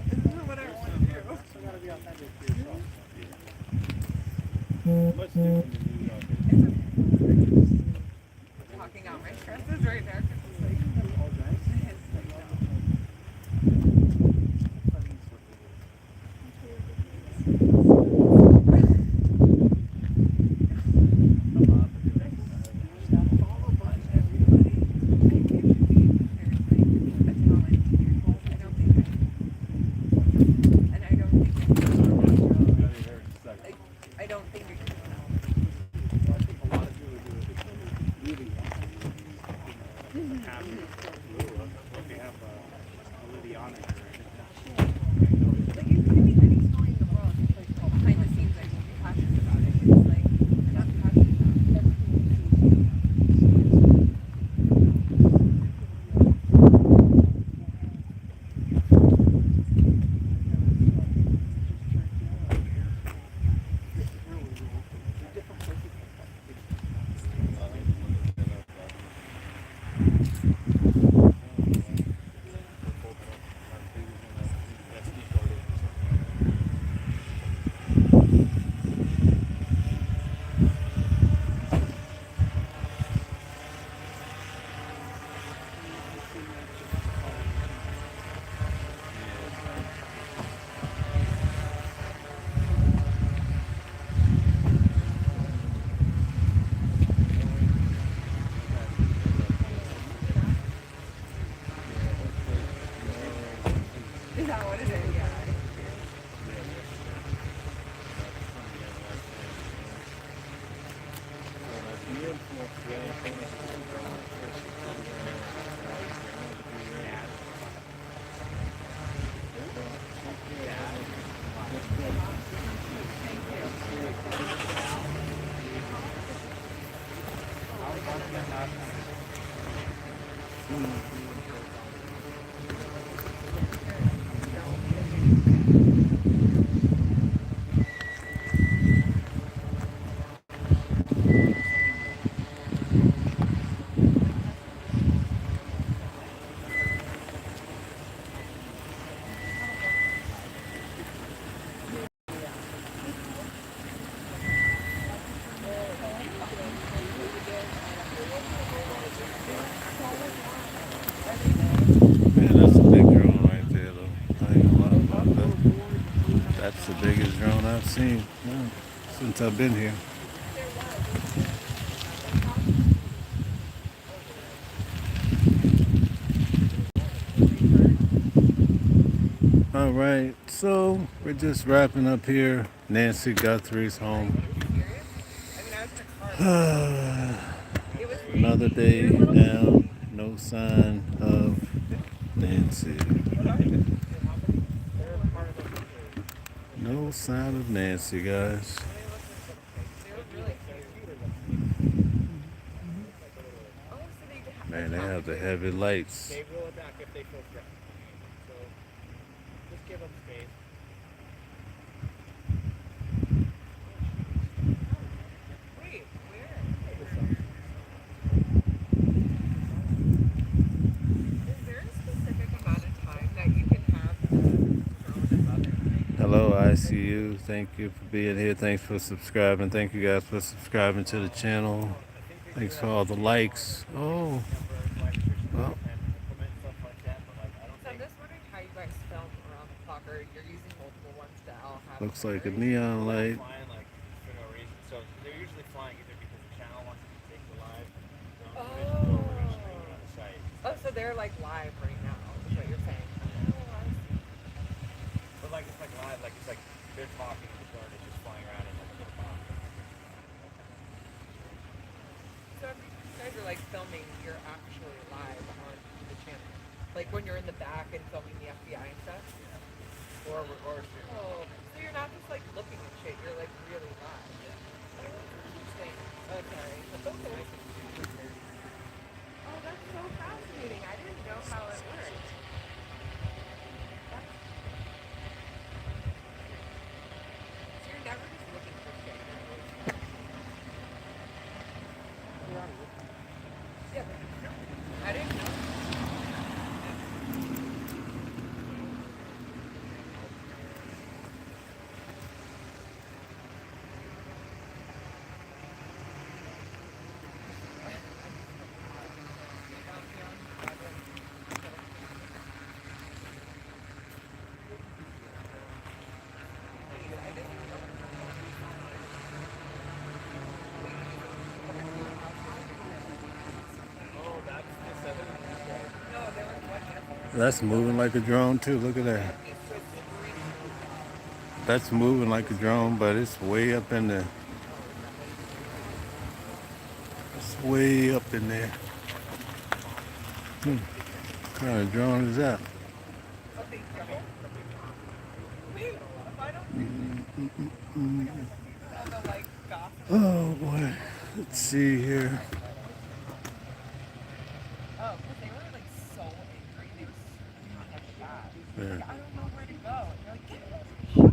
This is what I want to do. So gotta be authentic to yourself. Much different than me. Man, that's a big drone right there, though. I ain't gonna lie about that. That's the biggest drone I've seen since I've been here. All right, so we're just wrapping up here. Nancy Guthrie's home. Another day down, no sign of Nancy. No sign of Nancy, guys. Man, they have the heavy lights. They roll it back if they feel threatened. So just give them space. Wait, where? Is there a specific amount of time that you can have the drone above? Hello, ICU. Thank you for being here. Thanks for subscribing. Thank you guys for subscribing to the channel. Thanks for all the likes. Oh, well. So I'm just wondering how you guys film around the clock, or you're using multiple ones that all have. Looks like a neon light. Flying like for no reason. So they're usually flying either because the channel wants to take the live information or we're going to stream it on the site. Oh, so they're like live right now, is what you're saying. But like it's like live, like it's like they're talking and the drone is just flying around in like a little box. So if you guys are like filming, you're actually live on the channel. Like when you're in the back and filming the FBI and stuff? Or Oh, so you're not just like looking at shit, you're like really live. Oh, interesting. Oh, sorry. That's okay. Oh, that's so fascinating. I didn't know how it worked. So you're never just looking for shit. Yeah, but I didn't know. That's moving like a drone too. Look at that. That's moving like a drone, but it's way up in there. It's way up in there. What kind of drone is that? Oh boy. Let's see here. Oh, because they were like so angry. They were screaming at the guy. Yeah. Like, I don't know where to go. And they're like, get us a shot.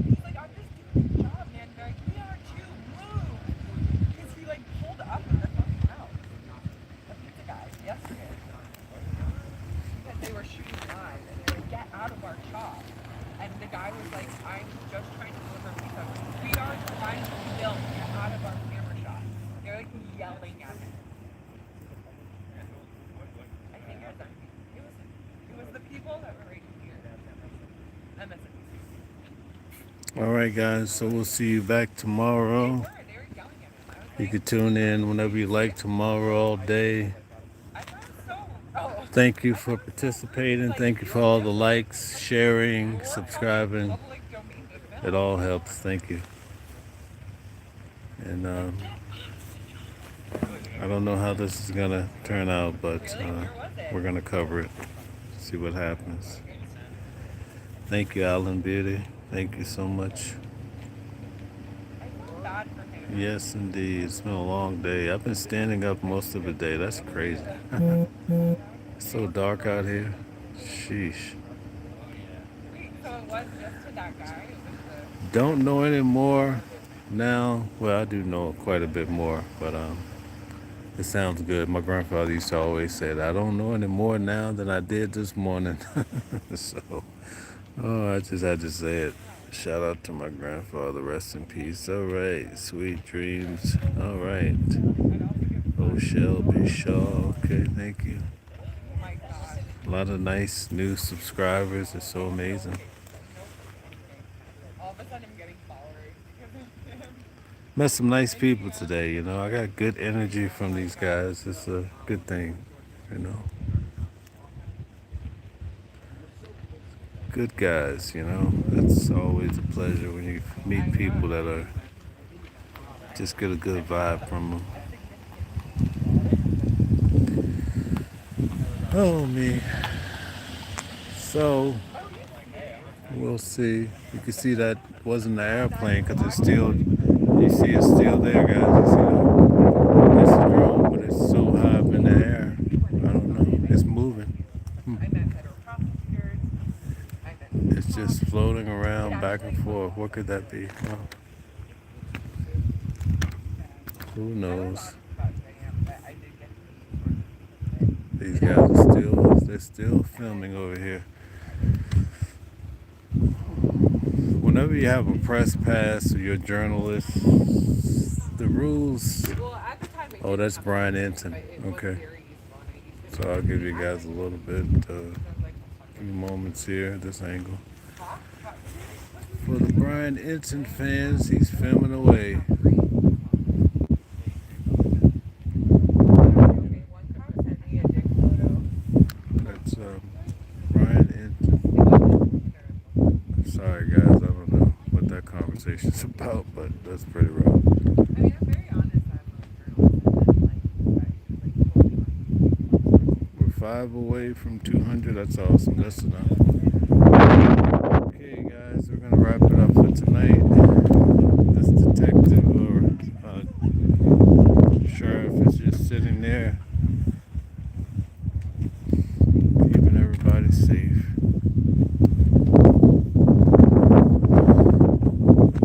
He's like, I'm just doing the job, man. They're like, we are too. Move. Because he like pulled up in the fucking house. The pizza guy yesterday. Because they were shooting live. And they're like, get out of our shop. And the guy was like, I'm just trying to deliver pizza. We are trying to film. Get out of our camera shot. They're like yelling at him. I think it was the people that were right here. MSNBC. All right, guys. So we'll see you back tomorrow. You can tune in whenever you like tomorrow, all day. Thank you for participating. Thank you for all the likes, sharing, subscribing. It all helps. Thank you. And I don't know how this is gonna turn out, but we're gonna cover it. See what happens. Thank you, Alan Beauty. Thank you so much. Yes, indeed. It's been a long day. I've been standing up most of the day. That's crazy. It's so dark out here. Sheesh. Don't know anymore now. Well, I do know quite a bit more, but it sounds good. My grandfather used to always say that I don't know any more now than I did this morning. So, oh, I just had to say it. Shout out to my grandfather. Rest in peace. All right. Sweet dreams. All right. Oh, Shelby Shaw. Okay, thank you. A lot of nice new subscribers. It's so amazing. Met some nice people today, you know. I got good energy from these guys. It's a good thing, you know. Good guys, you know. That's always a pleasure when you meet people that are just get a good vibe from them. Oh, me. So, we'll see. You can see that wasn't the airplane because it's still, you see it's still there, guys. You see that? It's a drone, but it's so high up in the air. I don't know. It's moving. It's just floating around back and forth. What could that be? Well, who knows? These guys are they're still filming over here. Whenever you have a press pass or you're a journalist, the rules. Oh, that's Brian Enton. Okay. So I'll give you guys a little bit, a few moments here at this angle. For the Brian Enton fans, he's filming away. That's Brian Enton. Sorry guys, I don't know what that conversation's about, but that's pretty rough. We're 5 away from 200. That's awesome. That's enough. Okay, guys, we're gonna wrap it up for tonight. This detective or sheriff is just sitting there, keeping everybody safe.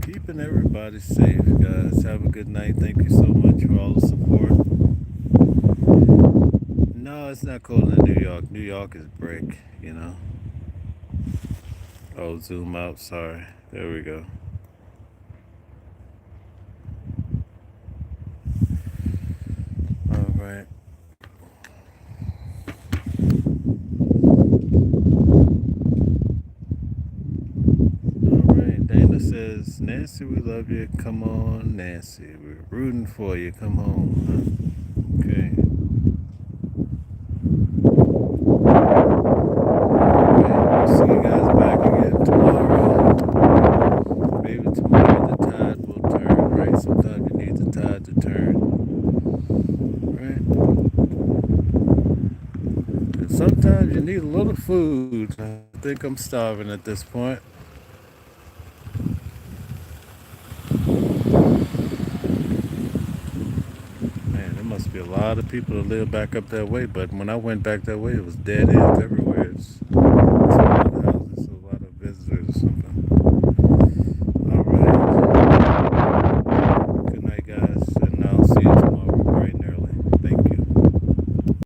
Keeping everybody safe, guys. Have a good night. Thank you so much for all the support. No, it's not cold in New York. New York is brick, you know. Oh, zoom out. Sorry. There we go. All right. All right. Dana says, Nancy, we love you. Come on, Nancy. We're rooting for you. Come home. Huh? Okay. See you guys back again tomorrow. Maybe tomorrow the tide will turn, right? Sometimes you need the tide to turn, right? And sometimes you need a little food. I think I'm starving at this point. Man, there must be a lot of people that live back up that way, but when I went back that way, it was dead ends everywhere. It's